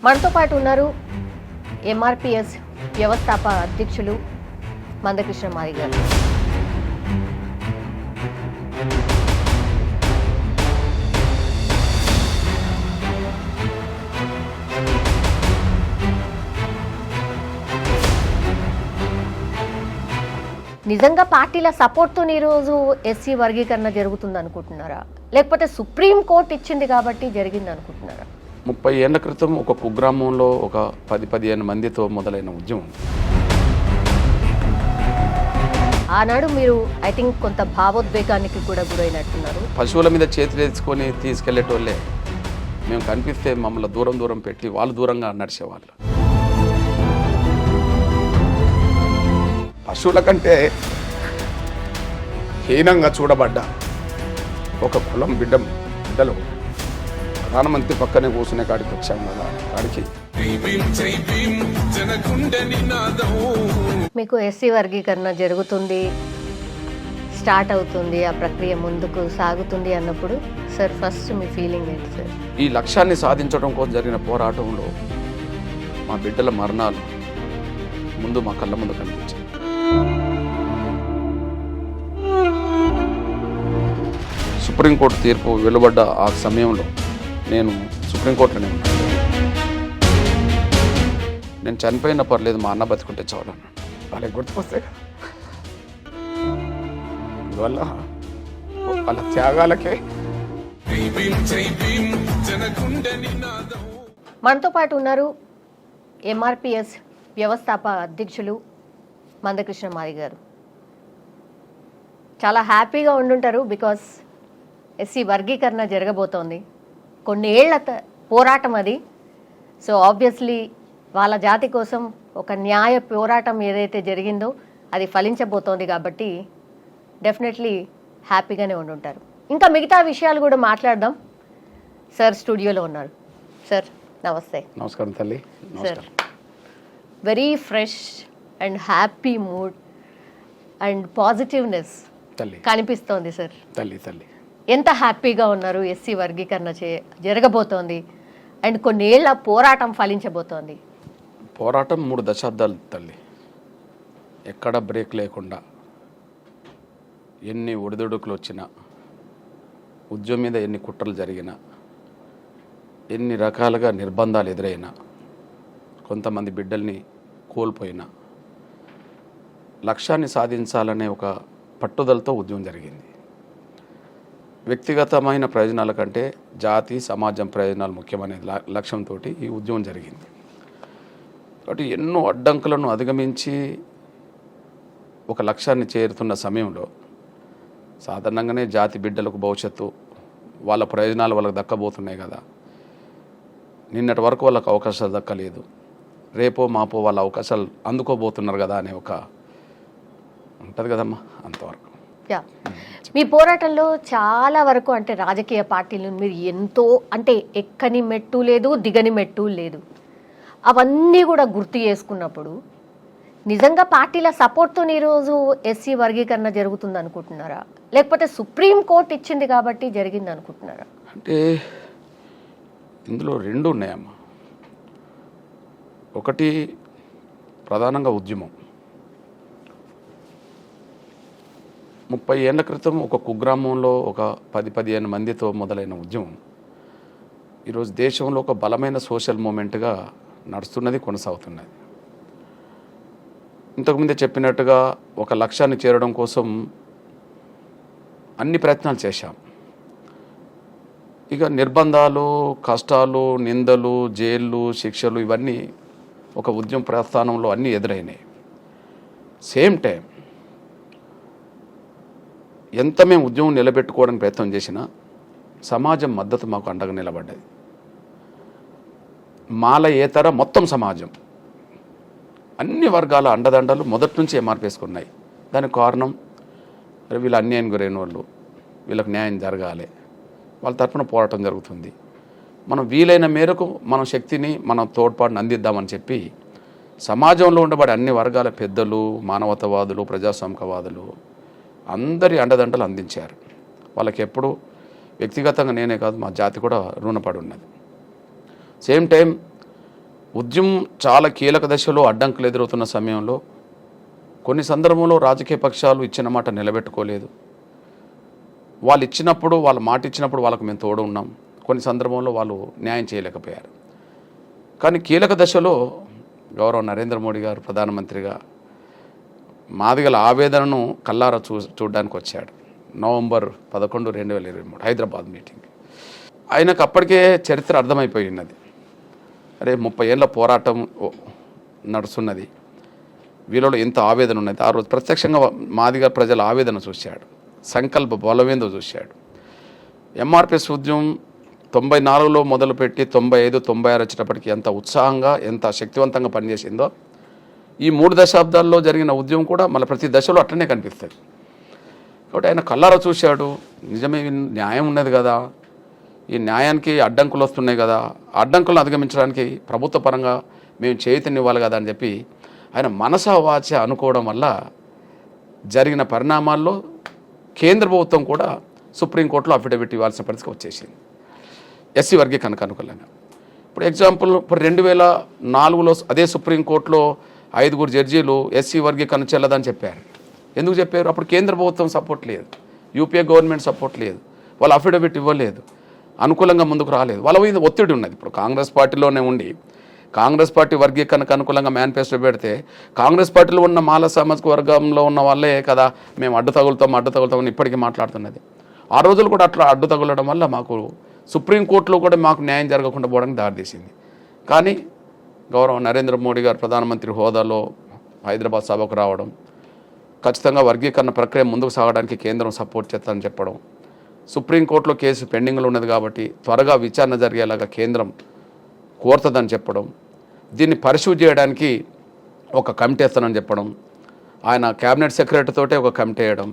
మనతో పాటు ఉన్నారు ఎంఆర్పిఎస్ వ్యవస్థాపక అధ్యక్షులు మందకృష్ణ మాది గారు. నిజంగా పార్టీల సపోర్ట్తో ఈరోజు ఎస్సీ వర్గీకరణ జరుగుతుంది అనుకుంటున్నారా, లేకపోతే సుప్రీంకోర్టు ఇచ్చింది కాబట్టి జరిగింది అనుకుంటున్నారా? 30 ఏళ్ల క్రితం ఒక కుగ్రామంలో ఒక 10-15 మందితో మొదలైన ఉద్యమం. ఆనాడు మీరు ఐ థింక్ కొంత భావోద్వేగానికి కూడా గురైనట్టున్నారు. పశువుల మీద చేతులు వేసుకొని తీసుకెళ్లేటోళ్ళే మేము కనిపిస్తే మమ్మల్ని దూరం దూరం పెట్టి వాళ్ళు దూరంగా నడిచేవాళ్ళు. పశువుల కంటే హీనంగా చూడబడ్డ ఒక కులం బిడ్డలు ప్రధానమంత్రి పక్కనే కూర్చునే కాడికి వచ్చాం కదా. కాడికి మీకు ఎస్సీ వర్గీకరణ జరుగుతుంది, స్టార్ట్ అవుతుంది, ఆ ప్రక్రియ ముందుకు సాగుతుంది అన్నప్పుడు సార్ ఫస్ట్ మీ ఫీలింగ్ ఏంటి సార్? ఈ లక్ష్యాన్ని సాధించడం కోసం జరిగిన పోరాటంలో మా బిడ్డల మరణాలు ముందు మా కళ్ళ ముందు కనిపించాయి. సుప్రీంకోర్టు తీర్పు వెలువడ్డ ఆ సమయంలో నేను సుప్రీంకోర్టులోనే ఉన్నాను. నేను చనిపోయినా పర్లేదు, మా అన్న బతికుంటే చాలన్నా వాళ్ళకి గుర్తుకొస్తే అందువల్ల వాళ్ళ త్యాగాలకే. మనతో పాటు ఉన్నారు ఎంఆర్పిఎస్ వ్యవస్థాపక అధ్యక్షులు మందకృష్ణ మాది గారు. చాలా హ్యాపీగా ఉండుంటారు, బికాస్ ఎస్సీ వర్గీకరణ జరగబోతోంది, కొన్ని ఏళ్ల పోరాటం అది. సో ఆబ్వియస్లీ వాళ్ళ జాతి కోసం ఒక న్యాయ పోరాటం ఏదైతే జరిగిందో అది ఫలించబోతోంది కాబట్టి డెఫినెట్లీ హ్యాపీగానే ఉండుంటారు. ఇంకా మిగతా విషయాలు కూడా మాట్లాడదాం. సార్ స్టూడియోలో ఉన్నారు. సార్ నమస్తే. నమస్కారం తల్లి. Sir very fresh and happy mood and positiveness కనిపిస్తోంది సార్. తల్లి ఎంత హ్యాపీగా ఉన్నారు? ఎస్సీ వర్గీకరణ జరగబోతోంది అండ్ కొన్నేళ్ల పోరాటం ఫలించబోతోంది. పోరాటం 3 దశాబ్దాలు తల్లి, ఎక్కడ బ్రేక్ లేకుండా, ఎన్ని ఒడిదుడుకులు వచ్చినా, ఉద్యమం మీద ఎన్ని కుట్రలు జరిగినా, ఎన్ని రకాలుగా నిర్బంధాలు ఎదురైనా, కొంతమంది బిడ్డల్ని కోల్పోయినా, లక్ష్యాన్ని సాధించాలనే ఒక పట్టుదలతో ఉద్యమం జరిగింది. వ్యక్తిగతమైన ప్రయోజనాల కంటే జాతి సమాజం ప్రయోజనాలు ముఖ్యమనే లక్ష్యంతో ఈ ఉద్యమం జరిగింది. కాబట్టి ఎన్నో అడ్డంకులను అధిగమించి ఒక లక్ష్యాన్ని చేరుతున్న సమయంలో సాధారణంగానే జాతి బిడ్డలకు భవిష్యత్తు వాళ్ళ ప్రయోజనాలు వాళ్ళకి దక్కబోతున్నాయి కదా. నిన్నటి వరకు వాళ్ళకి అవకాశాలు దక్కలేదు, రేపో మాపో వాళ్ళ అవకాశాలు అందుకోబోతున్నారు కదా అనే ఒక ఉంటుంది కదమ్మా. అంతవరకు మీ పోరాటంలో చాలా వరకు అంటే రాజకీయ పార్టీలు మీరు ఎంతో అంటే ఎక్కని మెట్టు లేదు, దిగని మెట్టు లేదు, అవన్నీ కూడా గుర్తు చేసుకున్నప్పుడు నిజంగా పార్టీల సపోర్ట్తో ఈరోజు ఎస్సీ వర్గీకరణ జరుగుతుంది అనుకుంటున్నారా, లేకపోతే సుప్రీంకోర్టు ఇచ్చింది కాబట్టి జరిగింది అనుకుంటున్నారా? అంటే ఇందులో 2 ఉన్నాయమ్మా. ఒకటి ప్రధానంగా ఉద్యమం. 30 ఏళ్ల క్రితం ఒక కుగ్రామంలో ఒక 10-15 మందితో మొదలైన ఉద్యమం ఈరోజు దేశంలో ఒక బలమైన సోషల్ మూమెంట్గా నడుస్తున్నది, కొనసాగుతున్నది. ఇంతకుముందే చెప్పినట్టుగా ఒక లక్ష్యాన్ని చేరడం కోసం అన్ని ప్రయత్నాలు చేశాం. ఇక నిర్బంధాలు, కష్టాలు, నిందలు, జైళ్ళు, శిక్షలు ఇవన్నీ ఒక ఉద్యమ ప్రస్థానంలో అన్నీ ఎదురైనాయి. సేమ్ టైం ఎంత మేము ఉద్యమం నిలబెట్టుకోవడానికి ప్రయత్నం చేసినా సమాజం మద్దతు మాకు అండగా నిలబడ్డది. మాలయేతర మొత్తం సమాజం, అన్ని వర్గాల అండదండలు మొదటి నుంచి ఎంఆర్పేసుకున్నాయి. దానికి కారణం వీళ్ళు అన్యాయం గురైన వాళ్ళు, వీళ్ళకి న్యాయం జరగాలి, వాళ్ళ తరఫున పోరాటం జరుగుతుంది, మనం వీలైన మేరకు మన శక్తిని మనం తోడ్పాటుని అందిద్దామని చెప్పి సమాజంలో ఉండబడే అన్ని వర్గాల పెద్దలు, మానవతావాదులు, ప్రజాస్వామికవాదులు అందరి అండదండలు అందించారు. వాళ్ళకి ఎప్పుడు వ్యక్తిగతంగా నేనే కాదు, మా జాతి కూడా రుణపడి ఉన్నది. సేమ్ టైం ఉద్యమం చాలా కీలక దశలో అడ్డంకులు ఎదురవుతున్న సమయంలో కొన్ని సందర్భంలో రాజకీయ పక్షాలు ఇచ్చిన మాట నిలబెట్టుకోలేదు. వాళ్ళు ఇచ్చినప్పుడు, వాళ్ళ మాట ఇచ్చినప్పుడు వాళ్ళకు మేము తోడు ఉన్నాం. కొన్ని సందర్భంలో వాళ్ళు న్యాయం చేయలేకపోయారు. కానీ కీలక దశలో గౌరవ నరేంద్ర మోడీ గారు ప్రధానమంత్రిగా మాదిగల ఆవేదనను కల్లారా చూడడానికి వచ్చాడు. November 11, 2023 Hyderabad meeting. ఆయనకు అప్పటికే చరిత్ర అర్థమైపోయి ఉన్నది. అరే 30 ఏళ్ళ పోరాటం నడుస్తున్నది, వీళ్ళలో ఎంత ఆవేదన ఉన్నది. ఆ రోజు ప్రత్యక్షంగా మాదిగ ప్రజల ఆవేదన చూశాడు, సంకల్ప బలమేందో చూశాడు. ఎంఆర్పిఎస్ ఉద్యమం 94లో మొదలుపెట్టి 95, 96 వచ్చేటప్పటికి ఎంత ఉత్సాహంగా, ఎంత శక్తివంతంగా పనిచేసిందో ఈ 3 దశాబ్దాల్లో జరిగిన ఉద్యమం కూడా మళ్ళీ ప్రతి దశలో అట్లనే కనిపిస్తుంది. కాబట్టి ఆయన కల్లారా చూశాడు, నిజమే న్యాయం ఉన్నది కదా, ఈ న్యాయానికి అడ్డంకులు వస్తున్నాయి కదా, అడ్డంకులను అధిగమించడానికి ప్రభుత్వ పరంగా మేము చైతన్యం ఇవ్వాలి కదా అని చెప్పి ఆయన మనసా వాచ అనుకోవడం వల్ల జరిగిన పరిణామాల్లో కేంద్ర ప్రభుత్వం కూడా సుప్రీంకోర్టులో అఫిడవిట్ ఇవ్వాల్సిన పరిస్థితి వచ్చేసింది ఎస్సీ వర్గీకరణకు అనుకూలంగా. ఇప్పుడు ఎగ్జాంపుల్, ఇప్పుడు 2004లో అదే సుప్రీంకోర్టులో 5 జడ్జీలు ఎస్సీ వర్గీకరణ చెల్లదని చెప్పారు. ఎందుకు చెప్పారు? అప్పుడు కేంద్ర ప్రభుత్వం సపోర్ట్ లేదు, యూపీఏ గవర్నమెంట్ సపోర్ట్ లేదు, వాళ్ళు అఫిడవిట్ ఇవ్వలేదు, అనుకూలంగా ముందుకు రాలేదు, వాళ్ళ మీద ఒత్తిడి ఉన్నది. ఇప్పుడు కాంగ్రెస్ పార్టీలోనే ఉండి కాంగ్రెస్ పార్టీ వర్గీకరణకు అనుకూలంగా మేనిఫెస్టో పెడితే కాంగ్రెస్ పార్టీలో ఉన్న మాల సామాజిక వర్గంలో ఉన్న వాళ్ళే కదా మేము అడ్డు తగులుతామని ఇప్పటికీ మాట్లాడుతున్నది. ఆ రోజులు కూడా అట్లా అడ్డు తగులడం వల్ల మాకు సుప్రీంకోర్టులో కూడా మాకు న్యాయం జరగకుండా పోవడానికి దారితీసింది. కానీ గౌరవ నరేంద్ర మోడీ గారు ప్రధానమంత్రి హోదాలో హైదరాబాద్ సభకు రావడం, ఖచ్చితంగా వర్గీకరణ ప్రక్రియ ముందుకు సాగడానికి కేంద్రం సపోర్ట్ చేస్తారని చెప్పడం, సుప్రీంకోర్టులో కేసు పెండింగ్లో ఉన్నది కాబట్టి త్వరగా విచారణ జరిగేలాగా కేంద్రం కోరుతుందని చెప్పడం, దీన్ని పరిశూ చేయడానికి ఒక కమిటీ వేస్తానని చెప్పడం, ఆయన క్యాబినెట్ సెక్రటరీ తోటే ఒక కమిటీ వేయడం,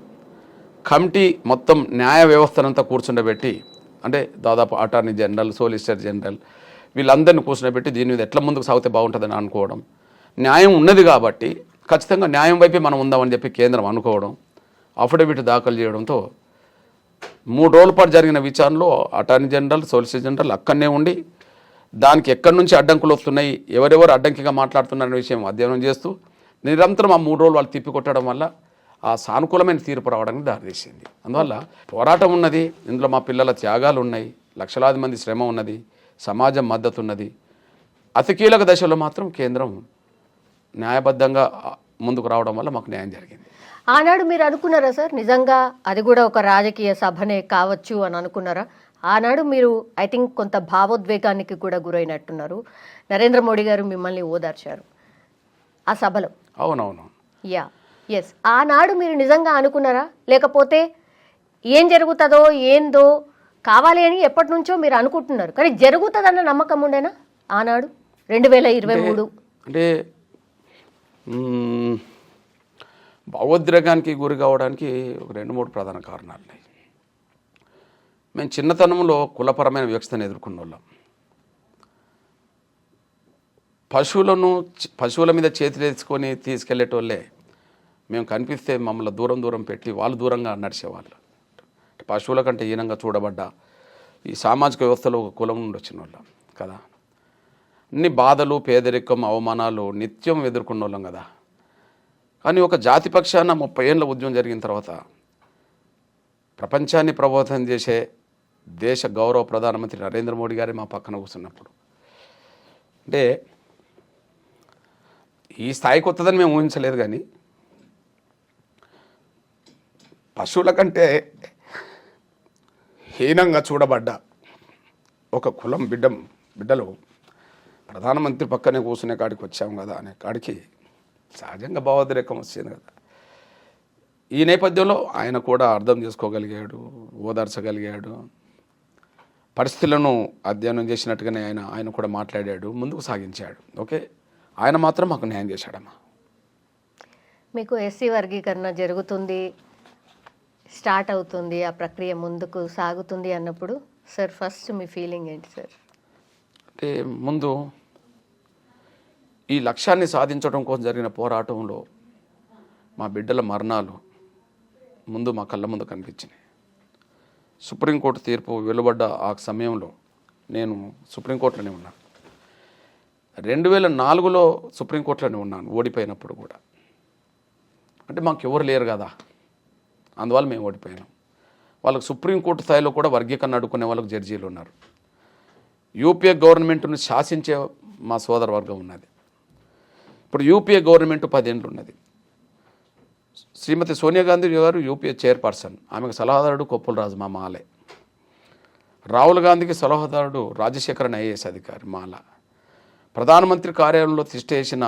కమిటీ మొత్తం న్యాయ వ్యవస్థనంతా కూర్చుండబెట్టి, అంటే దాదాపు అటార్నీ జనరల్, సోలిసిటర్ జనరల్ వీళ్ళందరినీ కూర్చుండబెట్టి దీని మీద ఎట్లా ముందుకు సాగితే బాగుంటుందని అనుకోవడం, న్యాయం ఉన్నది కాబట్టి ఖచ్చితంగా న్యాయం వైపే మనం ఉందామని చెప్పి కేంద్రం అనుకోవడం, అఫిడవిట్ దాఖలు చేయడంతో 3 రోజుల పాటు జరిగిన విచారణలో అటార్నీ జనరల్, సోలిసిటర్ జనరల్ అక్కడనే ఉండి దానికి ఎక్కడి నుంచి అడ్డంకులు వస్తున్నాయి, ఎవరెవరు అడ్డంకిగా మాట్లాడుతున్నారనే విషయం అధ్యయనం చేస్తూ నిరంతరం ఆ 3 రోజులు వాళ్ళు తిప్పికొట్టడం వల్ల ఆ సానుకూలమైన తీర్పు రావడానికి దారితీసింది. అందువల్ల పోరాటం ఉన్నది, ఇందులో మా పిల్లల త్యాగాలు ఉన్నాయి, లక్షలాది మంది శ్రమ ఉన్నది, సమాజం మద్దతు ఉన్నది. అతి కీలక దశలో మాత్రం కేంద్రం న్యాయబద్ధంగా ముందుకు రావడం వల్ల మాకు న్యాయం జరిగింది. ఆనాడు మీరు అనుకున్నారా సార్, నిజంగా అది కూడా ఒక రాజకీయ సభనే కావచ్చు అని అనుకున్నారా? ఆనాడు మీరు ఐ థింక్ కొంత భావోద్వేగానికి కూడా గురైనట్టున్నారు. నరేంద్ర మోడీ గారు మిమ్మల్ని ఓదార్చారు ఆ సభలో. అవునవును, యా, ఎస్. ఆనాడు మీరు నిజంగా అనుకున్నారా, లేకపోతే ఏం జరుగుతుందో ఏందో కావాలి అని ఎప్పటి నుంచో మీరు అనుకుంటున్నారు, కానీ జరుగుతుందన్న నమ్మకం ఉండేనా ఆనాడు 2023? అంటే భావోద్రేగానికి గురి కావడానికి ఒక 2-3 ప్రధాన కారణాలు ఉన్నాయి. మేము చిన్నతనంలో కులపరమైన వివక్షతను ఎదుర్కొన్న వాళ్ళం. పశువుల మీద చేతులేసుకొని తీసుకెళ్లేటోళ్ళే మేము కనిపిస్తే మమ్మల్ని దూరం పెట్టి వాళ్ళు దూరంగా నడిచేవాళ్ళు. పశువుల కంటే హీనంగా చూడబడ్డ ఈ సామాజిక వ్యవస్థలో ఒక కులం నుండి వచ్చిన వాళ్ళం కదా. అన్ని బాధలు, పేదరికం, అవమానాలు నిత్యం ఎదుర్కొన్న వాళ్ళం కదా. కానీ ఒక జాతి పక్షాన 30 ఏళ్ళ ఉద్యమం జరిగిన తర్వాత ప్రపంచాన్ని ప్రభావితం చేసే దేశ గౌరవ ప్రధానమంత్రి నరేంద్ర మోడీ గారే మా పక్కన కూర్చున్నప్పుడు, అంటే ఈ స్థాయికి వస్తుందని మేము ఊహించలేదు. కానీ పశువుల కంటే హీనంగా చూడబడ్డ ఒక కులం బిడ్డలు ప్రధానమంత్రి పక్కనే కూర్చునే కాడికి వచ్చాము కదా అనే కాడికి సహజంగా భావోద్రేకం వచ్చింది కదా. ఈ నేపథ్యంలో ఆయన కూడా అర్థం చేసుకోగలిగాడు, ఓదార్చగలిగాడు, పరిస్థితులను అధ్యయనం చేసినట్టుగానే ఆయన కూడా మాట్లాడాడు, ముందుకు సాగించాడు. ఓకే, ఆయన మాత్రం మాకు న్యాయం చేశాడమ్మా. మీకు ఎస్సీ వర్గీకరణ జరుగుతుంది, స్టార్ట్ అవుతుంది, ఆ ప్రక్రియ ముందుకు సాగుతుంది అన్నప్పుడు సార్ ఫస్ట్ మీ ఫీలింగ్ ఏంటి సార్? అంటే ముందు ఈ లక్ష్యాన్ని సాధించడం కోసం జరిగిన పోరాటంలో మా బిడ్డల మరణాలు ముందు మా కళ్ళ ముందు కనిపించినాయి. సుప్రీంకోర్టు తీర్పు వెలువడ్డ ఆ సమయంలో నేను సుప్రీంకోర్టులోనే ఉన్నాను. 2004లో సుప్రీంకోర్టులోనే ఉన్నాను ఓడిపోయినప్పుడు కూడా. అంటే మాకు ఎవరు లేరు కదా, అందువల్ల మేము ఓడిపోయాం. వాళ్ళకి సుప్రీంకోర్టు స్థాయిలో కూడా వర్గీకరణ అడుక్కునే వాళ్ళకి జడ్జీలు ఉన్నారు. యూపీఏ గవర్నమెంట్ను శాసించే మా సోదర వర్గం ఉన్నది. ఇప్పుడు యూపీఏ గవర్నమెంట్ 10 ఏళ్ళు ఉన్నది. శ్రీమతి సోనియా గాంధీ గారు యూపీఏ చైర్పర్సన్, ఆమెకు సలహాదారుడు కొప్పుల రాజు మా మాలే. రాహుల్ గాంధీకి సలహాదారుడు రాజశేఖరన్ ఐఏఎస్ అధికారి మాల. ప్రధానమంత్రి కార్యాలయంలో తిష్టేసిన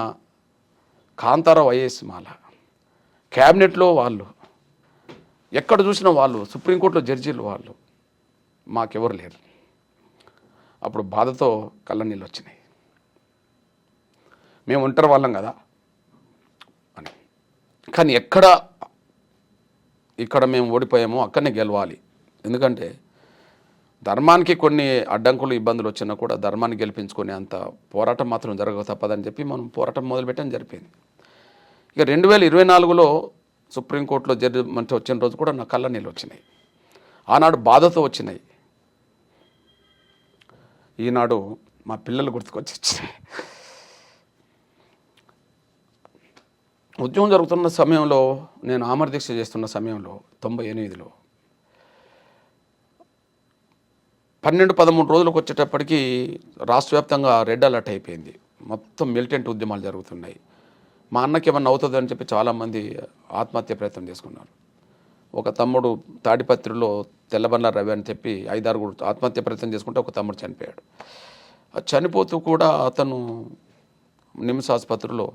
కాంతారావు ఐఏఎస్ మాల. క్యాబినెట్లో వాళ్ళు, ఎక్కడ చూసినా వాళ్ళు, సుప్రీంకోర్టులో జడ్జీలు వాళ్ళు. మాకెవరు లేరు. అప్పుడు బాధతో కళ్ళనీళ్ళు వచ్చినాయి. మేము ఒంటరి వాళ్ళం కదా అని. కానీ ఇక్కడ మేము ఓడిపోయామో అక్కడనే గెలవాలి. ఎందుకంటే ధర్మానికి కొన్ని అడ్డంకులు ఇబ్బందులు వచ్చినా కూడా ధర్మాన్ని గెలిపించుకునే అంత పోరాటం మాత్రం జరగక తప్పదని చెప్పి మనం పోరాటం మొదలుపెట్టడం జరిపింది. ఇక 2024లో సుప్రీంకోర్టులో జడ్జిమెంట్ వచ్చిన రోజు కూడా నా కళ్ళ నీళ్ళు వచ్చినాయి. ఆనాడు బాధతో వచ్చినాయి. ఈనాడు మా పిల్లలు గుర్తుకొచ్చి వచ్చినాయి. ఉద్యమం జరుగుతున్న సమయంలో, నేను ఆమర దీక్ష చేస్తున్న సమయంలో 98లో 12-13 రోజులకు వచ్చేటప్పటికి రాష్ట్ర వ్యాప్తంగా రెడ్ అలర్ట్ అయిపోయింది. మొత్తం మిలిటెంట్ ఉద్యమాలు జరుగుతున్నాయి. మా అన్నకి ఏమన్నా అవుతుంది అని చెప్పి చాలామంది ఆత్మహత్య ప్రయత్నం చేసుకున్నారు. ఒక తమ్ముడు తాడిపత్రిలో తెల్లబండ్ల రవి అని చెప్పి 5-6 ఆత్మహత్య ప్రయత్నం చేసుకుంటే ఒక తమ్ముడు చనిపోయాడు. చనిపోతూ కూడా అతను నిమ్స్ ఆసుపత్రిలో,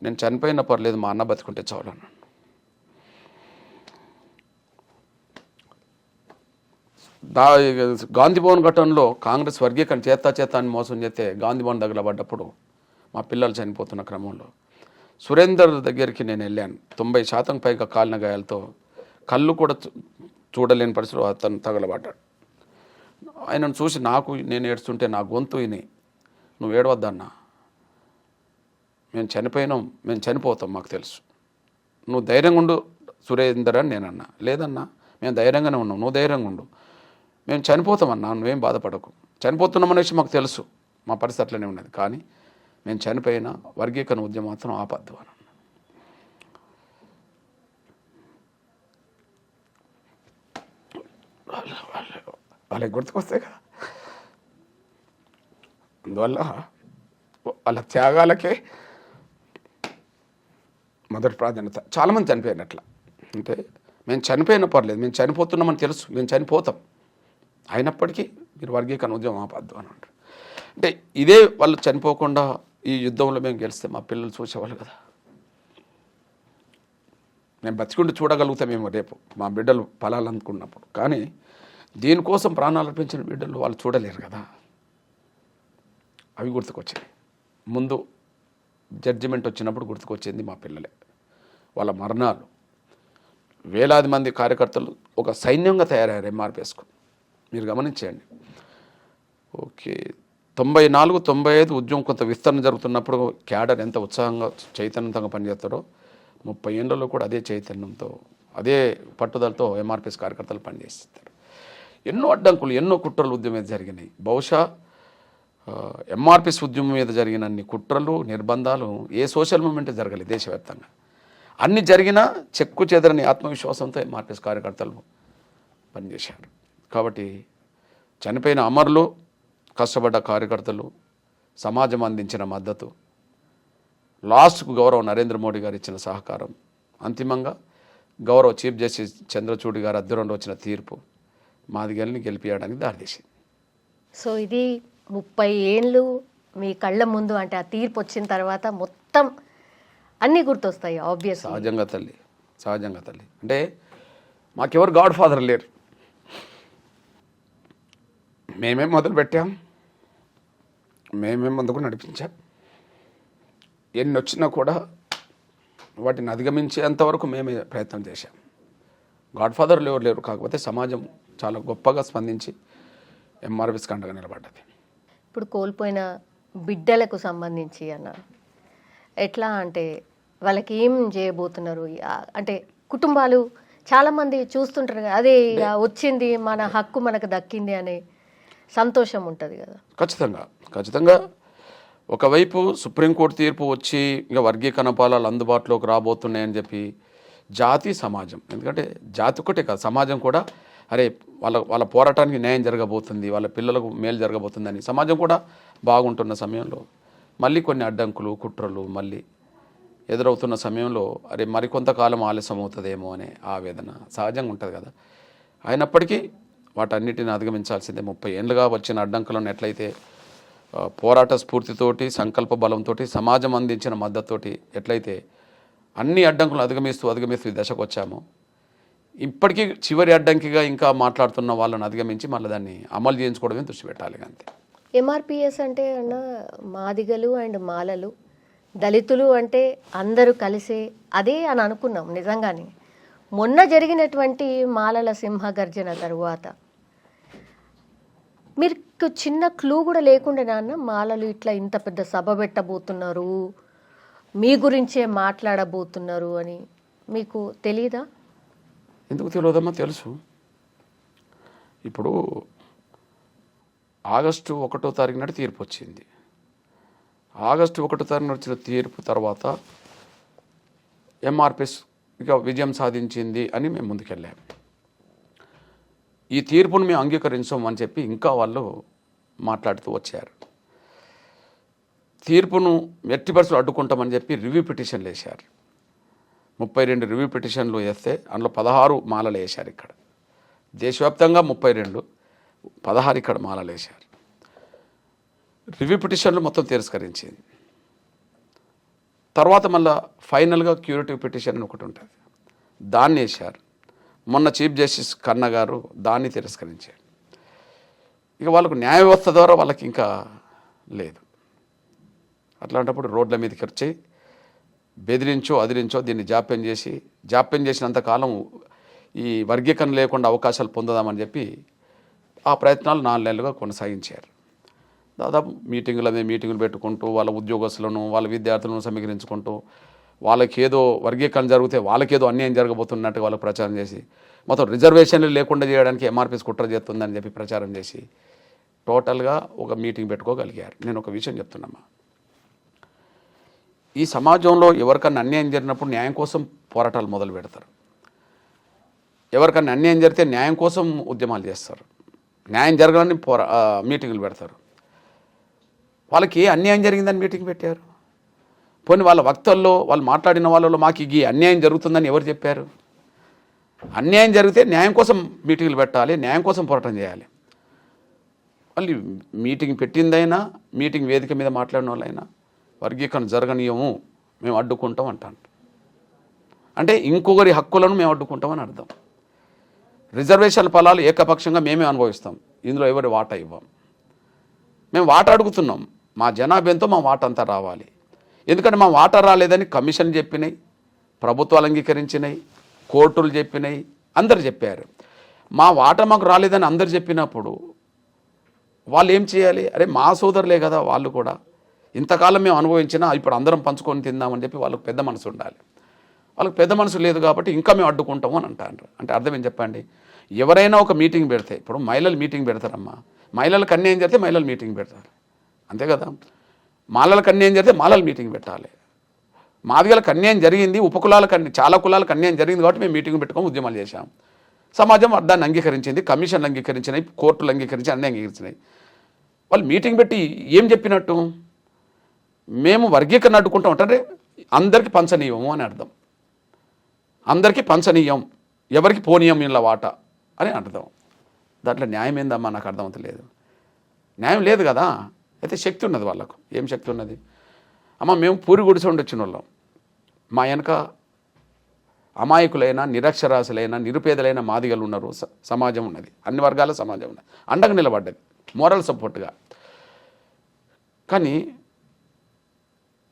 నేను చనిపోయినా పర్లేదు మా అన్న బతుకుంటే చాలు అన్నాడు. గాంధీభవన్ ఘటనలో కాంగ్రెస్ వర్గీకరణ చేత అని మోసం చేస్తే గాంధీభవన్ దగ్గర పడ్డప్పుడు మా పిల్లలు చనిపోతున్న క్రమంలో సురేందర్ దగ్గరికి నేను వెళ్ళాను. 90% పైగా కాలిన గాయాలతో, కళ్ళు కూడా చూడలేని పరిస్థితిలో అతను తగలబడ్డాడు. ఆయనను చూసి నేను ఏడుస్తుంటే నా గొంతు విని, నువ్వు ఏడవద్దన్నా, మేము చనిపోయినాం, మేము చనిపోతాం, మాకు తెలుసు, నువ్వు ధైర్యంగా ఉండు సురేందర్ అని నేనన్నా. లేదన్నా, మేము ధైర్యంగానే ఉన్నాం, నువ్వు ధైర్యంగా ఉండు, మేము చనిపోతామన్నా, నువ్వేం బాధపడకు, చనిపోతున్నామనేసి మాకు తెలుసు, మా పరిస్థితి అట్లనే ఉన్నది, కానీ మేము చనిపోయినా వర్గీకరణ ఉద్యమం మాత్రం ఆపద్దు అని. వాళ్ళకి గుర్తుకొస్తాయి కదా. అందువల్ల వాళ్ళ త్యాగాలకే మొదటి ప్రాధాన్యత. చాలామంది చనిపోయారు అట్లా. అంటే మేము చనిపోయినా పర్లేదు, మేము చనిపోతున్నామని తెలుసు, మేము చనిపోతాం, అయినప్పటికీ మీరు వర్గీకరణ ఉద్యమం ఆపద్దు అని అంటారు. అంటే ఇదే వాళ్ళు చనిపోకుండా ఈ యుద్ధంలో మేము గెలిస్తే మా పిల్లలు చూసేవాళ్ళు కదా. మేము బతికుండి చూడగలుగుతామేమో రేపు మా బిడ్డలు ఫలాలనుకున్నప్పుడు, కానీ దీనికోసం ప్రాణాలు అర్పించిన బిడ్డలు వాళ్ళు చూడలేరు కదా. అవి గుర్తుకొచ్చినాయి. ముందు జడ్జిమెంట్ వచ్చినప్పుడు గుర్తుకొచ్చింది మా పిల్లలే, వాళ్ళ మరణాలు. వేలాది మంది కార్యకర్తలు ఒక సైన్యంగా తయారయ్యారు ఎంఆర్పిఎస్కు. మీరు గమనించండి. ఓకే, 94-95 ఉద్యమం కొంత విస్తరణ జరుగుతున్నప్పుడు క్యాడర్ ఎంత ఉత్సాహంగా చైతన్యంగా పనిచేస్తారో 30 ఏళ్లలో కూడా అదే చైతన్యంతో, అదే పట్టుదలతో ఎంఆర్పిఎస్ కార్యకర్తలు పనిచేస్తారు. ఎన్నో అడ్డంకులు, ఎన్నో కుట్రలు ఉద్యమం మీద జరిగినాయి. బహుశా ఎంఆర్పిఎస్ ఉద్యమం మీద జరిగిన అన్ని కుట్రలు, నిర్బంధాలు ఏ సోషల్ మూమెంట్ జరగలేదు దేశవ్యాప్తంగా. అన్ని జరిగినా చెక్కు చెదరని ఆత్మవిశ్వాసంతో ఎంఆర్పిఎస్ కార్యకర్తలు పనిచేశారు. కాబట్టి చనిపోయిన అమరులు, కష్టపడ్డ కార్యకర్తలు, సమాజం అందించిన మద్దతు, లాస్ట్కు గౌరవ నరేంద్ర మోడీ గారు ఇచ్చిన సహకారం, అంతిమంగా గౌరవ చీఫ్ జస్టిస్ చంద్రచూడ్ గారు అధ్వర్యంలో వచ్చిన తీర్పు మాదిగల్ని గెలిపించడానికి దారితీసింది. సో ఇది 30 ఏళ్ళు మీ కళ్ళ ముందు, అంటే ఆ తీర్పు వచ్చిన తర్వాత మొత్తం అన్నీ గుర్తొస్తాయి ఆబ్వియస్. సహజంగా తల్లి. అంటే మాకెవరు గాడ్ ఫాదర్ లేరు. మేమేం మొదలు పెట్టాం, మేమేం ముందుకు నడిపించాం. ఎన్ని వచ్చినా కూడా వాటిని అధిగమించేంతవరకు మేమే ప్రయత్నం చేశాం. గాడ్ ఫాదర్లు ఎవరు లేరు. కాకపోతే సమాజం చాలా గొప్పగా స్పందించి ఎంఆర్పిఎస్కి అండగా నిలబడ్డది. ఇప్పుడు కోల్పోయిన బిడ్డలకు సంబంధించి అన్న ఎట్లా, అంటే వాళ్ళకి ఏం చేయబోతున్నారు? అంటే కుటుంబాలు చాలామంది చూస్తుంటారు కదా, అదే వచ్చింది, మన హక్కు మనకు దక్కింది అనే సంతోషం ఉంటుంది కదా. ఖచ్చితంగా ఒకవైపు సుప్రీంకోర్టు తీర్పు వచ్చి ఇంకా వర్గీకరణ పాలాలు అందుబాటులోకి రాబోతున్నాయని చెప్పి జాతి సమాజం, ఎందుకంటే జాతి ఒకటే కాదు సమాజం కూడా, అరే వాళ్ళ పోరాటానికి న్యాయం జరగబోతుంది, వాళ్ళ పిల్లలకు మేలు జరగబోతుందని సమాజం కూడా బాగుంటున్న సమయంలో మళ్ళీ కొన్ని అడ్డంకులు కుట్రలు మళ్ళీ ఎదురవుతున్న సమయంలో అరే మరికొంతకాలం ఆలస్యం అవుతుందేమో అనే ఆవేదన సహజంగా ఉంటుంది కదా. అయినప్పటికీ వాటన్నిటిని అధిగమించాల్సిందే. 30 ఏళ్ళుగా వచ్చిన అడ్డంకులను ఎట్లయితే పోరాట స్ఫూర్తితోటి సంకల్ప బలంతో సమాజం అందించిన మద్దతుతోటి ఎట్లయితే అన్ని అడ్డంకులను అధిగమిస్తూ ఈ దశకు వచ్చామో, ఇప్పటికీ చివరి అడ్డంకిగా ఇంకా మాట్లాడుతున్న వాళ్ళని అధిగమించి మళ్ళీ దాన్ని అమలు చేయించుకోవడమే దృష్టి పెట్టాలి అంతే. ఎంఆర్పిఎస్ అంటే అన్న మాదిగలు అండ్ మాలలు, దళితులు అంటే అందరూ కలిసే అదే అని అనుకున్నాం నిజంగానే. మొన్న జరిగినటువంటి మాలల సింహ గర్జన తరువాత మీకు చిన్న క్లూ కూడా లేకుండా నాన్న మాలలు ఇట్లా ఇంత పెద్ద సభ పెట్టబోతున్నారు, మీ గురించే మాట్లాడబోతున్నారు అని మీకు తెలీదా? ఎందుకు తెలియదమ్మా, తెలుసు. ఇప్పుడు ఆగస్టు 1వ తారీఖు నాడు తీర్పు వచ్చింది. ఆగస్టు 1వ తారీఖున వచ్చిన తీర్పు తర్వాత ఎంఆర్పిఎస్ ఇక విజయం సాధించింది అని మేము ముందుకెళ్ళాము. ఈ తీర్పును మేము అంగీకరించాం అని చెప్పి ఇంకా వాళ్ళు మాట్లాడుతూ వచ్చారు. తీర్పును ఎట్టి పరిస్థితులు అడ్డుకుంటామని చెప్పి రివ్యూ పిటిషన్లు వేశారు. 32 రివ్యూ పిటిషన్లు వేస్తే అందులో 16 మాలలు వేశారు. ఇక్కడ దేశవ్యాప్తంగా 32, 16 ఇక్కడ మాలలు వేశారు. రివ్యూ పిటిషన్లు మొత్తం తిరస్కరించింది. తర్వాత మళ్ళీ ఫైనల్గా క్యూరేటివ్ పిటిషన్ అని ఒకటి ఉంటుంది, దాన్ని వేశారు. మొన్న చీఫ్ జస్టిస్ కన్నా గారు దాన్ని తిరస్కరించారు. ఇక వాళ్ళకు న్యాయ వ్యవస్థ ద్వారా వాళ్ళకి ఇంకా లేదు. అట్లాంటప్పుడు రోడ్ల మీదకి వచ్చి బెదిరించో అదిరించో దీన్ని జాప్యం చేసినంతకాలం ఈ వర్గీకరణ లేకుండా అవకాశాలు పొందుదామని చెప్పి ఆ ప్రయత్నాలు 4 నెలలుగా కొనసాగించారు. దాదాపు మీటింగులు పెట్టుకుంటూ వాళ్ళ ఉద్యోగస్తులను వాళ్ళ విద్యార్థులను సమీకరించుకుంటూ వాళ్ళకి ఏదో వర్గీకరణ జరిగితే వాళ్ళకేదో అన్యాయం జరగబోతున్నట్టు వాళ్ళకి ప్రచారం చేసి మొత్తం రిజర్వేషన్లు లేకుండా చేయడానికి ఎంఆర్పిఎస్ కుట్ర చేస్తుందని చెప్పి ప్రచారం చేసి టోటల్గా ఒక మీటింగ్ పెట్టుకోగలిగారు. నేను ఒక విషయం చెప్తున్నామా, ఈ సమాజంలో ఎవరికన్నా అన్యాయం జరిగినప్పుడు న్యాయం కోసం పోరాటాలు మొదలు పెడతారు. ఎవరికన్నా అన్యాయం జరిగితే న్యాయం కోసం ఉద్యమాలు చేస్తారు. న్యాయం జరగాలని మీటింగులు పెడతారు. వాళ్ళకి ఏ అన్యాయం జరిగిందని మీటింగ్ పెట్టారు? పోనీ వాళ్ళ వక్తల్లో వాళ్ళు మాట్లాడిన వాళ్ళలో మాకు ఈ అన్యాయం జరుగుతుందని ఎవరు చెప్పారు? అన్యాయం జరిగితే న్యాయం కోసం మీటింగులు పెట్టాలి, న్యాయం కోసం పోరాటం చేయాలి. మళ్ళీ మీటింగ్ పెట్టిందైనా మీటింగ్ వేదిక మీద మాట్లాడిన వాళ్ళైనా వర్గీకరణ జరగనీయము, మేము అడ్డుకుంటాం అంటాను. అంటే ఇంకొకరి హక్కులను మేము అడ్డుకుంటామని అర్థం. రిజర్వేషన్ల ఫలాలు ఏకపక్షంగా మేమే అనుభవిస్తాం, ఇందులో ఎవరి వాటా ఇవ్వం. మేము వాటా అడుగుతున్నాం, మా జనాభా ఎంతో మా వాటా అంతా రావాలి. ఎందుకంటే మా వాటా రాలేదని కమిషన్ చెప్పినాయి, ప్రభుత్వాలు అంగీకరించినాయి, కోర్టులు చెప్పినాయి, అందరు చెప్పారు. మా వాటా మాకు రాలేదని అందరు చెప్పినప్పుడు వాళ్ళు ఏం చేయాలి? అరే మా సోదరులే కదా వాళ్ళు కూడా, ఇంతకాలం మేము అనుభవించినా ఇప్పుడు అందరం పంచుకొని తిందామని చెప్పి వాళ్ళకు పెద్ద మనసు ఉండాలి. వాళ్ళకి పెద్ద మనసు లేదు కాబట్టి ఇంకా మేము అడ్డుకుంటాము అని అంటారు. అంటే అర్థం ఏం చెప్పండి? ఎవరైనా ఒక మీటింగ్ పెడితే, ఇప్పుడు మహిళలు మీటింగ్ పెడతారమ్మా, మహిళలకు అన్యాయం జరిగితే మహిళలు మీటింగ్ పెడతారు, అంతే కదా. మాలలకు అన్యాయం జరిగితే మాలలు మీటింగ్ పెట్టాలి. మాదిగలకు అన్యాయం జరిగింది, ఉపకులాలకు చాలా కులాలకు అన్యాయం జరిగింది కాబట్టి మేము మీటింగ్ పెట్టుకొని ఉద్యమాలు చేశాం. సమాజం దాన్ని అంగీకరించింది, కమిషన్లు అంగీకరించినాయి, కోర్టులు అంగీకరించి అన్నీ అంగీకరించినాయి. వాళ్ళు మీటింగ్ పెట్టి ఏం చెప్పినట్టు? మేము వర్గీకరణ అడ్డుకుంటాం అంటే అందరికీ పంచనీయము అని అర్థం. అందరికీ పంచనీయం, ఎవరికి పోనీయం ఇలా వాటా అని అర్థం. దాంట్లో న్యాయం ఏందమ్మా? నాకు అర్థమవుతలేదు. న్యాయం లేదు కదా. అయితే శక్తి ఉన్నది వాళ్ళకు. ఏం శక్తి ఉన్నది? అమ్మ మేము పూరి గుడిసె ఉండి వచ్చిన వాళ్ళం, మా వెనక అమాయకులైన నిరక్షరాశులైన నిరుపేదలైన మాదిగలు ఉన్నారు, సమాజం ఉన్నది, అన్ని వర్గాల సమాజం ఉన్నది, అండగా నిలబడ్డది మోరల్ సపోర్ట్గా. కానీ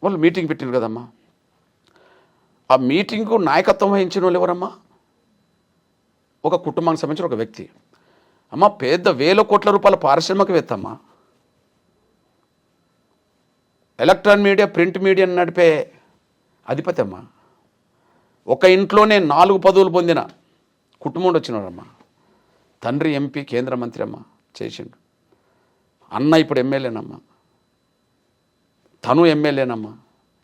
వాళ్ళు మీటింగ్ పెట్టిరు కదమ్మా, ఆ మీటింగ్కు నాయకత్వం వహించిన వాళ్ళు ఎవరమ్మా? ఒక కుటుంబానికి సంబంధించిన ఒక వ్యక్తి. అమ్మ పెద్ద వేల కోట్ల రూపాయల పారిశ్రామికవేత్త అమ్మా, ఎలక్ట్రానిక్ మీడియా ప్రింట్ మీడియా నడిపే అధిపతి అమ్మా, ఒక ఇంట్లోనే 4 పదవులు పొందిన కుటుంబం వచ్చినారమ్మా. తండ్రి ఎంపీ, కేంద్ర మంత్రి అమ్మ చేసిండు, అన్న ఇప్పుడు ఎమ్మెల్యేనమ్మా. తను ఎమ్మెల్యేనమ్మా,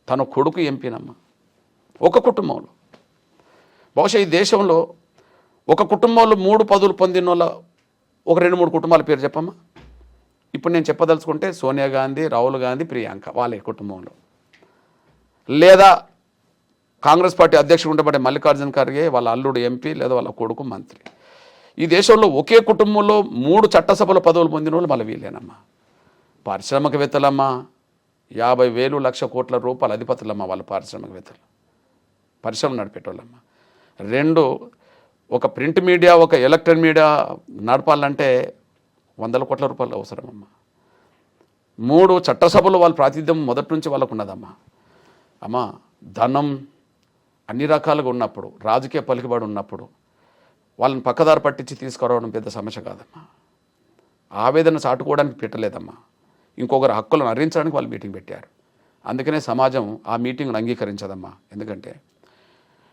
తన కొడుకు ఎంపీనమ్మా. ఒక కుటుంబంలో బహుశా ఈ దేశంలో ఒక కుటుంబంలో 3 పదవులు పొందిన వాళ్ళ ఒక 2-3 కుటుంబాల పేరు చెప్పమ్మా. ఇప్పుడు నేను చెప్పదలుచుకుంటే సోనియా గాంధీ, రాహుల్ గాంధీ, ప్రియాంక వాళ్ళే కుటుంబంలో. లేదా కాంగ్రెస్ పార్టీ అధ్యక్షుడు ఉండబడే మల్లికార్జున ఖర్గే వాళ్ళ అల్లుడు ఎంపీ లేదా వాళ్ళ కొడుకు మంత్రి. ఈ దేశంలో ఒకే కుటుంబంలో 3 చట్టసభల పదవులు పొందిన వాళ్ళు మళ్ళీ వీళ్ళేనమ్మా. పారిశ్రామికవేత్తలమ్మా, 50,000 లక్ష కోట్ల రూపాయల అధిపతులమ్మా వాళ్ళ పారిశ్రామికవేత్తలు, పరిశ్రమ నడిపేటోళ్ళమ్మా. 2 ఒక ప్రింట్ మీడియా, ఒక ఎలక్ట్రానిక్ మీడియా నడపాలంటే 100 కోట్ల రూపాయలు అవసరమమ్మా. 3 చట్టసభలు వాళ్ళ ప్రాతినిధ్యం మొదటి నుంచి వాళ్ళకు ఉన్నదమ్మా. అమ్మా, ధనం అన్ని రకాలుగా ఉన్నప్పుడు, రాజకీయ పలుకుబడి ఉన్నప్పుడు వాళ్ళని పక్కదారి పట్టించి తీసుకురావడం పెద్ద సమస్య కాదమ్మా. ఆవేదన చాటుకోవడానికి పెట్టలేదమ్మా, ఇంకొకరు హక్కులను హరించడానికి వాళ్ళు మీటింగ్ పెట్టారు. అందుకనే సమాజం ఆ మీటింగ్ను అంగీకరించదమ్మా. ఎందుకంటే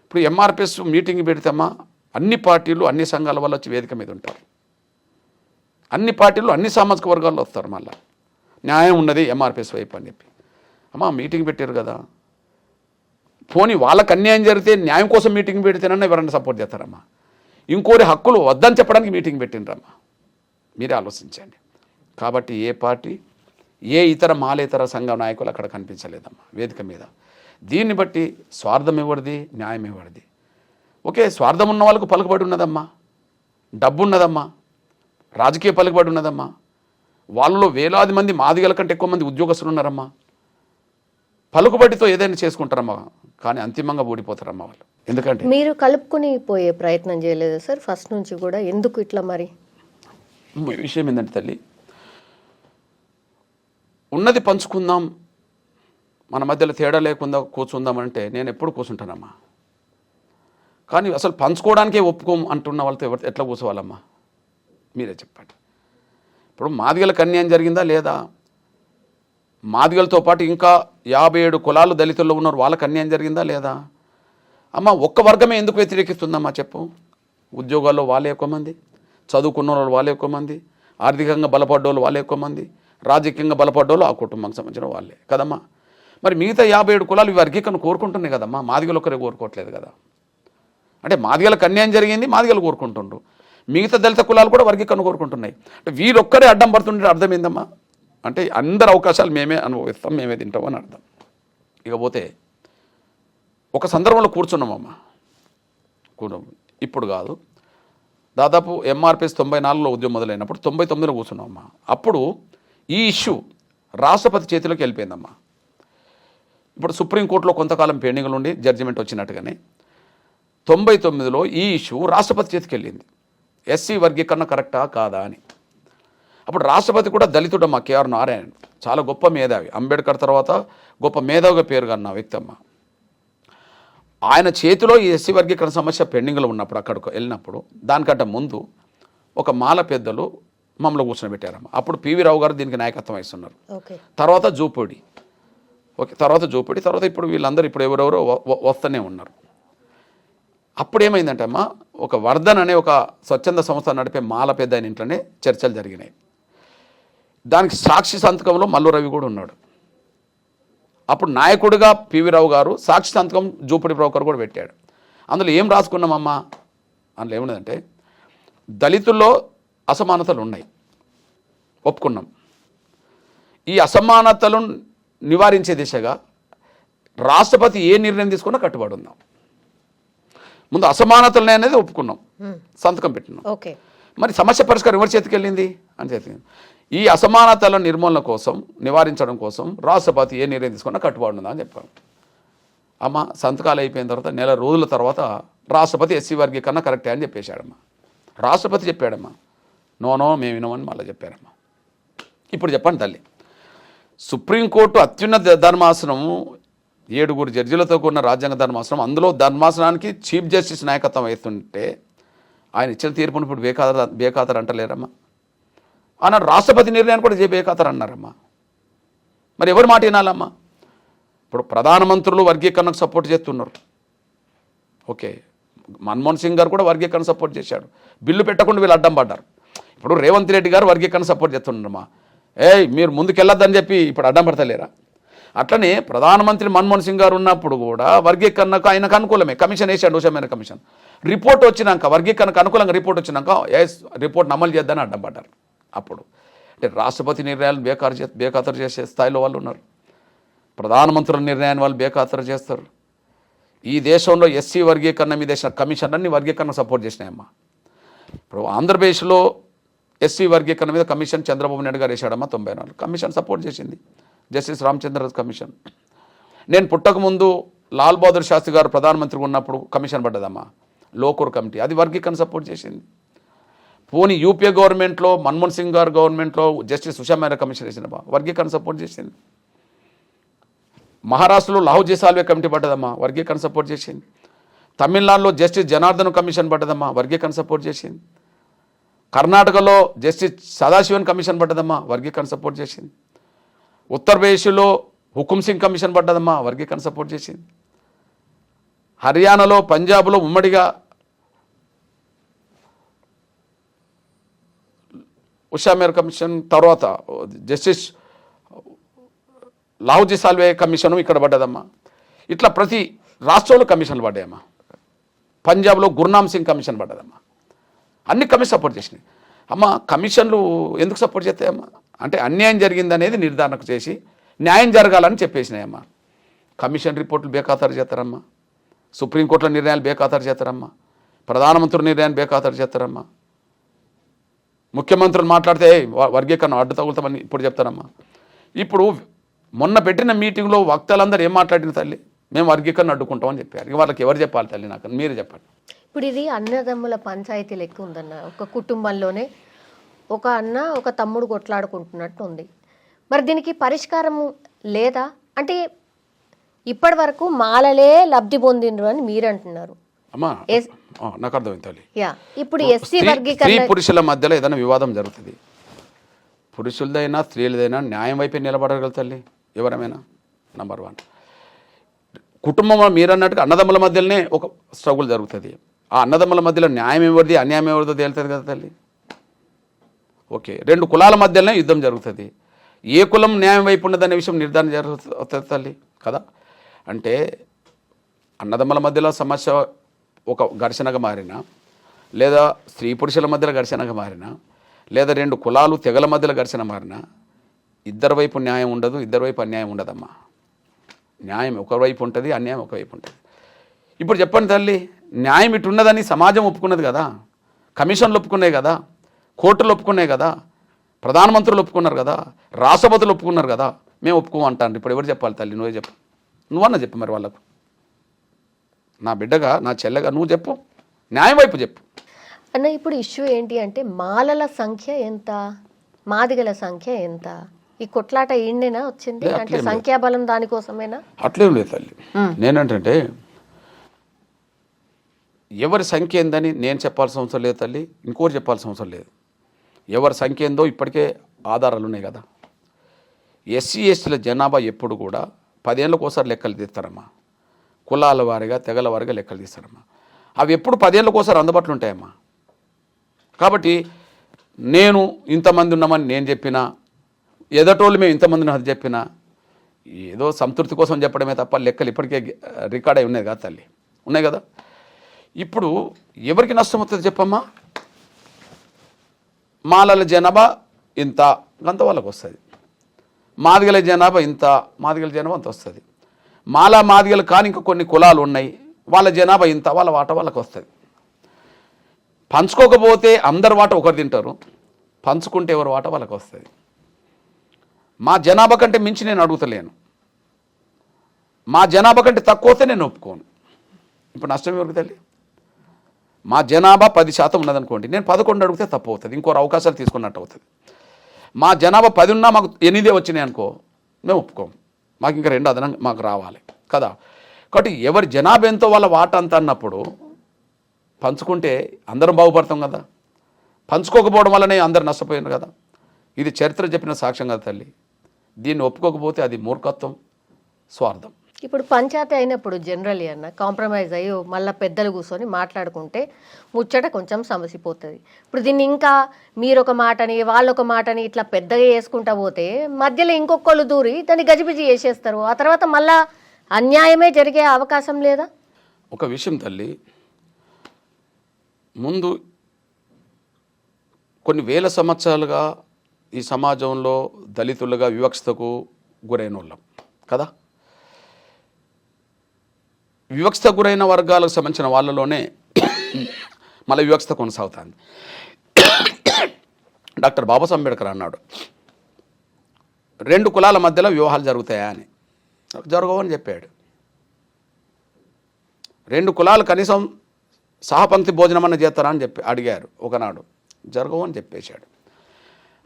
ఇప్పుడు ఎంఆర్పిఎస్ మీటింగ్ పెడితేమ్మా అన్ని పార్టీలు, అన్ని సంఘాల వాళ్ళు వచ్చి వేదిక మీద ఉంటారు. అన్ని పార్టీలు, అన్ని సామాజిక వర్గాల్లో వస్తారు. మళ్ళీ న్యాయం ఉన్నది ఎంఆర్పిఎస్ వైపు అని చెప్పి అమ్మా మీటింగ్ పెట్టారు కదా. పోనీ వాళ్ళకి అన్యాయం జరిగితే న్యాయం కోసం మీటింగ్ పెడితేనన్నా ఎవరన్నా సపోర్ట్ చేస్తారమ్మా. ఇంకోరి హక్కులు వద్దని చెప్పడానికి మీటింగ్ పెట్టిండ్రమ్మా. మీరే ఆలోచించండి. కాబట్టి ఏ పార్టీ, ఏ ఇతర మాలేతర సంఘ నాయకులు అక్కడ కనిపించలేదమ్మా వేదిక మీద. దీన్ని బట్టి స్వార్థం ఎవరిది, న్యాయం ఎవరిది? ఓకే, స్వార్థం ఉన్న వాళ్ళకు పలుకుబడి ఉన్నదమ్మా, డబ్బు ఉన్నదమ్మా, రాజకీయ పలుకుబడి ఉన్నదమ్మా. వాళ్ళలో వేలాది మంది, మాదిగల కంటే ఎక్కువ మంది ఉద్యోగస్తులు ఉన్నారమ్మా. పలుకుబడితో ఏదైనా చేసుకుంటారమ్మా, కానీ అంతిమంగా ఓడిపోతారమ్మా వాళ్ళు. ఎందుకంటే మీరు కలుపుకుని పోయే ప్రయత్నం చేయలేదు సార్ ఫస్ట్ నుంచి కూడా? ఎందుకు ఇట్లా మరి? విషయం ఏంటంటే తల్లి, ఉన్నది పంచుకుందాం, మన మధ్యలో తేడా లేకుండా కూర్చుందామంటే నేను ఎప్పుడు కూర్చుంటానమ్మా. కానీ అసలు పంచుకోవడానికే ఒప్పుకోం అంటున్న వాళ్ళతో ఎట్లా కూర్చోవాలమ్మా మీరే చెప్పండి. ఇప్పుడు మాదిగలకు అన్యాయం జరిగిందా లేదా? మాదిగలతో పాటు ఇంకా 57 కులాలు దళితుల్లో ఉన్నారు, వాళ్ళకి అన్యాయం జరిగిందా లేదా? అమ్మ, ఒక్క వర్గమే ఎందుకు వ్యతిరేకిస్తుందమ్మా చెప్పు? ఉద్యోగాల్లో వాళ్ళే ఎక్కువ మంది, చదువుకున్న వాళ్ళు వాళ్ళే ఎక్కువ మంది, ఆర్థికంగా బలపడ్డోళ్ళు వాళ్ళే ఎక్కువ మంది, రాజకీయంగా బలపడ్డోళ్ళు ఆ కుటుంబానికి సంబంధించిన వాళ్ళే కదమ్మా. మరి మిగతా 57 కులాలు ఈ వర్గీకరణ కోరుకుంటున్నాయి కదమ్మా, మాదిగలు ఒక్కరే కోరుకోవట్లేదు కదా. అంటే మాదిగలకు అన్యాయం జరిగింది, మాదిగలు కోరుకుంటుండ్రు, మిగతా దళిత కులాలు కూడా వర్గీకరణ కోరుకుంటున్నాయి. అంటే వీరొక్కరే అడ్డం పడుతుంటే అర్థం ఏందమ్మా? అంటే అందరి అవకాశాలు మేమే అనుభవిస్తాం, మేమే తింటామని అర్థం. ఇకపోతే ఒక సందర్భంలో కూర్చున్నామమ్మా, ఇప్పుడు కాదు, దాదాపు ఎంఆర్పిఎస్ 94లో ఉద్యమం మొదలైనప్పుడు 99లో కూర్చున్నామమ్మా. అప్పుడు ఈ ఇష్యూ రాష్ట్రపతి చేతిలోకి వెళ్ళిపోయిందమ్మా. ఇప్పుడు సుప్రీంకోర్టులో కొంతకాలం పెండింగ్లు ఉండి జడ్జిమెంట్ వచ్చినట్టుగానే 99లో ఈ ఇష్యూ రాష్ట్రపతి చేతికి వెళ్ళింది. ఎస్సీ వర్గీకరణ కరెక్టా కాదా అని. అప్పుడు రాష్ట్రపతి కూడా దళితుడమ్మా, కేఆర్ నారాయణ్, చాలా గొప్ప మేధావి, అంబేద్కర్ తర్వాత గొప్ప మేధావిగా పేరుగన్న వ్యక్తి అమ్మ. ఆయన చేతిలో ఈ ఎస్సీ వర్గీకరణ సమస్య పెండింగ్లో ఉన్నప్పుడు అక్కడికి వెళ్ళినప్పుడు దానికంటే ముందు ఒక మాల పెద్దలు మమ్మల్ని కూర్చోబెట్టారమ్మ. అప్పుడు పివి రావు గారు దీనికి నాయకత్వం వహిస్తున్నారు. తర్వాత జూపూడి, తర్వాత ఇప్పుడు వీళ్ళందరూ ఇప్పుడు ఎవరెవరో వస్తూనే ఉన్నారు. అప్పుడు ఏమైందంటే అమ్మ, ఒక వర్ధన్ అనే ఒక స్వచ్ఛంద సంస్థ నడిపే మాల పెద్ద ఆయన ఇంట్లోనే చర్చలు జరిగినాయి. దానికి సాక్షి సంతకంలో మల్లు రవి కూడా ఉన్నాడు. అప్పుడు నాయకుడిగా పివి రావు గారు, సాక్షి సంతకం జూపూడి బ్రోకర్ కూడా పెట్టాడు. అందులో ఏం రాసుకున్నామమ్మా? అందులో ఏమున్నదంటే దళితుల్లో అసమానతలు ఉన్నాయి, ఒప్పుకున్నాం. ఈ అసమానతలను నివారించే దిశగా రాష్ట్రపతి ఏ నిర్ణయం తీసుకున్నా కట్టుబడి ఉందాం. ముందు అసమానతలు అనేది ఒప్పుకున్నాం, సంతకం పెట్టినాం. మరి సమస్య పరిష్కారం ఎవరి చేతికి వెళ్ళింది అని చేతికి. ఈ అసమానతల నిర్మూలన కోసం, నివారించడం కోసం రాష్ట్రపతి ఏ నిర్ణయం తీసుకున్నా కట్టుబడి ఉందా అని చెప్పాను. అమ్మ, సంతకాలు అయిపోయిన తర్వాత నెల రోజుల తర్వాత రాష్ట్రపతి ఎస్సీ వర్గీకరణ కరెక్టే అని చెప్పేశాడమ్మా. రాష్ట్రపతి చెప్పాడమ్మా, నో మేము వినమని మళ్ళీ చెప్పారమ్మా. ఇప్పుడు చెప్పండి తల్లి, సుప్రీంకోర్టు అత్యున్నత ధర్మాసనము 7 జడ్జిలతో కూడిన రాజ్యాంగ ధర్మాసనం, అందులో ధర్మాసనానికి చీఫ్ జస్టిస్ నాయకత్వం వహిస్తుంటే ఆయన ఇచ్చిన తీర్పును ఇప్పుడు బేఖాతరు అంటలేరమ్మా. అన్నాడు రాష్ట్రపతి నిర్ణయాన్ని కూడా బేఖాతరు అన్నారమ్మా. మరి ఎవరి మాట వినాలమ్మా? ఇప్పుడు ప్రధానమంత్రులు వర్గీకరణకు సపోర్ట్ చేస్తున్నారు. ఓకే, మన్మోహన్ సింగ్ గారు కూడా వర్గీకరణ సపోర్ట్ చేశాడు, బిల్లు పెట్టకుండా వీళ్ళు అడ్డం పడ్డారు. ఇప్పుడు రేవంత్ రెడ్డి గారు వర్గీకరణ సపోర్ట్ చేస్తున్నారమ్మా. మీరు ముందుకెళ్ళొద్దని చెప్పి ఇప్పుడు అడ్డం పడతలేరా? అట్లనే ప్రధానమంత్రి మన్మోహన్ సింగ్ గారు ఉన్నప్పుడు కూడా వర్గీకరణకు ఆయనకు అనుకూలమే కమిషన్ వేసాడు ఉషమైన కమిషన్. రిపోర్ట్ వచ్చినాక వర్గీకరణకు అనుకూలంగా రిపోర్ట్ వచ్చినాక రిపోర్ట్ని అమలు చేద్దని అడ్డం పడ్డారు. అప్పుడు అంటే రాష్ట్రపతి నిర్ణయాలు బేఖాతరు చేసే స్థాయిలో వాళ్ళు ఉన్నారు. ప్రధానమంత్రుల నిర్ణయాన్ని వాళ్ళు బేఖాతరు చేస్తారు. ఈ దేశంలో ఎస్సీ వర్గీకరణ మీద వేసిన కమిషన్ అన్ని వర్గీకరణ సపోర్ట్ చేసినాయమ్మా. ఇప్పుడు ఆంధ్రప్రదేశ్లో ఎస్సీ వర్గీకరణ మీద కమిషన్ చంద్రబాబు నాయుడు గారు వేసాడమ్మా 94 కమిషన్ సపోర్ట్ చేసింది. Justice Ramachandra commission. నేను పుట్టకముందు లాల్ బహదూర్ శాస్త్రి గారు ప్రధానమంత్రిగా ఉన్నప్పుడు కమిషన్ పడ్డదమ్మా, లోకూర్ కమిటీ, అది వర్గీకరణ సపోర్ట్ చేసింది. పోనీ యూపీఏ గవర్నమెంట్లో మన్మోహన్ సింగ్ గారు గవర్నమెంట్లో జస్టిస్ ఉషా మేరా కమిషన్ వేసినమ్మా, వర్గీకరణ సపోర్ట్ చేసింది. మహారాష్ట్రలో లాహోజీ సాల్వే కమిటీ పడ్డదమ్మా, వర్గీకరణ సపోర్ట్ చేసింది. తమిళనాడులో జస్టిస్ జనార్దన్ కమిషన్ పడ్డదమ్మా, వర్గీకరణ సపోర్ట్ చేసింది. కర్ణాటకలో జస్టిస్ సదాశివన్ కమిషన్ పడ్డదమ్మా, వర్గీకరణ సపోర్ట్ చేసింది. ఉత్తరప్రదేశ్లో హుకుమ్ సింగ్ కమిషన్ పడ్డదమ్మా, వర్గీకరణ సపోర్ట్ చేసింది. హర్యానాలో పంజాబ్లో ఉమ్మడిగా ఉషా మేరా కమిషన్, తర్వాత జస్టిస్ లాహోజీ సాల్వే కమిషను ఇక్కడ పడ్డదమ్మా. ఇట్లా ప్రతి రాష్ట్రంలో కమిషన్లు పడ్డాయమ్మా. పంజాబ్లో గుర్నామ్ సింగ్ కమిషన్ పడ్డదమ్మా. అన్ని కమిషన్ సపోర్ట్ చేసినాయి. అమ్మ కమిషన్లు ఎందుకు సపోర్ట్ చేస్తాయమ్మా అంటే అన్యాయం జరిగిందనేది నిర్ధారణకు చేసి న్యాయం జరగాలని చెప్పేసినాయమ్మా. కమిషన్ రిపోర్టులు బేఖాతరు చేస్తారమ్మా, సుప్రీంకోర్టుల నిర్ణయాలు బేఖాతరు చేస్తారమ్మా, ప్రధానమంత్రి నిర్ణయాన్ని బేఖాతరు చేస్తారమ్మా, ముఖ్యమంత్రులు మాట్లాడితే వర్గీకరణ అడ్డు తగులుతామని ఇప్పుడు చెప్తారమ్మా. ఇప్పుడు మొన్న పెట్టిన మీటింగ్లో వక్తలందరూ ఏం మాట్లాడిన తల్లి, మేము వర్గీకరణ అడ్డుకుంటామని చెప్పారు. ఇక వాళ్ళకి ఎవరు చెప్పాలి తల్లి, నాకు మీరు చెప్పండి. ఇప్పుడు ఇది అన్నదమ్ముల పంచాయతీ లెక్క ఉందన్న, ఒక కుటుంబంలోనే ఒక అన్న ఒక తమ్ముడు కొట్లాడుకుంటున్నట్టు ఉంది. మరి దీనికి పరిష్కారము లేదా అంటే ఇప్పటి వరకు మాలలే లబ్ధి పొందిండ్రు అని మీరు అంటున్నారు. అమ్మా నాకు అర్థమైంది తల్లి. ఇప్పుడు ఎస్సీ స్త్రీ వర్గీకరణ పురుషుల మధ్యలో ఏదైనా వివాదం జరుగుతుంది, పురుషులదైనా స్త్రీలదైనా న్యాయం వైపే నిలబడగల తల్లి ఎవరమైనా. నంబర్ 1 కుటుంబం మీరు అన్నట్టుగా అన్నదమ్ముల మధ్యలోనే ఒక స్ట్రగుల్ జరుగుతుంది. ఆ అన్నదమ్ముల మధ్యలో న్యాయం ఎవరిది అన్యాయం ఎవరిదో తేలుతుంది కదా తల్లి. ఓకే, 2 కులాల మధ్యలోనే యుద్ధం జరుగుతుంది. ఏ కులం న్యాయం వైపు ఉన్నదనే విషయం నిర్ధారణ జరుగుతుంది తల్లి కదా. అంటే అన్నదమ్ముల మధ్యలో సమస్య ఒక ఘర్షణగా మారినా, లేదా స్త్రీ పురుషుల మధ్యలో ఘర్షణగా మారినా, లేదా 2 కులాలు తెగల మధ్యలో ఘర్షణ మారినా ఇద్దరి వైపు న్యాయం ఉండదు, ఇద్దరి వైపు అన్యాయం ఉండదమ్మా. న్యాయం ఒకవైపు ఉంటుంది, అన్యాయం ఒకవైపు ఉంటుంది. ఇప్పుడు చెప్పండి తల్లి, న్యాయం ఇటు ఉన్నదని సమాజం ఒప్పుకున్నది కదా, కమిషన్లు ఒప్పుకున్నాయి కదా, కోర్టులు ఒప్పుకున్నాయి కదా, ప్రధానమంత్రులు ఒప్పుకున్నారు కదా, రాష్ట్రపతులు ఒప్పుకున్నారు కదా, మేము ఒప్పుకోమంటాను. ఇప్పుడు ఎవరు చెప్పాలి తల్లి, నువ్వే చెప్పు. నువ్వన్నా చెప్పు మరి వాళ్ళకు. నా బిడ్డగా నా చెల్లెగా నువ్వు చెప్పు, న్యాయం వైపు చెప్పు అన్న. ఇప్పుడు ఇష్యూ ఏంటి అంటే మాలల సంఖ్య ఎంత, మాదిగల సంఖ్య ఎంత, ఈ కొట్లాట ఈయనైనా వచ్చింది అంటే సంఖ్యాబలం దానికోసమేనా? అట్లేం లేదు తల్లి. నేనంటే ఎవరి సంఖ్య ఏందని నేను చెప్పాల్సిన అవసరం లేదు తల్లి, ఇంకోటి చెప్పాల్సిన అవసరం లేదు. ఎవరి సంఖ్య ఏందో ఇప్పటికే ఆధారాలు ఉన్నాయి కదా. ఎస్సీ ఎస్టీల జనాభా ఎప్పుడు కూడా 10 ఏళ్ళకు ఒకసారి లెక్కలు తీస్తారమ్మా. కులాల వారిగా తెగల వారిగా లెక్కలు తీస్తారమ్మా. అవి ఎప్పుడు 10 ఏళ్ళకు ఒకసారి అందుబాటులో ఉంటాయమ్మా. కాబట్టి నేను ఇంతమంది ఉన్నామని నేను చెప్పినా, ఎదటోళ్ళు మేము ఇంతమంది అది చెప్పినా ఏదో సంతృప్తి కోసం చెప్పడమే తప్ప లెక్కలు ఇప్పటికే రికార్డ్ అయి ఉన్నాయి కదా తల్లి, ఉన్నాయి కదా. ఇప్పుడు ఎవరికి నష్టం వస్తుంది చెప్పమ్మా? మాలల జనాభా ఇంత అంత వాళ్ళకు వస్తుంది, మాదిగల జనాభా ఇంత, మాదిగల జనాభా అంత వస్తుంది. మాదిగలు కానీ ఇంకా కొన్ని కులాలు ఉన్నాయి, వాళ్ళ జనాభా ఇంత, వాళ్ళ వాట వాళ్ళకి వస్తుంది. పంచుకోకపోతే అందరి వాట ఒకరు తింటారు, పంచుకుంటే ఎవరి వాట వాళ్ళకి వస్తుంది. మా జనాభా కంటే మించి నేను అడుగుతలేను, మా జనాభా కంటే తక్కువ వస్తే నేను ఒప్పుకోను. ఇప్పుడు నష్టం ఎవరికి తల్లి? మా జనాభా 10% ఉన్నదనుకోండి, నేను 11 అడిగితే తప్పు అవుతుంది, ఇంకోరు అవకాశాలు తీసుకున్నట్టు అవుతుంది. మా జనాభా 10 ఉన్నా మాకు 8 వచ్చినాయి అనుకో, మేము ఒప్పుకోము, మాకు ఇంకా 2 అదనంగా మాకు రావాలి కదా. కాబట్టి ఎవరి జనాభా ఎంతో వాళ్ళ వాట అంత అన్నప్పుడు పంచుకుంటే అందరం బాగుపడతాం కదా. పంచుకోకపోవడం వల్లనే అందరు నష్టపోయారు కదా. ఇది చరిత్ర చెప్పిన సాక్ష్యం కదా తల్లి. దీన్ని ఒప్పుకోకపోతే అది మూర్ఖత్వం, స్వార్థం. ఇప్పుడు పంచాయతీ అయినప్పుడు జనరల్లీ అన్న కాంప్రమైజ్ అయ్యి మళ్ళీ పెద్దలు కూర్చొని మాట్లాడుకుంటే ముచ్చట కొంచెం సమసిపోతుంది. ఇప్పుడు దీన్ని ఇంకా మీరు ఒక మాటని వాళ్ళొక మాటని ఇట్లా పెద్దగా వేసుకుంటా పోతే మధ్యలో ఇంకొకళ్ళు దూరి దాన్ని గజిబిజి చేసేస్తారు. ఆ తర్వాత మళ్ళా అన్యాయమే జరిగే అవకాశం లేదా? ఒక విషయం తల్లి, ముందు కొన్ని వేల సంవత్సరాలుగా ఈ సమాజంలో దళితులుగా వివక్షతకు గురైన వాళ్ళం కదా. వివక్షత గురైన వర్గాలకు సంబంధించిన వాళ్ళలోనే మళ్ళీ వివక్షత కొనసాగుతుంది. డాక్టర్ బాబాసాహెబ్ అంబేద్కర్ అన్నాడు, 2 కులాల మధ్యలో వివాహాలు జరుగుతాయా అని. జరగవని చెప్పాడు. 2 కులాలు కనీసం సహపంక్తి భోజనం అన్న చేస్తారా అని అడిగారు ఒకనాడు. జరగవని చెప్పేశాడు.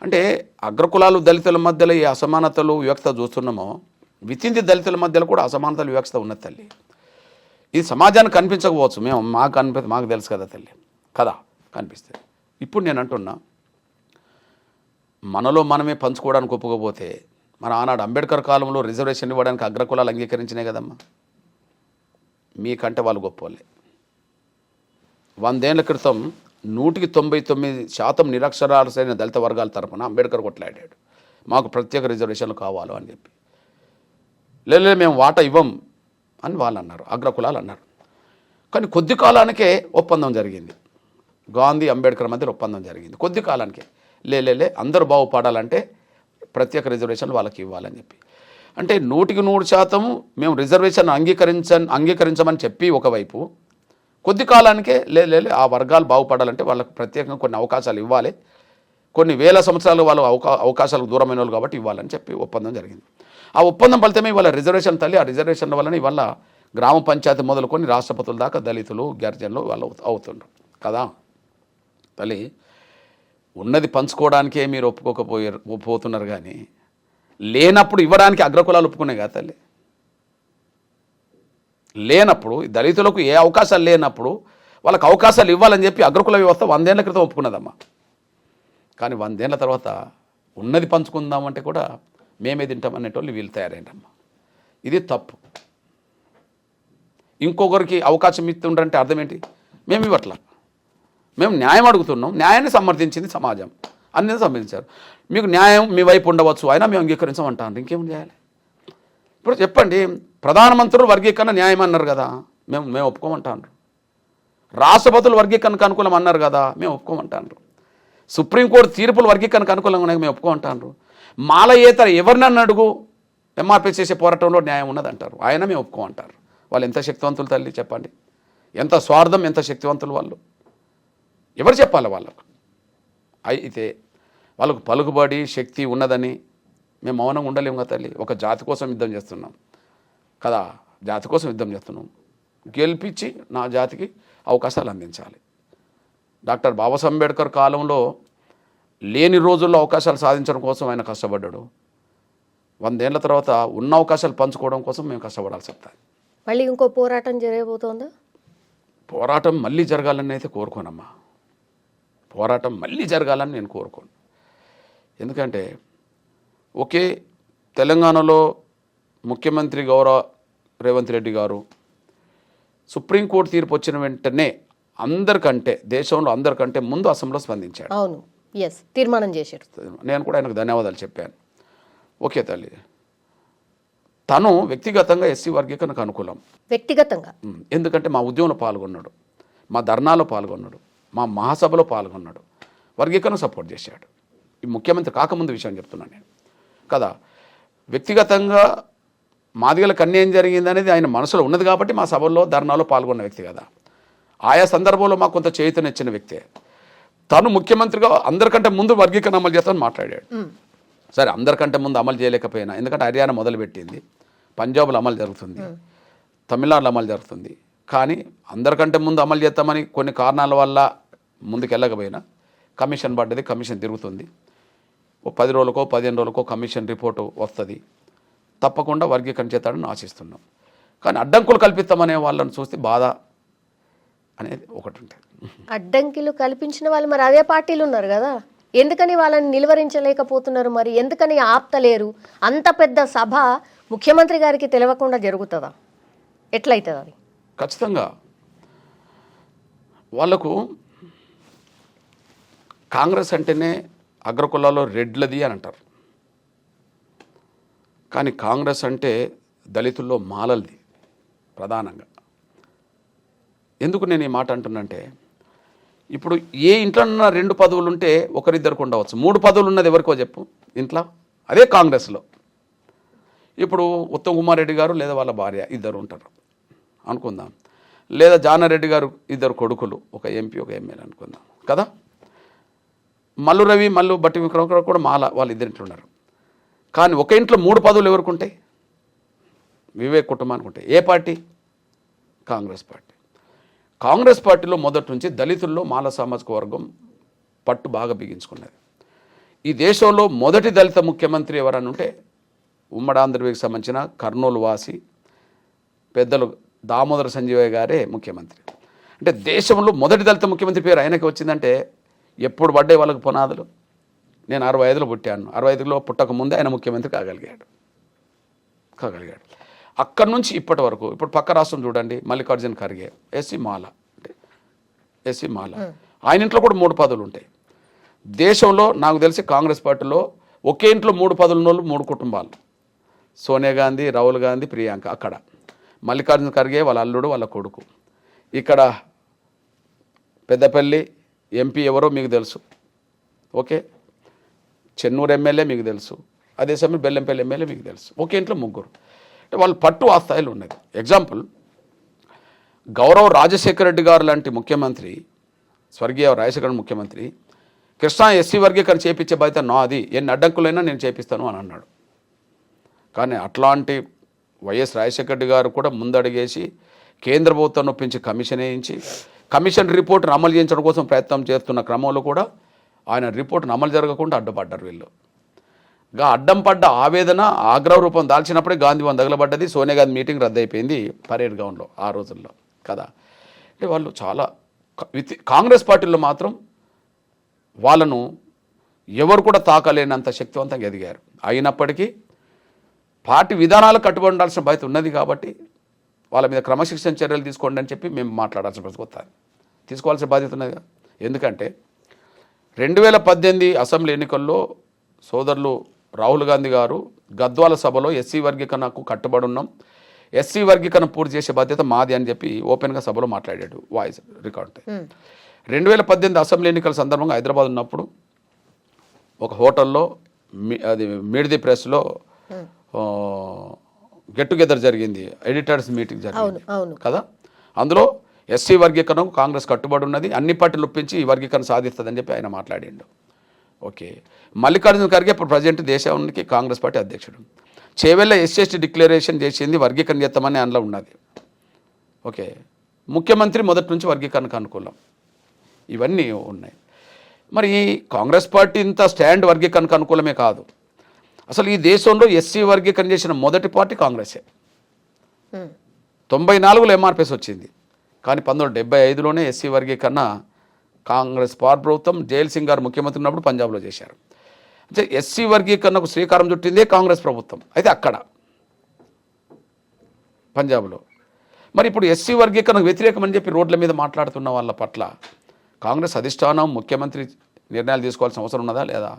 అంటే అగ్రకులాలు దళితుల మధ్యలో ఈ అసమానతలు వివక్షత చూస్తున్నామో, వితిన్ ది దళితుల మధ్యలో కూడా అసమానతలు వివక్షత ఉన్నది తల్లి. ఇది సమాజానికి కనిపించకపోవచ్చు, మాకు తెలుసు కదా తల్లి, కదా కనిపిస్తుంది. ఇప్పుడు నేను అంటున్నా, మనలో మనమే పంచుకోవడానికి ఒప్పుకోపోతే, మన ఆనాడు అంబేద్కర్ కాలంలో రిజర్వేషన్ ఇవ్వడానికి అగ్రకులాలు అంగీకరించినాయి కదమ్మా. మీకంటే వాళ్ళు గొప్పవాళ్ళే. 100 ఏళ్ల క్రితం 99% నిరక్షరాలైన దళిత వర్గాల తరఫున అంబేద్కర్ కొట్లాడాడు, మాకు ప్రత్యేక రిజర్వేషన్లు కావాలి అని చెప్పి. లేదు మేము వాటా ఇవ్వం అని వాళ్ళు అన్నారు, అగ్రకులాలు అన్నారు. కానీ కొద్ది కాలానికే ఒప్పందం జరిగింది, గాంధీ అంబేద్కర్ మధ్య ఒప్పందం జరిగింది. కొద్ది కాలానికే లే అందరూ బాగుపడాలంటే ప్రత్యేక రిజర్వేషన్లు వాళ్ళకి ఇవ్వాలని చెప్పి. అంటే 100% మేము రిజర్వేషన్ అంగీకరించమని చెప్పి ఒకవైపు, కొద్ది కాలానికే ఆ వర్గాలు బాగుపడాలంటే వాళ్ళకు ప్రత్యేకంగా కొన్ని అవకాశాలు ఇవ్వాలి, కొన్ని వేల సంవత్సరాలు వాళ్ళు అవకాశాలకు దూరమైన వాళ్ళు కాబట్టి ఇవ్వాలని చెప్పి ఒప్పందం జరిగింది. ఆ ఒప్పందం ఫలితమే ఇవాళ రిజర్వేషన్ తల్లి. ఆ రిజర్వేషన్ల వలన ఇవాళ గ్రామ పంచాయతీ మొదలుకొని రాష్ట్రపతుల దాకా దళితులు గిరిజనులు వాళ్ళు అవుతుండ్రు కదా తల్లి. ఉన్నది పంచుకోవడానికే మీరు ఒప్పుకోకపోతున్నారు, కానీ లేనప్పుడు ఇవ్వడానికి అగ్రకులాలు ఒప్పుకునే కదా తల్లి. లేనప్పుడు దళితులకు ఏ అవకాశాలు లేనప్పుడు వాళ్ళకి అవకాశాలు ఇవ్వాలని చెప్పి అగ్రకుల వ్యవస్థ 100 ఏళ్ల క్రితం ఒప్పుకున్నదమ్మా. కానీ 100 ఏళ్ల తర్వాత ఉన్నది పంచుకుందామంటే కూడా మేమే తింటామనేటోళ్ళు వీళ్ళు తయారైందమ్మా. ఇది తప్పు. ఇంకొకరికి అవకాశం ఇస్తుండ్రంటే అర్థం ఏంటి? మేము ఇవ్వట్లా, మేము న్యాయం అడుగుతున్నాం. న్యాయాన్ని సమర్థించింది సమాజం, అన్నీ సమర్థించారు. మీకు న్యాయం మీ వైపు ఉండవచ్చు, అయినా మేము అంగీకరించమంటాను. ఇంకేం చేయాలి? ఇప్పుడు చెప్పండి, ప్రధానమంత్రులు వర్గీకరణ న్యాయం అన్నారు కదా, మేము ఒప్పుకోమంటాను. రాష్ట్రపతులు వర్గీకరణకు అనుకూలం అన్నారు కదా, మేము ఒప్పుకోమంటాను. సుప్రీంకోర్టు తీర్పులు వర్గీకరణకు అనుకూలంగా ఉన్నాయి, మేము ఒప్పుకోమంటాను. మాలయేతర ఎవరినన్ను అడుగు ఎంఆర్పీ చేసే పోరాటంలో న్యాయం ఉన్నదంటారు, ఆయన మేము ఒప్పుకోమంటారు. వాళ్ళు ఎంత శక్తివంతులు తల్లి చెప్పండి, ఎంత స్వార్థం, ఎంత శక్తివంతులు వాళ్ళు. ఎవరు చెప్పాలి వాళ్ళకు? అయితే వాళ్ళకు పలుకుబడి శక్తి ఉన్నదని మేము మౌనంగా ఉండలేము కదా తల్లి. ఒక జాతి కోసం యుద్ధం చేస్తున్నాం కదా, జాతి కోసం యుద్ధం చేస్తున్నాం. గెలిపించి నా జాతికి అవకాశాలు అందించాలి. డాక్టర్ బాబాసాహెబ్ అంబేద్కర్ కాలంలో లేని రోజుల్లో అవకాశాలు సాధించడం కోసం ఆయన కష్టపడ్డాడు. 100 ఏళ్ల తర్వాత ఉన్న అవకాశాలు పంచుకోవడం కోసం మేము కష్టపడాల్సి వస్తుంది. మళ్ళీ ఇంకో పోరాటం జరగబోతోందా? పోరాటం మళ్ళీ జరగాలని అయితే కోరుకోనమ్మా. పోరాటం మళ్ళీ జరగాలని నేను కోరుకోను. ఎందుకంటే ఒకే తెలంగాణలో ముఖ్యమంత్రి గౌరవ రేవంత్ రెడ్డి గారు సుప్రీంకోర్టు తీర్పు వచ్చిన వెంటనే అందరికంటే, దేశంలో అందరికంటే ముందు అసెంబ్లీలో స్పందించాడు. అవును, తీర్మానం చేశారు. నేను కూడా ఆయనకు ధన్యవాదాలు చెప్పాను. ఓకే తల్లి, తను వ్యక్తిగతంగా ఎస్సీ వర్గీకరణకు అనుకూలం. వ్యక్తిగతంగా ఎందుకంటే మా ఉద్యమంలో పాల్గొన్నాడు, మా ధర్నాలో పాల్గొన్నాడు, మా మహాసభలో పాల్గొన్నాడు, వర్గీకరణ సపోర్ట్ చేశాడు. ఈ ముఖ్యమంత్రి కాకముందు విషయం చెప్తున్నాను నేను కదా. వ్యక్తిగతంగా మాదిగలకు అన్యాయం జరిగిందనేది ఆయన మనసులో ఉన్నది కాబట్టి మా సభల్లో ధర్నాలో పాల్గొన్న వ్యక్తి కదా. ఆయా సందర్భంలో మాకు కొంత చైతన్యం వ్యక్తే. తను ముఖ్యమంత్రిగా అందరికంటే ముందు వర్గీకరణ అమలు చేస్తామని మాట్లాడాడు. సరే, అందరికంటే ముందు అమలు చేయలేకపోయినా, ఎందుకంటే హర్యానా మొదలుపెట్టింది, పంజాబ్లో అమలు జరుగుతుంది, తమిళనాడులో అమలు జరుగుతుంది. కానీ అందరికంటే ముందు అమలు చేస్తామని కొన్ని కారణాల వల్ల ముందుకెళ్ళకపోయినా కమిషన్ పడ్డది, కమిషన్ తిరుగుతుంది. 10 రోజులకో 15 రోజులకో కమిషన్ రిపోర్టు వస్తుంది. తప్పకుండా వర్గీకరణ చేస్తాడని ఆశిస్తున్నాం. కానీ అడ్డంకులు కల్పిస్తామనే వాళ్ళని చూస్తే బాధ అనేది ఒకటి ఉంటుంది. అడ్డంకిలు కల్పించిన వాళ్ళు మరి అదే పార్టీలు ఉన్నారు కదా, ఎందుకని వాళ్ళని నిలువరించలేకపోతున్నారు? మరి ఎందుకని ఆప్తలేరు? అంత పెద్ద సభ ముఖ్యమంత్రి గారికి తెలియకుండా జరుగుతుందా? ఎట్లయితుంది అది? ఖచ్చితంగా వాళ్ళకు కాంగ్రెస్ అంటేనే అగ్రకులాల్లో రెడ్లది అని అంటారు, కానీ కాంగ్రెస్ అంటే దళితుల్లో మాలలది ప్రధానంగా. ఎందుకు నేను ఈ మాట అంటున్నంటే, ఇప్పుడు ఏ ఇంట్లో 2 పదవులు ఉంటే ఒకరిద్దరికి ఉండవచ్చు, 3 పదవులు ఉన్నది ఎవరికో చెప్పు ఇంట్లో, అదే కాంగ్రెస్లో. ఇప్పుడు ఉత్తమ్ కుమార్ రెడ్డి గారు లేదా వాళ్ళ భార్య ఇద్దరు ఉంటారు అనుకుందాం, లేదా జానారెడ్డి గారు ఇద్దరు కొడుకులు, ఒక ఎంపీ ఒక ఎమ్మెల్యే అనుకుందాం కదా. మల్లు రవి మల్లు బట్టి విక్రమ్ కూడా మాల వాళ్ళు ఇద్దరింట్లో ఉన్నారు. కానీ ఒక ఇంట్లో 3 పదవులు ఎవరికి ఉంటాయి? వివేక్ కుటుంబానికి ఉంటాయి. ఏ పార్టీ? కాంగ్రెస్ పార్టీ. కాంగ్రెస్ పార్టీలో మొదటి నుంచి దళితుల్లో మాల సామాజిక వర్గం పట్టు బాగా బిగించుకున్నది. ఈ దేశంలో మొదటి దళిత ముఖ్యమంత్రి ఎవరని ఉంటే ఉమ్మడి ఆంధ్రప్రదేశ్కి సంబంధించిన కర్నూలు వాసి పెద్దలు దామోదర సంజీవయ్య గారే ముఖ్యమంత్రి. అంటే దేశంలో మొదటి దళిత ముఖ్యమంత్రి పేరు ఆయనకి వచ్చిందంటే ఎప్పుడు పడ్డాయి వాళ్ళకి పునాదులు? నేను 65లో పుట్టాను, 65లో పుట్టక ముందే ఆయన ముఖ్యమంత్రి కాగలిగాడు. అక్కడి నుంచి ఇప్పటి వరకు, ఇప్పుడు పక్క రాష్ట్రం చూడండి, మల్లికార్జున ఖర్గే ఎస్సీ మాల, అంటే ఎస్సీ మాల, ఆయన ఇంట్లో కూడా 3 పదవులు ఉంటాయి. దేశంలో నాకు తెలిసి కాంగ్రెస్ పార్టీలో ఒకే ఇంట్లో 3 పదవులు ఉన్న వాళ్ళు 3 కుటుంబాలు, సోనియా గాంధీ, రాహుల్ గాంధీ, ప్రియాంక. అక్కడ మల్లికార్జున ఖర్గే వాళ్ళ అల్లుడు వాళ్ళ కొడుకు. ఇక్కడ పెద్దపల్లి ఎంపీ ఎవరో మీకు తెలుసు, ఓకే, చెన్నూరు ఎమ్మెల్యే మీకు తెలుసు, అదే సమయం బెల్లంపల్లి ఎమ్మెల్యే మీకు తెలుసు. ఒకే ఇంట్లో 3. అంటే వాళ్ళు పట్టు ఆ స్థాయిలో ఉన్నది. ఎగ్జాంపుల్, గౌరవ్ రాజశేఖర రెడ్డి గారు లాంటి ముఖ్యమంత్రి, స్వర్గీయ రాజశేఖర ముఖ్యమంత్రి, కృష్ణా ఎస్సీ వర్గీకరణ చేయించే బాధ్యత నాది, ఎన్ని అడ్డంకులైనా నేను చేపిస్తాను అని అన్నాడు. కానీ అట్లాంటి వైఎస్ రాజశేఖర రెడ్డి గారు కూడా ముందడిగేసి కేంద్ర ప్రభుత్వం ఒప్పించి కమిషన్ వేయించి కమిషన్ రిపోర్ట్ను అమలు చేయించడం కోసం ప్రయత్నం చేస్తున్న క్రమంలో కూడా ఆయన రిపోర్ట్ను అమలు జరగకుండా అడ్డుపడ్డారు వీళ్ళు. అడ్డం పడ్డ ఆవేదన ఆగ్రహ రూపం దాల్చినప్పుడే గాంధీ వన్ తగలబడ్డది. సోనియా గాంధీ మీటింగ్ రద్దయిపోయింది పరేడ్ గ్రౌండ్లో ఆ రోజుల్లో కదా. అంటే వాళ్ళు చాలా కాంగ్రెస్ పార్టీలో మాత్రం వాళ్ళను ఎవరు కూడా తాకలేనంత శక్తివంతంగా ఎదిగారు. అయినప్పటికీ పార్టీ విధానాలకు కట్టుబడి ఉండాల్సిన బాధ్యత ఉన్నది కాబట్టి వాళ్ళ మీద క్రమశిక్షణ చర్యలు తీసుకోండి అని చెప్పి మేము మాట్లాడాల్సిన పరిస్థితి వస్తుంది, తీసుకోవాల్సిన బాధ్యత ఉన్నది. ఎందుకంటే 2018 అసెంబ్లీ ఎన్నికల్లో సోదరులు రాహుల్ గాంధీ గారు గద్వాల సభలో ఎస్సీ వర్గీకరణకు కట్టుబడి ఉన్నాం, ఎస్సీ వర్గీకరణ పూర్తి చేసే బాధ్యత మాది అని చెప్పి ఓపెన్గా సభలో మాట్లాడాడు. Voice record. 2018 అసెంబ్లీ ఎన్నికల సందర్భంగా హైదరాబాద్ ఉన్నప్పుడు ఒక హోటల్లో అది మిడ్ది ప్రెస్లో గెట్ టుగెదర్ జరిగింది, ఎడిటర్స్ మీటింగ్ జరిగింది కదా. అందులో ఎస్సీ వర్గీకరణకు కాంగ్రెస్ కట్టుబడి ఉన్నది, అన్ని పార్టీలు ఒప్పించి ఈ వర్గీకరణ సాధిస్తుందని చెప్పి ఆయన మాట్లాడిండు. ఓకే, మల్లికార్జున ఖర్గే ఇప్పుడు ప్రజెంట్ దేశానికి కాంగ్రెస్ పార్టీ అధ్యక్షుడు. చేవెళ్ళ ఎస్సీ డిక్లరేషన్ చేసింది వర్గీకరణ చేస్తామని అందులో ఉన్నది. ఓకే, ముఖ్యమంత్రి మొదటి నుంచి వర్గీకరణకు అనుకూలం, ఇవన్నీ ఉన్నాయి. మరి కాంగ్రెస్ పార్టీ ఇంత స్టాండ్ వర్గీకరణకు అనుకూలమే కాదు, అసలు ఈ దేశంలో ఎస్సీ వర్గీకరణ చేసిన మొదటి పార్టీ కాంగ్రెసే. 94లో ఎంఆర్పిఎస్ వచ్చింది, కానీ 1975లోనే ఎస్సీ వర్గీకరణ కాంగ్రెస్ ప్రభుత్వం జైల్ సింగ్ గారు ముఖ్యమంత్రి ఉన్నప్పుడు పంజాబ్లో చేశారు. అంటే ఎస్సీ వర్గీకరణకు శ్రీకారం చుట్టిందే కాంగ్రెస్ ప్రభుత్వం, అయితే అక్కడ పంజాబ్లో. మరి ఇప్పుడు ఎస్సీ వర్గీకరణకు వ్యతిరేకమని చెప్పి రోడ్ల మీద మాట్లాడుతున్న వాళ్ళ పట్ల కాంగ్రెస్ అధిష్టానం ముఖ్యమంత్రి నిర్ణయాలు తీసుకోవాల్సిన అవసరం ఉన్నదా లేదా?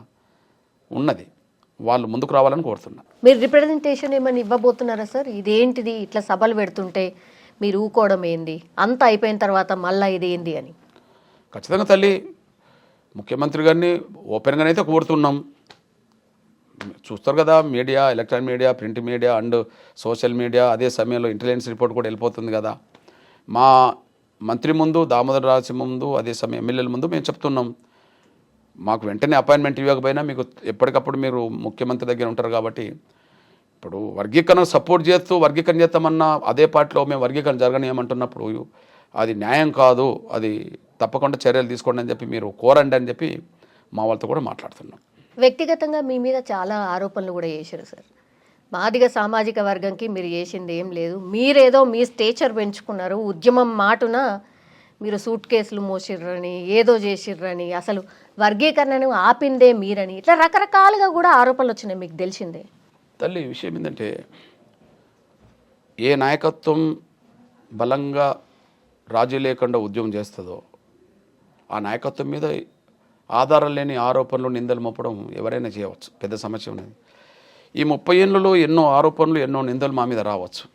ఉన్నది, వాళ్ళు ముందుకు రావాలని కోరుతున్నా. మీరు రిప్రజెంటేషన్ ఏమైనా ఇవ్వబోతున్నారా సార్? ఇదేంటిది ఇట్లా సభలు పెడుతుంటే మీరు ఊకోవడం ఏంది, అంతా అయిపోయిన తర్వాత మళ్ళీ ఇది ఏంది అని? ఖచ్చితంగా తల్లి, ముఖ్యమంత్రి గారిని ఓపెన్గానే అయితే కోరుతున్నాం. చూస్తారు కదా, media, electronic media, print media and social media, అదే సమయంలో ఇంటెలిజెన్స్ రిపోర్ట్ కూడా వెళ్ళిపోతుంది కదా. మా మంత్రి ముందు, దామోదర రాజు ముందు, అదే సమయం ఎమ్మెల్యేల ముందు మేము చెప్తున్నాం, మాకు వెంటనే అపాయింట్మెంట్ ఇవ్వకపోయినా మీకు ఎప్పటికప్పుడు మీరు ముఖ్యమంత్రి దగ్గర ఉంటారు కాబట్టి, ఇప్పుడు వర్గీకరణ సపోర్ట్ చేస్తూ వర్గీకరణ చేస్తామన్నా అదే పార్టీలో మేము వర్గీకరణ జరగనియమంటున్నప్పుడు అది న్యాయం కాదు, అది తప్పకుండా చర్యలు తీసుకోండి అని చెప్పి మీరు కోరండి అని చెప్పి మా వాళ్ళతో కూడా మాట్లాడుతున్నాం. వ్యక్తిగతంగా మీ మీద చాలా ఆరోపణలు కూడా చేశారు సార్. మాదిగ సామాజిక వర్గంకి మీరు చేసింది ఏం లేదు, మీరేదో మీ స్టేచర్ పెంచుకున్నారు, ఉద్యమం మాటున మీరు సూట్ కేసులు మోసిర్రని, ఏదో చేసిర్రని, అసలు వర్గీకరణను ఆపిందే మీరని, ఇట్లా రకరకాలుగా కూడా ఆరోపణలు వచ్చినాయి, మీకు తెలిసిందే. తల్లి విషయం ఏంటంటే ఏ నాయకత్వం బలంగా రాజీ లేకుండా ఉద్యమం చేస్తుందో ఆ నాయకత్వం మీద ఆధారం లేని ఆరోపణలు నిందలు మోపడం ఎవరైనా చేయవచ్చు, పెద్ద సమస్య ఉన్నది. ఈ 30 ఏళ్ళలో ఎన్నో ఆరోపణలు ఎన్నో నిందలు మా మీద రావచ్చు.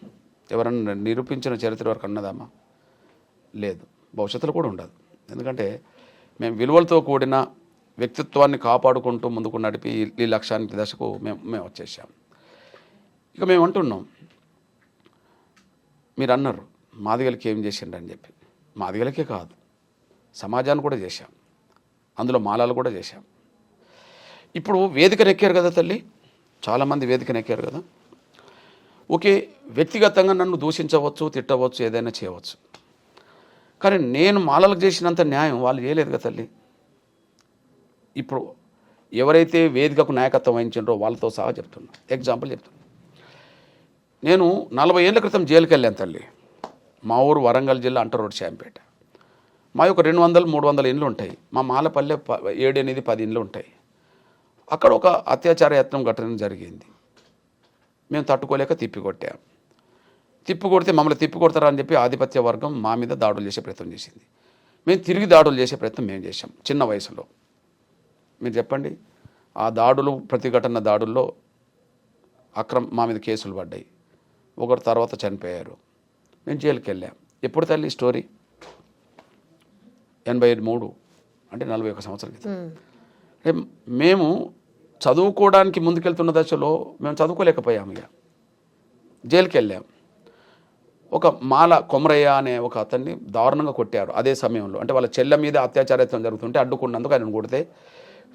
ఎవరైనా నిరూపించిన చరిత్ర వరకు అన్నదమ్మా? లేదు, భవిష్యత్తులో కూడా ఉండదు. ఎందుకంటే మేము విలువలతో కూడిన వ్యక్తిత్వాన్ని కాపాడుకుంటూ ముందుకు నడిపి ఈ లక్ష్యానికి దశకు మేము వచ్చేసాం. ఇక మేము అంటున్నాం, మీరు అన్నారు మాదిగలకి ఏం చేసిండ్రు అని చెప్పి. మాదిగలకే కాదు, సమాజాన్ని కూడా చేశాం, అందులో మాలాలు కూడా చేశాం. ఇప్పుడు వేదికనెక్కారు కదా తల్లి, చాలామంది వేదికనెక్కారు కదా. ఓకే, వ్యక్తిగతంగా నన్ను దూషించవచ్చు, తిట్టవచ్చు, ఏదైనా చేయవచ్చు. కానీ నేను మాలలకు చేసినంత న్యాయం వాళ్ళు చేయలేదు కదా తల్లి. ఇప్పుడు ఎవరైతే వేదికకు నాయకత్వం వహించారో వాళ్ళతో సహా చెప్తున్నా, ఎగ్జాంపుల్ చెప్తున్నా. నేను 40 ఏళ్ళ క్రితం జైలుకి వెళ్ళాను తల్లి. మా ఊరు వరంగల్ జిల్లా అంటర్ రోడ్ శాంపేట. మా యొక్క 200-300 ఇండ్లు ఉంటాయి. మా మాలపల్లె 7-8-10 ఇండ్లు ఉంటాయి. అక్కడ ఒక అత్యాచార యత్నం ఘటన జరిగింది. మేము తట్టుకోలేక తిప్పికొట్టాం. తిప్పికొడితే మమ్మల్ని తిప్పికొడతారా అని చెప్పి ఆధిపత్య వర్గం మా మీద దాడులు చేసే ప్రయత్నం చేసింది. మేము తిరిగి దాడులు చేసే ప్రయత్నం మేము చేశాం చిన్న వయసులో. మీరు చెప్పండి, ఆ దాడులు ప్రతిఘటన దాడుల్లో మా మీద కేసులు పడ్డాయి. ఒకరు తర్వాత చనిపోయారు. మేము జైలుకి వెళ్ళాం. ఎప్పుడు తల్లి స్టోరీ? 83, అంటే 41 సంవత్సరాల క్రితం. మేము చదువుకోవడానికి ముందుకెళ్తున్న దశలో మేము చదువుకోలేకపోయాము. ఇక జైలుకి వెళ్ళాం. ఒక మాల కొమరయ్య అనే ఒక అతన్ని దారుణంగా కొట్టారు అదే సమయంలో. అంటే వాళ్ళ చెల్లె మీద అత్యాచారత్వం జరుగుతుంటే అడ్డుకున్నందుకు ఆయన కొడితే,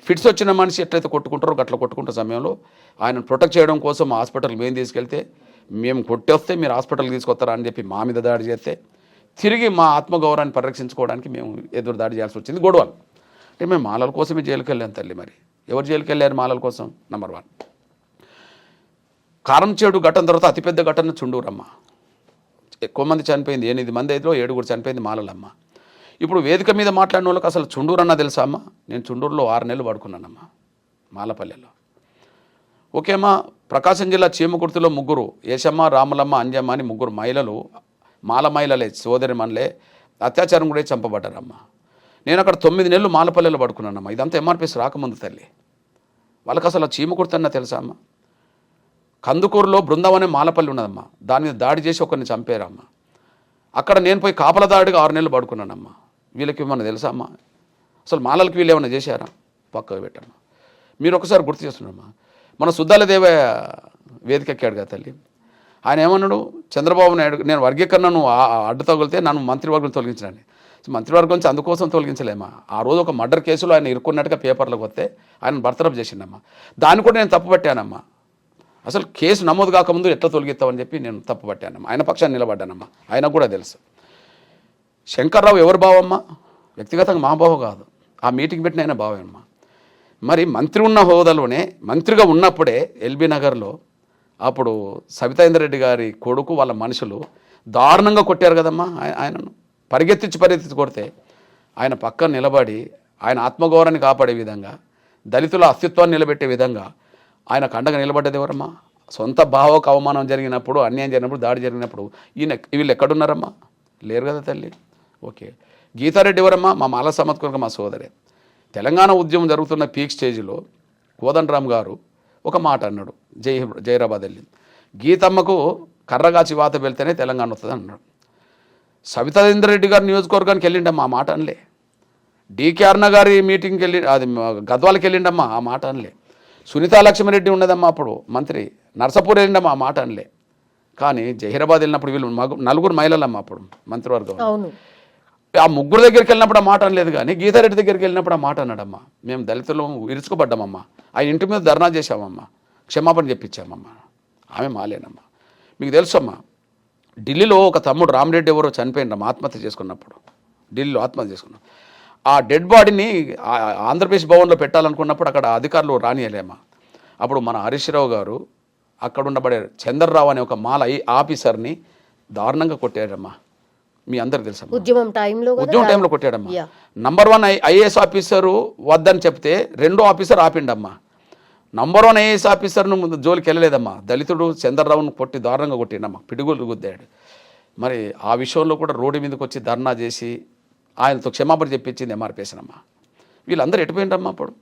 ఫిట్స్ వచ్చిన మనిషి ఎట్లయితే కొట్టుకుంటారో అట్లా కొట్టుకుంటున్న సమయంలో ఆయన ప్రొటెక్ట్ చేయడం కోసం హాస్పిటల్కి మేము తీసుకెళ్తే, మేము కొట్టేస్తే మీరు హాస్పిటల్కి తీసుకొస్తారా అని చెప్పి మా మీద దాడి చేస్తే, తిరిగి మా ఆత్మగౌరవాన్ని పరిరక్షించుకోవడానికి మేము ఎదురు దాడి చేయాల్సి వచ్చింది. గొడవలు అంటే మేము మాలల కోసమే జైలుకి వెళ్ళాం తల్లి. మరి ఎవరు జైలుకి వెళ్ళారు మాలల కోసం? నంబర్ 1. కారంచేడు ఘటన తర్వాత అతిపెద్ద ఘటన చుండూరమ్మ. ఎక్కువ మంది చనిపోయింది, 8 మంది అయితే 7 చనిపోయింది మాలలమ్మ. ఇప్పుడు వేదిక మీద మాట్లాడిన వాళ్ళకి అసలు చుండూరు అన్న తెలుసా అమ్మ? నేను చుండూరులో 6 నెలలు పడుకున్నానమ్మా, మాలపల్లెలో. ఓకే అమ్మా, ప్రకాశం జిల్లా చీమకుర్తిలో 3 యశమ్మ, రాములమ్మ, అంజమ్మ అని 3 మహిళలు, మాల మహిళలే, సోదరి మనలే, అత్యాచారం కూడా చంపబడ్డారమ్మా. నేను అక్కడ 9 నెలలు మాలపల్లెలో పడుకున్నానమ్మా. ఇదంతా ఎంఆర్పిఎస్ రాకముందు తల్లి. వాళ్ళకి అసలు చీమకుర్తి అన్న తెలుసా అమ్మ? కందుకూరులో బృందావనే మాలపల్లి ఉన్నదమ్మా, దాని మీద దాడి చేసి ఒకరిని చంపారమ్మా. అక్కడ నేను పోయి కాపల దాడిగా 6 నెలలు పడుకున్నానమ్మా. వీళ్ళకి ఏమన్నా తెలుసా అమ్మా? అసలు మాలలకి వీళ్ళు ఏమన్నా చేశారా? పక్కకు పెట్టమ్మా. మీరు ఒకసారి గుర్తు చేస్తున్నామ్మా, మన సుద్దాల దేవయ్య వేదిక ఎక్కాడు కదా తల్లి. ఆయన ఏమన్నాడు? చంద్రబాబు నాయుడు నేను వర్గీకరణను అడ్డు తగిలితే నన్ను మంత్రివర్గం తొలగించడానికి. మంత్రివర్గం నుంచి అందుకోసం తొలగించలేమా? ఆ రోజు ఒక మర్డర్ కేసులో ఆయన ఇరుక్కున్నట్టుగా పేపర్లకు వస్తే ఆయన బర్తరఫ్ చేసిండమ్మా. దాన్ని కూడా నేను తప్పు పట్టానమ్మా. అసలు కేసు నమోదు కాకముందు ఎట్లా తొలగిస్తామని చెప్పి నేను తప్పు పట్టానమ్మా. ఆయన పక్షాన్ని నిలబడ్డానమ్మా. ఆయనకు కూడా తెలుసు. శంకర్రావు ఎవరు బావమ్మా? వ్యక్తిగతంగా మా బావ కాదు, ఆ మీటింగ్ పెట్టిన ఆయన బావమ్మా. మరి మంత్రి ఉన్న హోదాలోనే, మంత్రిగా ఉన్నప్పుడే ఎల్బీ నగర్లో అప్పుడు సబితాయింద్రెడ్డి గారి కొడుకు వాళ్ళ మనుషులు దారుణంగా కొట్టారు కదమ్మా. ఆయనను పరిగెత్తించి కొడితే ఆయన పక్కన నిలబడి ఆయన ఆత్మగౌరవాన్ని కాపాడే విధంగా, దళితుల అస్తిత్వాన్ని నిలబెట్టే విధంగా ఆయన కండగా నిలబడ్డది ఎవరమ్మా? సొంత బావకు అవమానం జరిగినప్పుడు, అన్యాయం జరిగినప్పుడు, దాడి జరిగినప్పుడు వీళ్ళు ఎక్కడున్నారమ్మా? లేరు కదా తల్లి. ఓకే, గీతారెడ్డి ఎవరమ్మా? మా మాల సమత్కరంగా మా సోదరే. తెలంగాణ ఉద్యమం జరుగుతున్న పీక్ స్టేజ్లో కోదండరామ్ గారు ఒక మాట అన్నాడు, జైరాబాద్ వెళ్ళింది, గీతమ్మకు కర్రగాచి వాత వెళ్తేనే తెలంగాణ వస్తుంది అన్నాడు. సబితాయింద్రెడ్డి గారి నియోజకవర్గానికి వెళ్ళిండమ్మా, ఆ మాట అనలే. డికే అరుణ గారి మీటింగ్కి వెళ్ళి, అది గద్వాలకి వెళ్ళిండమ్మా, ఆ మాట అనలే. సునీతా లక్ష్మణరెడ్డి ఉన్నదమ్మా అప్పుడు మంత్రి, నర్సపూర్ వెళ్ళిండమ్మా, ఆ మాట అనలే. కానీ జహీరాబాద్ వెళ్ళినప్పుడు వీళ్ళు 4 మహిళలమ్మా అప్పుడు మంత్రివర్గం. ఆ 3 దగ్గరికి వెళ్ళినప్పుడు ఆ మాట అనలేదు. కానీ గీతారెడ్డి దగ్గరికి వెళ్ళినప్పుడు ఆ మాట అన్నాడమ్మా. మేము దళితులు ఇరుచుకోబడ్డామమ్మా, ఆయన ఇంటి మీద ధర్నా చేశామమ్మా, క్షమాపణ చెప్పించామమ్మా. ఆమె మాలేనమ్మా. మీకు తెలుసమ్మా, ఢిల్లీలో ఒక తమ్ముడు రామరెడ్డి ఎవరో చనిపోయిండమ్మా ఆత్మహత్య చేసుకున్నప్పుడు. ఢిల్లీలో ఆత్మహత్య చేసుకున్నాం. ఆ డెడ్ బాడీని ఆంధ్రప్రదేశ్ భవన్లో పెట్టాలనుకున్నప్పుడు అక్కడ అధికారులు రానియలేమా. అప్పుడు మన హరీష్ రావు గారు అక్కడ ఉండబడే చంద్రరావు అనే ఒక మాల ఆఫీసర్ని దారుణంగా కొట్టాడమ్మా. మీ అందరికి తెలుసా? ఉద్యమం టైంలో కొట్టాడమ్మా. నంబర్ 1 ఐఏఎస్ ఆఫీసరు వద్దని చెప్తే 2వ ఆఫీసర్ ఆపిండమ్మా. నంబర్ 1 ఐఏఎస్ ఆఫీసర్ను ముందు జోలికి వెళ్ళలేదమ్మా. దళితుడు చంద్రరావును కొట్టి దారుణంగా కొట్టిండమ్మా, పిడుగులు గుద్దాడు. మరి ఆ విషయంలో కూడా రోడ్డు మీదకి వచ్చి ధర్నా చేసి ఆయనతో క్షమాపణ చెప్పించింది ఎంఆర్పిఎస్నమ్మా. వీళ్ళందరూ ఎటుపోయిండమ్మా అప్పుడు?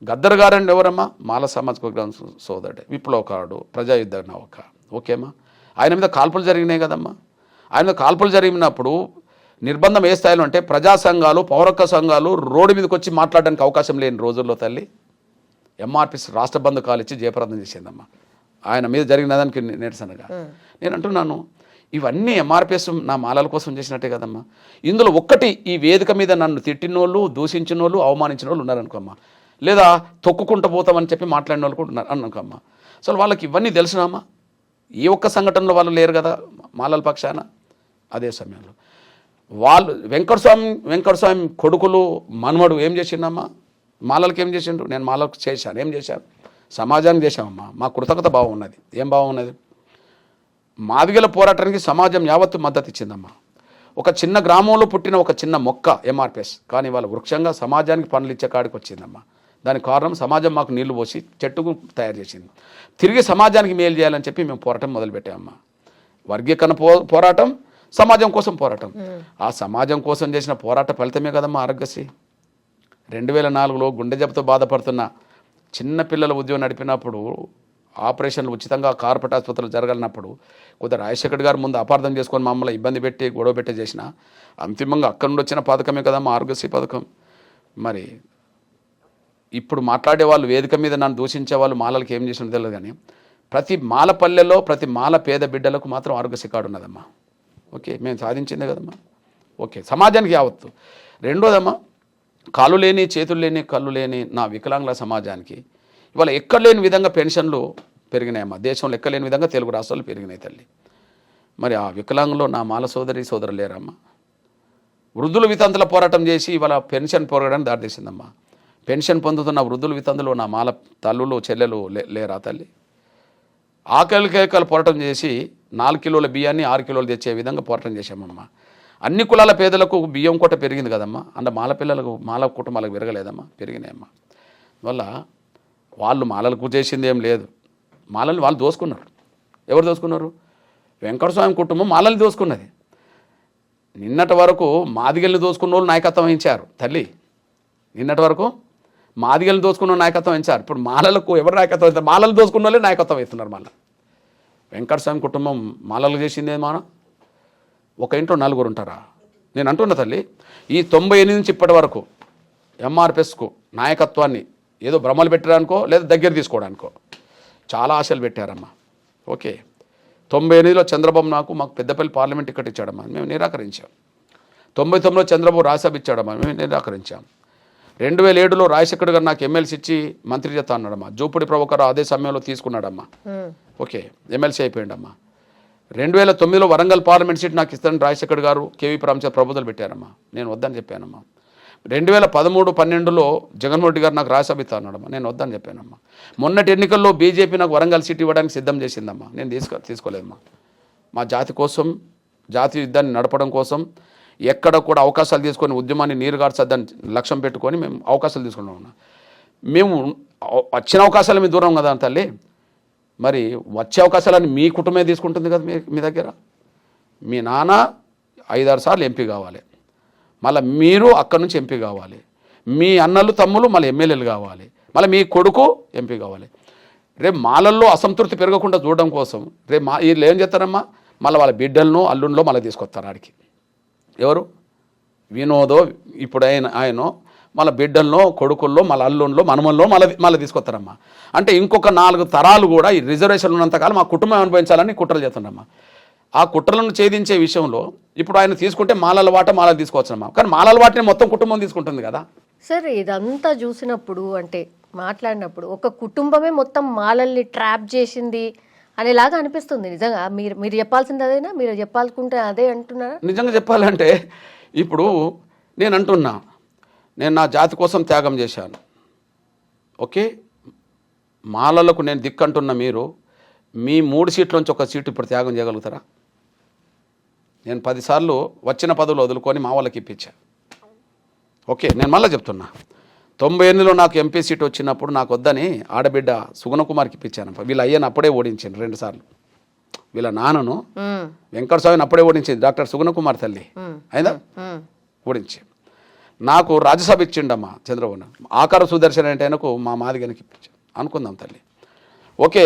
గద్దర్ గారండి ఎవరమ్మా? మాల సామాజిక వర్గం సోదరుడు, విప్లవకారుడు, ప్రజాయుద్ధ నౌక. ఓకేమ్మా, ఆయన మీద కాల్పులు జరిగినాయి కదమ్మా. ఆయన మీద కాల్పులు జరిగినప్పుడు నిర్బంధం ఏ స్థాయిలో అంటే ప్రజా సంఘాలు, పౌరక సంఘాలు రోడ్డు మీదకి వచ్చి మాట్లాడడానికి అవకాశం లేని రోజుల్లో తల్లి ఎంఆర్పిఎస్ రాష్ట్ర బంధు కాలిచ్చి జయప్రదం చేసిందమ్మా ఆయన మీద జరిగిన దానికి నిరసనగా. నేను అంటున్నాను, ఇవన్నీ ఎంఆర్పిఎస్ నా మాలల కోసం చేసినట్టే కదమ్మా. ఇందులో ఒక్కటి, ఈ వేదిక మీద నన్ను తిట్టినోళ్ళు, దూషించిన వాళ్ళు, అవమానించిన వాళ్ళు ఉన్నారనుకోమ్మా, లేదా తొక్కుకుంటూ పోతామని చెప్పి మాట్లాడిన వాళ్ళు కూడా ఉన్నారు అనుకోమ్మా. అసలు వాళ్ళకి ఇవన్నీ తెలుసునామా? ఏ ఒక్క సంఘటనలో వాళ్ళు లేరు కదా మాలల పక్షాన. అదే సమయంలో వాళ్ళు వెంకటస్వామి కొడుకులు మనవడు ఏం చేసిండమ్మా? మాలలకు ఏం చేసిండు? నేను మాలకు చేశాను. ఏం చేశాను? సమాజానికి చేశామమ్మా. మా కృతజ్ఞత భావం ఉన్నది. ఏం భావం ఉన్నది? మాదిగల పోరాటానికి సమాజం యావత్తు మద్దతు ఇచ్చిందమ్మా. ఒక చిన్న గ్రామంలో పుట్టిన ఒక చిన్న మొక్క ఎంఆర్పిఎస్, కానీ వాళ్ళ వృక్షంగా సమాజానికి పనులు ఇచ్చే కాడికి వచ్చిందమ్మా. దానికి కారణం సమాజం మాకు నీళ్లు పోసి చెట్టుకు తయారు చేసింది. తిరిగి సమాజానికి మేలు చేయాలని చెప్పి మేము పోరాటం మొదలుపెట్టామమ్మా. వర్గీకరణ పోరాటం, సమాజం కోసం పోరాటం. ఆ సమాజం కోసం చేసిన పోరాట ఫలితమే కదమ్మా ఆరోగ్యశ్రీ. 2004లో గుండె జబ్బుతో బాధపడుతున్న చిన్న పిల్లల ఉద్యోగం నడిపినప్పుడు, ఆపరేషన్లు ఉచితంగా కార్పొరేట్ ఆసుపత్రులు జరగలినప్పుడు కొద్దిగా రాజశేఖర్ గారు ముందు అపార్థం చేసుకొని మమ్మల్ని ఇబ్బంది పెట్టి గొడవ పెట్టి చేసిన అంతిమంగా అక్కడి నుండి వచ్చిన పథకమే కదమ్మా ఆరోగ్యశ్రీ పథకం. మరి ఇప్పుడు మాట్లాడే వాళ్ళు, వేదిక మీద నన్ను దూషించే వాళ్ళు మాలలకు ఏం చేసినా తెలియదు, కానీ ప్రతి మాల పల్లెల్లో ప్రతి మాల పేద బిడ్డలకు మాత్రం ఆరోగ్యశ్రీ కార్డు ఉన్నదమ్మా. ఓకే, మేము సాధించిందే కదమ్మా. ఓకే, సమాజానికి యావత్తు. రెండోదమ్మా, కాళ్ళు లేని, చేతులు లేని, కళ్ళు లేని నా వికలాంగుల సమాజానికి ఇవాళ ఎక్కడ లేని విధంగా పెన్షన్లు పెరిగినాయమ్మా. దేశంలో ఎక్కలేని విధంగా తెలుగు రాష్ట్రాలు పెరిగినాయి తల్లి. మరి ఆ వికలాంగులో నా మాల సోదరులు లేరమ్మా. వృద్ధుల వితంతుల పోరాటం చేసి ఇవాళ పెన్షన్ పోరాటానికి దారితీసిందమ్మా. పెన్షన్ పొందుతున్న వృద్ధుల వితంతులు నా మాల తల్లులు చెల్లెలు లేరా తల్లి? ఆకలి కేకలు పోరాటం చేసి 4 కిలోల బియ్యాన్ని 6 కిలోలు తెచ్చే విధంగా పోరాటం చేశామమ్మా. అన్ని కులాల పేదలకు బియ్యం కోట పెరిగింది కదమ్మా. అంటే మాల పిల్లలకు, మాల కుటుంబాలకు పెరగలేదమ్మా, పెరిగినాయమ్మా. వల్ల వాళ్ళు మాలలకు చేసింది ఏం లేదు. మాలల్ని వాళ్ళు దోసుకున్నారు. ఎవరు దోసుకున్నారు? వెంకటస్వామి కుటుంబం మాలల్ని దోసుకున్నది. నిన్నటి వరకు మాదిగల్ని దోసుకున్న వాళ్ళు నాయకత్వం వహించారు తల్లి. నిన్నటి వరకు మాదిగల్ని దోసుకున్న నాయకత్వం వహించారు. ఇప్పుడు మాలలకు ఎవరు నాయకత్వం వహిస్తారు? మాలలు దోసుకున్న వాళ్ళే నాయకత్వం వహిస్తున్నారు. మళ్ళీ వెంకటస్వామి కుటుంబం మాలలు చేసింది ఏమాన? ఒక ఇంట్లో 4 ఉంటారా? నేను అంటున్నా తల్లి, ఈ 98 నుంచి ఇప్పటి వరకు ఎంఆర్పిఎస్కు నాయకత్వాన్ని ఏదో భ్రమలు పెట్టడానికో లేదా దగ్గర తీసుకోవడానికో చాలా ఆశలు పెట్టారమ్మా. ఓకే, 98లో చంద్రబాబు మాకు పెద్దపల్లి పార్లమెంట్ టికెట్ ఇచ్చాడమ్మా, మేము నిరాకరించాం. 99లో చంద్రబాబు రాజ్యసభ ఇచ్చాడమ్మా, మేము నిరాకరించాం. 2007లో రాజశేఖర్ గారు నాకు ఎమ్మెల్సీ ఇచ్చి మంత్రి చేస్తా అన్నాడమ్మా. జూపుడి ప్రభాకర్ అదే సమయంలో తీసుకున్నాడమ్మా. ఓకే, ఎమ్మెల్సీ అయిపోయాడమ్మా. 2009లో వరంగల్ పార్లమెంట్ సీట్ నాకు ఇస్తానని రాజశేఖర్ గారు, కేవీ రామచంద్ర ప్రపోజల్ పెట్టారమ్మా. నేను వద్దని చెప్పానమ్మా. 2013-12లో జగన్మోహన్ రెడ్డి గారు నాకు రాజ్యసభ ఇస్తా అన్నాడమ్మా. నేను వద్దని చెప్పానమ్మా. మొన్నటి ఎన్నికల్లో బీజేపీ నాకు వరంగల్ సీట్ ఇవ్వడానికి సిద్ధం చేసిందమ్మా. నేను తీసుకోలేదమ్మా. మా జాతి కోసం, జాతీయ యుద్ధాన్ని నడపడం కోసం ఎక్కడ కూడా అవకాశాలు తీసుకొని ఉద్యమాన్ని నీరుగార్చద్దని లక్ష్యం పెట్టుకొని మేము అవకాశాలు తీసుకున్నాం. మేము వచ్చిన అవకాశాలు మీ దూరం కదా తల్లి. మరి వచ్చే అవకాశాలని మీ కుటుంబమే తీసుకుంటుంది కదా. మీ దగ్గర మీ నాన్న 5-6 సార్లు ఎంపీ కావాలి, మళ్ళీ మీరు అక్కడి నుంచి ఎంపీ కావాలి, మీ అన్నలు తమ్ములు మళ్ళీ ఎమ్మెల్యేలు కావాలి, మళ్ళీ మీ కొడుకు ఎంపీ కావాలి. రేపు మాలల్లో అసంతృప్తి పెరగకుండా చూడడం కోసం రేపు వీళ్ళు ఏం చేస్తారమ్మా, మళ్ళీ వాళ్ళ బిడ్డలను అల్లుండ్లో మళ్ళీ తీసుకొస్తారు ఆడికి. ఎవరు? వినోదో ఇప్పుడు ఆయనో మళ్ళీ బిడ్డల్లో, కొడుకుల్లో, మళ్ళీ అల్లుండ్లో, మనమల్లో మళ్ళీ తీసుకొస్తారమ్మా. అంటే ఇంకొక 4 తరాలు కూడా ఈ రిజర్వేషన్ ఉన్నంతకాలం మా కుటుంబం అనుభవించాలని కుట్రలు చేస్తున్నారమ్మా. ఆ కుట్రలను ఛేదించే విషయంలో ఇప్పుడు ఆయన తీసుకుంటే మాలల వాట మాలలు తీసుకోవచ్చునమ్మా. కానీ మాలల వాటిని మొత్తం కుటుంబం తీసుకుంటుంది కదా. సార్, ఇదంతా చూసినప్పుడు అంటే మాట్లాడినప్పుడు ఒక కుటుంబమే మొత్తం మాలల్ని ట్రాప్ చేసింది అనేలాగా అనిపిస్తుంది. నిజంగా మీరు చెప్పాల్సింది అదేనా? మీరు చెప్పాలనుకుంటే అదే అంటున్నారా? నిజంగా చెప్పాలంటే ఇప్పుడు నేను అంటున్నా, నేను నా జాతి కోసం త్యాగం చేశాను. ఓకే, మాలలకు నేను దిక్కంటున్న మీరు మీ 3 సీట్ల నుంచి 1 సీటు ఇప్పుడు త్యాగం చేయగలుగుతారా? నేను 10 సార్లు వచ్చిన పదవులు వదులుకొని మా వాళ్ళకి ఇప్పించా. ఓకే, నేను మళ్ళీ చెప్తున్నా, 98లో నాకు ఎంపీ సీట్ వచ్చినప్పుడు నాకు వద్దని ఆడబిడ్డ సుగుణకుమార్కి ఇప్పించాను. వీళ్ళ అయ్యను అప్పుడే ఓడించాను 2 సార్లు. వీళ్ళ నాన్నను వెంకట స్వామిని అప్పుడే ఓడించింది డాక్టర్ సుగుణకుమార్ తల్లి అయినా ఓడించి నాకు రాజ్యసభ ఇచ్చిండమ్మా చంద్రబాబు. ఆకార సుదర్శన్ అంటే ఆయనకు మా మాదిగనికి ఇప్పించాను అనుకుందాం తల్లి. ఓకే,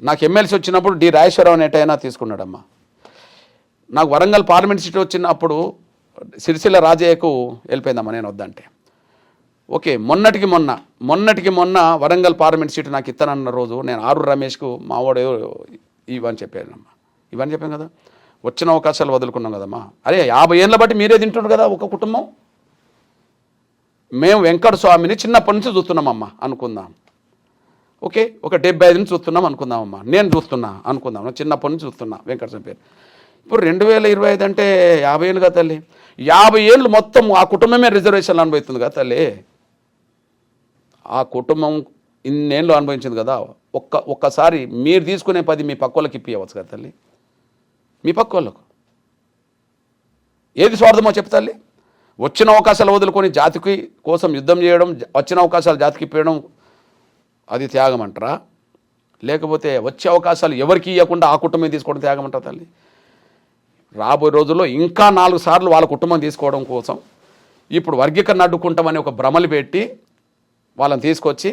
నాకు ఎమ్మెల్సీ వచ్చినప్పుడు డి రాజేశ్వరరావు అనేటైనా తీసుకున్నాడమ్మా. నాకు వరంగల్ పార్లమెంట్ సీట్ వచ్చినప్పుడు సిరిసిల్ల రాజయ్యకు వెళ్ళిపోయిందమ్మా నేను వద్దంటే. ఓకే, మొన్నటికి మొన్న వరంగల్ పార్లమెంట్ సీటు నాకు ఇస్తానన్న రోజు నేను ఆరు రమేష్కు మా వాడు ఇవని చెప్పానమ్మా. ఇవని చెప్పాను కదా, వచ్చిన అవకాశాలు వదులుకున్నాం కదమ్మా. అరే 50 ఏళ్ళ బట్టి మీరే తింటున్నారు కదా ఒక కుటుంబం. మేము వెంకట స్వామిని చిన్నప్పటి నుంచి చూస్తున్నామమ్మా అనుకుందాం. ఓకే, ఒక 75 నుంచి చూస్తున్నాం అనుకుందామమ్మా. నేను చూస్తున్నా అనుకుందాం, చిన్నప్పటి నుంచి చూస్తున్నా వెంకట స్వామి పేరు. ఇప్పుడు 2025 అంటే 50 ఏళ్ళు కదా తల్లి. 50 ఏళ్ళు మొత్తం ఆ కుటుంబమే రిజర్వేషన్లు అనుభవిస్తుంది కదా తల్లి. ఆ కుటుంబం ఇన్నేళ్ళు అనుభవించింది కదా. ఒక్కసారి మీరు తీసుకునే 10 మీ పక్క వాళ్ళకి ఇప్పియవచ్చు కదా తల్లి. మీ పక్క వాళ్ళకు ఏది స్వార్థమో చెప్తా తల్లి. వచ్చిన అవకాశాలు వదులుకొని జాతికి కోసం యుద్ధం చేయడం, వచ్చిన అవకాశాలు జాతికి ఇప్పేయడం అది త్యాగం అంటారా? లేకపోతే వచ్చే అవకాశాలు ఎవరికి ఇవ్వకుండా ఆ కుటుంబం తీసుకోవడం త్యాగం అంటారా తల్లి? రాబోయే రోజుల్లో ఇంకా 4 సార్లు వాళ్ళ కుటుంబం తీసుకోవడం కోసం ఇప్పుడు వర్గీకరణ అడ్డుకుంటామని ఒక భ్రమలు పెట్టి వాళ్ళని తీసుకొచ్చి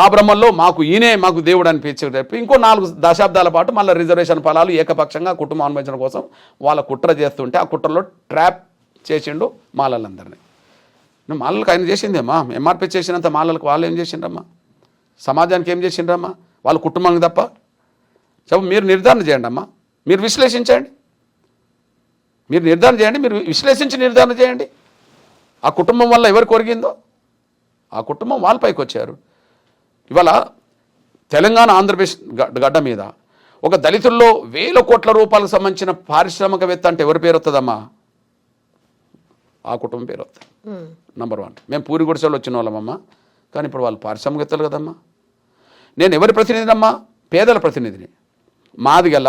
ఆ భ్రమల్లో మాకు దేవుడు అనిపించి చెప్పి ఇంకో 4 దశాబ్దాల పాటు మళ్ళీ రిజర్వేషన్ ఫలాలు ఏకపక్షంగా కుటుంబం అనుభవించడం కోసం వాళ్ళ కుట్ర చేస్తుంటే ఆ కుట్రలో ట్రాప్ చేసిండు మాలలందరినీ. మాలలకు ఆయన చేసిందేమ్మా, ఎంఆర్పీ చేసినంత మాలలకు వాళ్ళు ఏం చేసిండ్రమ్మా? సమాజానికి ఏం చేసిండ్రమ్మా? వాళ్ళ కుటుంబానికి తప్ప. మీరు నిర్ధారణ చేయండి అమ్మా, మీరు విశ్లేషించండి, మీరు విశ్లేషించి నిర్ధారణ చేయండి. ఆ కుటుంబం వల్ల ఎవరు కొరిగిందో ఆ కుటుంబం వాళ్ళపైకి వచ్చారు. ఇవాళ తెలంగాణ ఆంధ్రప్రదేశ్ గడ్డ మీద ఒక దళితుల్లో 1000 కోట్ల రూపాయలకు సంబంధించిన పారిశ్రామికవేత్త అంటే ఎవరి పేరు వస్తుందమ్మా? ఆ కుటుంబం పేరు వస్తుంది. నంబర్ 1. మేము పూరి గుడిసెలో వచ్చిన వాళ్ళమమ్మా, కానీ ఇప్పుడు వాళ్ళు పారిశ్రామికవేత్తలు కదమ్మా. నేను ఎవరి ప్రతినిధినమ్మా? పేదల ప్రతినిధిని. మాది గల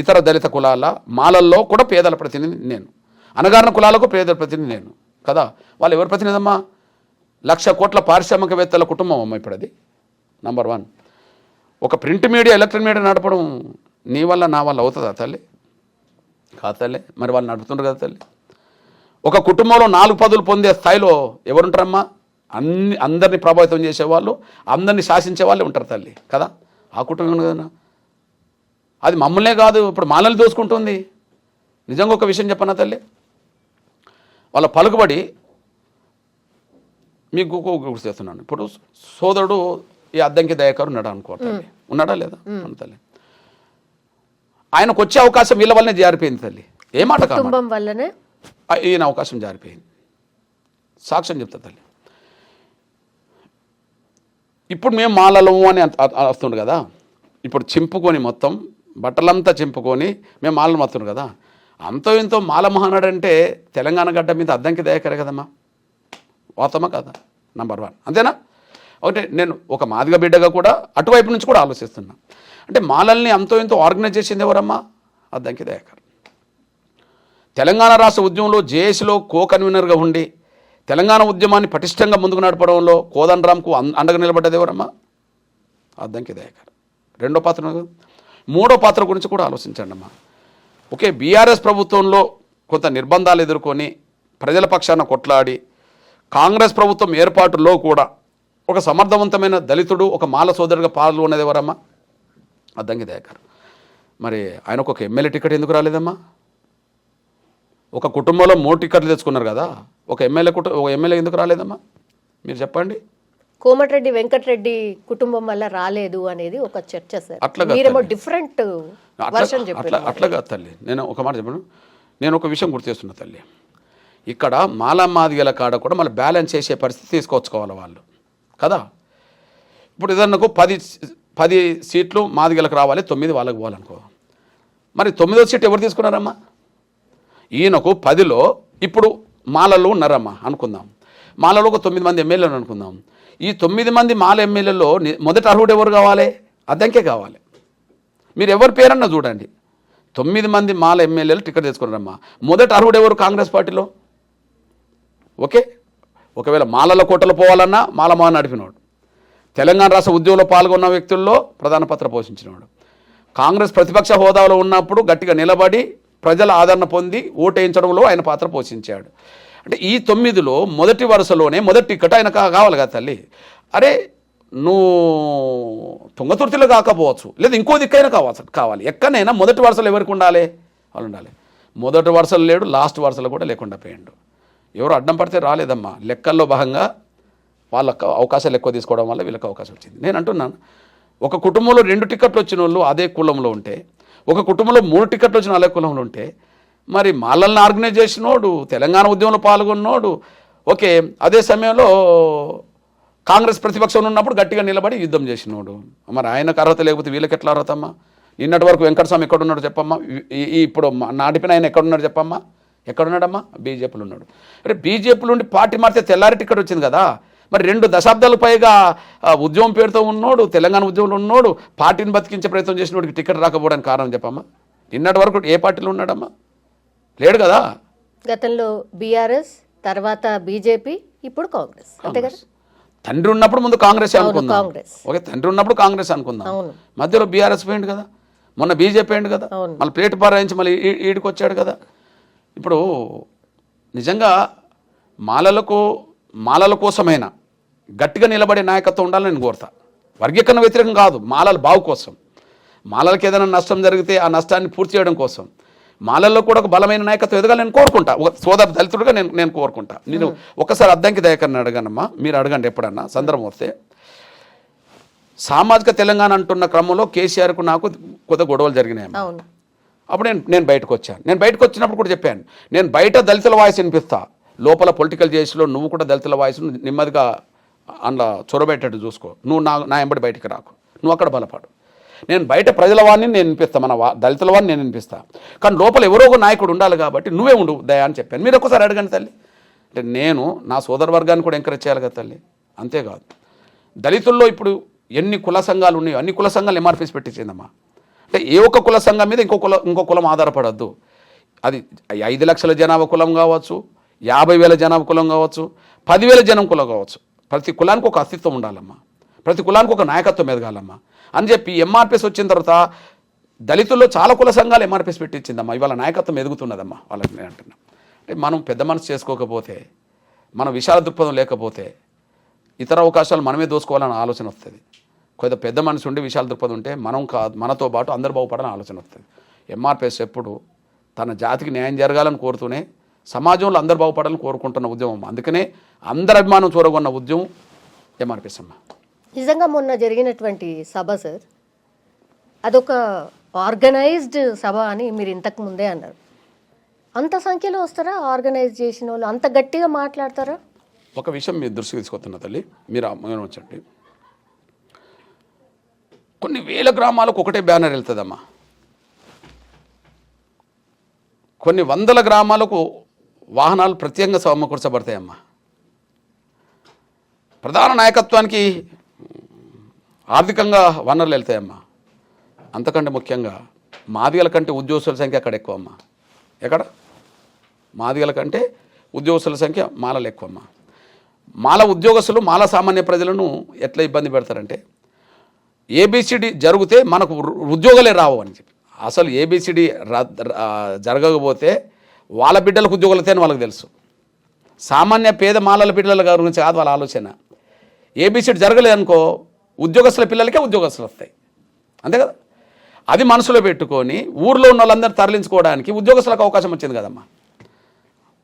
ఇతర దళిత కులాల మాలల్లో కూడా పేదల ప్రతినిధి నేను, అనగారిన కులాలకు పేదల ప్రతినిధి నేను కదా. వాళ్ళు ఎవరి ప్రతినిధి అమ్మా? 1,00,000 కోట్ల పారిశ్రామికవేత్తల కుటుంబం అమ్మ ఇప్పుడు అది. నంబర్ 1. ఒక ప్రింట్ మీడియా, ఎలక్ట్రానిక్ మీడియా నడపడం నీ వల్ల నా వల్ల అవుతుందా తల్లి? కాదు తల్లి. మరి వాళ్ళు నడుపుతుండ్రు కదా తల్లి. ఒక కుటుంబంలో 4 పదవులు పొందే స్థాయిలో ఎవరుంటారమ్మా? అందరినీ ప్రభావితం చేసేవాళ్ళు, అందరినీ శాసించే వాళ్ళే ఉంటారు తల్లి కదా. ఆ కుటుంబం కదా. అది మమ్మల్నే కాదు, ఇప్పుడు మాలల్ని దోసుకుంటుంది. నిజంగా ఒక విషయం చెప్పనా తల్లి, వాళ్ళ పలుకుబడి మీకు గుర్తు చేస్తున్నాను. ఇప్పుడు సోదరుడు ఈ అద్దంకి దయాకర్ ఉన్నాడు అనుకో తల్లి, ఉన్నాడా లేదా తల్లి? ఆయనకు వచ్చే అవకాశం వీళ్ళ వల్లనే జారిపోయింది తల్లి. ఏ మాట కుటుంబం వల్లనే ఈయన అవకాశం జారిపోయింది. సాక్ష్యం చెప్తా తల్లి. ఇప్పుడు మేము మాలలము అని వస్తుండు కదా. ఇప్పుడు చింపుకొని మొత్తం బట్టలంతా చింపుకొని మేము మాలను మొత్తుండు కదా. అంతో ఇంతో మాల మహానాడు అంటే తెలంగాణ గడ్డ మీద అద్దంకి దయాకరే కదమ్మా. వాస్తవమా కదా? నంబర్ 1. అంతేనా? ఒకటే నేను ఒక మాదిగ బిడ్డగా కూడా అటువైపు నుంచి కూడా ఆలోచిస్తున్నా. అంటే మాలల్ని అంతో ఇంతో ఆర్గనైజ్ చేసింది ఎవరమ్మా? అద్దంకి దయాకర్. తెలంగాణ రాష్ట్ర ఉద్యమంలో జేఏసీలో కన్వీనర్గా ఉండి తెలంగాణ ఉద్యమాన్ని పటిష్టంగా ముందుకు నడపడంలో కోదండరాంకు అండగా నిలబడ్డది ఎవరమ్మా? అద్దంకి దయాకర్. 2వ పాత్ర. 3వ పాత్ర గురించి కూడా ఆలోచించండి అమ్మా. ఓకే, బీఆర్ఎస్ ప్రభుత్వంలో కొంత నిర్బంధాలు ఎదుర్కొని ప్రజల పక్షాన కొట్లాడి కాంగ్రెస్ ప్రభుత్వం ఏర్పాటులో కూడా ఒక సమర్థవంతమైన దళితుడు, ఒక మాల సోదరుడిగా పాల్గొన్నది ఎవరమ్మా? అద్దంకి దయాకర్. మరి ఆయనకు ఒక ఎమ్మెల్యే టికెట్ ఎందుకు రాలేదమ్మా? ఒక కుటుంబంలో 3 టికెట్లు తెచ్చుకున్నారు కదా, ఒక ఎమ్మెల్యే ఎందుకు రాలేదమ్మా? మీరు చెప్పండి. కోమటిరెడ్డి వెంకటరెడ్డి కుటుంబం వల్ల రాలేదు అనేది ఒక చర్చ సార్. మీరేమో డిఫరెంట్ వర్షన్ చెప్పారు. అట్లాగా తల్లి, నేను ఒక మాట చెప్పాను. నేను ఒక విషయం గుర్తు చేస్తున్నా తల్లి. ఇక్కడ మాదిగల కాడ కూడా మళ్ళీ బ్యాలెన్స్ చేసే పరిస్థితి తీసుకొచ్చుకోవాలి వాళ్ళు కదా. ఇప్పుడు ఏదన్నా 10 సీట్లు మాదిగలకు రావాలి, 9 వాళ్ళకి పోవాలనుకో. మరి 9వ సీట్ ఎవరు తీసుకున్నారమ్మా? ఈయనకు 10లో ఇప్పుడు మాలలో ఉన్నారమ్మా అనుకుందాం. మాలలో ఒక 9 మంది ఎమ్మెల్యేలు అనుకుందాం. ఈ 9 మంది మాల ఎమ్మెల్యేలో మొదటి అర్హుడు ఎవరు కావాలి? అద్దంకే కావాలి. మీరు ఎవరి పేరన్నా చూడండి, 9 మంది మాల ఎమ్మెల్యేలు టికెట్ తెచ్చుకున్నారమ్మా. మొదటి అర్హుడు ఎవరు కాంగ్రెస్ పార్టీలో? ఓకే, ఒకవేళ మాలల కోటలు పోవాలన్నా మాలమా నడిపినోడు, తెలంగాణ రాష్ట్ర ఉద్యమంలో పాల్గొన్న వ్యక్తుల్లో ప్రధాన పాత్ర పోషించినవాడు, కాంగ్రెస్ ప్రతిపక్ష హోదాలో ఉన్నప్పుడు గట్టిగా నిలబడి ప్రజల ఆదరణ పొంది ఓటేయించడంలో ఆయన పాత్ర పోషించాడు. అంటే ఈ 9లో మొదటి వరుసలోనే మొదటి టికెట్ ఆయన కావాలి కదా తల్లి. అరే నువ్వు తుంగతుర్తిలో కాకపోవచ్చు, లేదా ఇంకో దిక్కైనా కావాలి, ఎక్కడైనా మొదటి వరుసలో ఎవరికి ఉండాలి? వాళ్ళు ఉండాలి. మొదటి వరుసలు లేడు, లాస్ట్ వరుసలో కూడా లేకుండా పోయిండు. ఎవరు అడ్డం పడితే రాలేదమ్మా. లెక్కల్లో భాగంగా వాళ్ళకు అవకాశాలు ఎక్కువ తీసుకోవడం వల్ల వీళ్ళకి అవకాశం వచ్చింది. నేను అంటున్నాను, ఒక కుటుంబంలో 2 టికెట్లు వచ్చిన వాళ్ళు అదే కులంలో ఉంటే, ఒక కుటుంబంలో 3 టికెట్లు వచ్చిన అదే కులంలో ఉంటే, మరి మాలల్ని ఆర్గనైజ్ చేసినోడు, తెలంగాణ ఉద్యమంలో పాల్గొన్నోడు, ఓకే, అదే సమయంలో కాంగ్రెస్ ప్రతిపక్షంలో ఉన్నప్పుడు గట్టిగా నిలబడి యుద్ధం చేసినోడు, మరి ఆయనకు అర్హత లేకపోతే వీళ్ళకి ఎట్లా అర్హత అమ్మా? నిన్నటి వరకు వెంకటస్వామి ఎక్కడున్నాడు చెప్పమ్మా? ఇప్పుడు నాటిపిన ఆయన ఎక్కడున్నాడు చెప్పమ్మా? ఎక్కడున్నాడమ్మా? బీజేపీలో ఉన్నాడు. అరే బీజేపీలో ఉండి పార్టీ మారితే తెల్లారి టికెట్ వచ్చింది కదా. మరి 2 దశాబ్దాలకు పైగా ఉద్యమం పేరుతో ఉన్నోడు, తెలంగాణ ఉద్యమంలో ఉన్నోడు, పార్టీని బతికించే ప్రయత్నం చేసినోడికి టికెట్ రాకపోవడానికి కారణం చెప్పమ్మా? నిన్నటి వరకు ఏ పార్టీలో ఉన్నాడమ్మా? లేడు కదా. గతంలో బీఆర్ఎస్, తర్వాత బీజేపీ, ఇప్పుడు కాంగ్రెస్, అంతే కదా. తండ్రి ఉన్నప్పుడు ముందు కాంగ్రెస్ అనుకుందాం, కాంగ్రెస్. ఓకే, తండ్రి ఉన్నప్పుడు కాంగ్రెస్ అనుకుందాం, మధ్యలో బీఆర్ఎస్ పోయింది కదా, మొన్న బీజేపీ పోయింది కదా, మళ్ళీ ప్లేట్ పారాయించి మళ్ళీ ఈడికి వచ్చాడు కదా. ఇప్పుడు నిజంగా మాలల కోసమైనా గట్టిగా నిలబడే నాయకత్వం ఉండాలని నేను కోరుతా. వర్గీకరణ వ్యతిరేకం కాదు, మాలల బావు కోసం, మాలలకు ఏదైనా నష్టం జరిగితే ఆ నష్టాన్ని పూర్తి చేయడం కోసం మాలల్లో కూడా ఒక బలమైన నాయకత్వం ఎదగాలి నేను కోరుకుంటా. ఒక సోదర దళితుడిగా నేను కోరుకుంటా. నేను ఒకసారి అద్దంకి దయాకర్ని అడగానమ్మా, మీరు అడగండి ఎప్పుడన్నా సందర్భం వస్తే. సామాజిక తెలంగాణ అంటున్న క్రమంలో కేసీఆర్కు నాకు కొత్త గొడవలు జరిగినాయమ్మా. అప్పుడు నేను బయటకు వచ్చాను. నేను బయటకు వచ్చినప్పుడు కూడా చెప్పాను, నేను బయట దళితుల వాయిస్ వినిపిస్తా, లోపల పొలిటికల్ చేసిలో నువ్వు కూడా దళితుల వాయిస్ను నెమ్మదిగా అందులో చొరబెట్టేట్టు చూసుకో, నువ్వు నా ఎంబడి బయటికి రాకు, నువ్వు అక్కడ బలపడు. నేను బయట ప్రజల వాడిని నేను వినిపిస్తా, మన దళితుల వాడిని నేను వినిపిస్తా, కానీ లోపల ఎవరో ఒక నాయకుడు ఉండాలి కాబట్టి నువ్వే ఉండు దయా అని చెప్పాను. మీరు ఒక్కసారి అడగండి తల్లి. అంటే నేను నా సోదర వర్గాన్ని కూడా ఎంకరేజ్ చేయాలి కదా తల్లి. అంతేకాదు, దళితుల్లో ఇప్పుడు ఎన్ని కుల సంఘాలు ఉన్నాయో అన్ని కుల సంఘాలు ఎంఆర్పీస్ పెట్టించిందమ్మా. అంటే ఏ ఒక్క కుల సంఘం మీద ఇంకో కులం ఆధారపడద్దు. అది 5 లక్షల జనాభా కులం కావచ్చు, 50,000 జనాభా కులం కావచ్చు, 10,000 జనం కులం కావచ్చు, ప్రతి కులానికి ఒక అస్తిత్వం ఉండాలమ్మా, ప్రతి కులానికి ఒక నాయకత్వం ఎదగాలమ్మా అని చెప్పి ఎంఆర్పీఎస్ వచ్చిన తర్వాత దళితుల్లో చాలా కుల సంఘాలు ఎంఆర్పీఎస్ పెట్టించిందమ్మా. ఇవాళ నాయకత్వం ఎదుగుతున్నదమ్మా వాళ్ళకి. నేను అంటున్నా, అంటే మనం పెద్ద మనసు చేసుకోకపోతే, మన విశాల దృక్పథం లేకపోతే ఇతర అవకాశాలు మనమే దోసుకోవాలని ఆలోచన వస్తుంది. కొద్దిగా పెద్ద మనసు ఉండి విశాల దృక్పథం ఉంటే మనతో పాటు అందరు బాగుపడాలని ఆలోచన వస్తుంది. ఎంఆర్పీఎస్ ఎప్పుడు తన జాతికి న్యాయం జరగాలని కోరుతూనే సమాజంలో అందరు బాగుపడాలని కోరుకుంటున్న ఉద్యమం. అందుకనే అందరి అభిమానం చూరగొన్న ఉద్యమం ఎంఆర్పీఎస్ అమ్మ. నిజంగా మొన్న జరిగినటువంటి సభ సార్, అదొక ఆర్గనైజ్డ్ సభ అని మీరు ఇంతకు ముందే అన్నారు. అంత సంఖ్యలో వస్తారా ఆర్గనైజ్ చేసిన వాళ్ళు? అంత గట్టిగా మాట్లాడతారా? ఒక విషయం మీ దృష్టికి తీసుకొస్తున్న తల్లి, మీరు వచ్చండి. కొన్ని వేల గ్రామాలకు ఒకటే బ్యానర్ వెళ్తుందమ్మా, కొన్ని వందల గ్రామాలకు వాహనాలు ప్రత్యేకంగా సమకూర్చబడతాయమ్మా. ప్రధాన నాయకత్వానికి ఆర్థికంగా వనరులు వెళ్తాయమ్మా. అంతకంటే ముఖ్యంగా మాదిగల కంటే ఉద్యోగస్తుల సంఖ్య అక్కడ ఎక్కువమ్మా. ఎక్కడ? మాదిగల కంటే ఉద్యోగస్తుల సంఖ్య మాలలు ఎక్కువమ్మా. మాల ఉద్యోగస్తులు మాల సామాన్య ప్రజలను ఎట్లా ఇబ్బంది పెడతారంటే, ఏబిసిడి జరిగితే మనకు ఉద్యోగాలే రావు అని చెప్పి. అసలు ఏబిసిడి జరగకపోతే వాళ్ళ బిడ్డలకు ఉద్యోగాలు వస్తాయని వాళ్ళకి తెలుసు. సామాన్య పేద మాలల బిడ్డల గురించి కాదు వాళ్ళ ఆలోచన. ఏబిసిడి జరగలేదనుకో ఉద్యోగస్తుల పిల్లలకే ఉద్యోగస్తులు వస్తాయి, అంతే కదా. అది మనసులో పెట్టుకొని ఊర్లో ఉన్న వాళ్ళందరూ తరలించుకోవడానికి ఉద్యోగస్తులకు అవకాశం వచ్చింది కదమ్మా.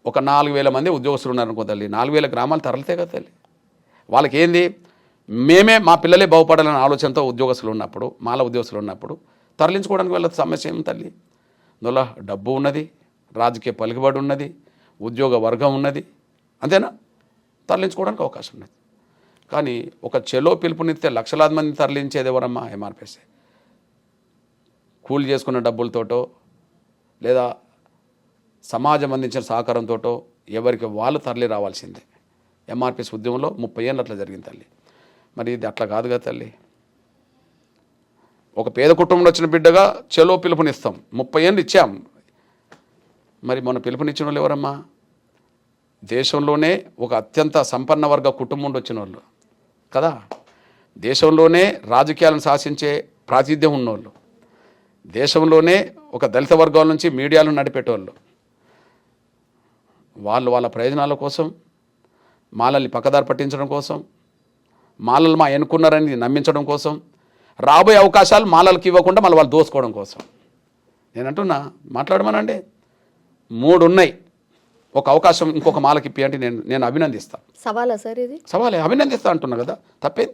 ఒక 4,000 మంది ఉద్యోగస్తులు ఉన్నారనుకో తల్లి, 4,000 గ్రామాలు తరలితే కదా తల్లి. వాళ్ళకి ఏంది, మేమే మా పిల్లలే బాగుపడాలనే ఆలోచనతో ఉద్యోగస్తులు ఉన్నప్పుడు, మాల ఉద్యోగస్తులు ఉన్నప్పుడు తరలించుకోవడానికి వెళ్ళదు. సమస్య ఏం తల్లి? అందులో డబ్బు ఉన్నది, రాజకీయ పలుకుబడి ఉన్నది, ఉద్యోగ వర్గం ఉన్నది, అంతేనా? తరలించుకోవడానికి అవకాశం ఉన్నది. కానీ ఒక చెలో పిలుపునిస్తే లక్షలాది మంది తరలించేది ఎవరమ్మా? ఎంఆర్పీఎస్. కూలి చేసుకున్న డబ్బులతోటో లేదా సమాజం అందించిన సహకారంతో ఎవరికి వాళ్ళు తరలి రావాల్సిందే. ఎంఆర్పీఎస్ ఉద్యమంలో 30 ఏళ్ళు అట్లా జరిగింది తల్లి. మరి ఇది అట్లా కాదు కదా తల్లి. ఒక పేద కుటుంబంలో వచ్చిన బిడ్డగా చెలో పిలుపునిస్తాం, 30 ఏళ్ళు ఇచ్చాం. మరి మొన్న పిలుపునిచ్చిన వాళ్ళు ఎవరమ్మా? దేశంలోనే ఒక అత్యంత సంపన్న వర్గ కుటుంబం నుండి వచ్చిన వాళ్ళు కదా, దేశంలోనే రాజకీయాలను శాసించే ప్రాతినిధ్యం ఉన్నోళ్ళు, దేశంలోనే ఒక దళిత వర్గాల నుంచి మీడియాలను నడిపేటోళ్ళు, వాళ్ళు వాళ్ళ ప్రయోజనాల కోసం, మాలల్ని పక్కదారి పట్టించడం కోసం, మాలలు మా ఎన్నుకున్నారని నమ్మించడం కోసం, రాబోయే అవకాశాలు మాలలకు ఇవ్వకుండా మళ్ళీ వాళ్ళు దోసుకోవడం కోసం. నేను అంటున్నా, మాట్లాడమనండి. 3 ఉన్నాయి, ఒక అవకాశం ఇంకొక మాలకి ఇప్పి అంటే నేను అభినందిస్తాను. సవాలా సార్ ఇది? సవాలే, అభినందిస్తా అంటున్నా కదా, తప్పేది.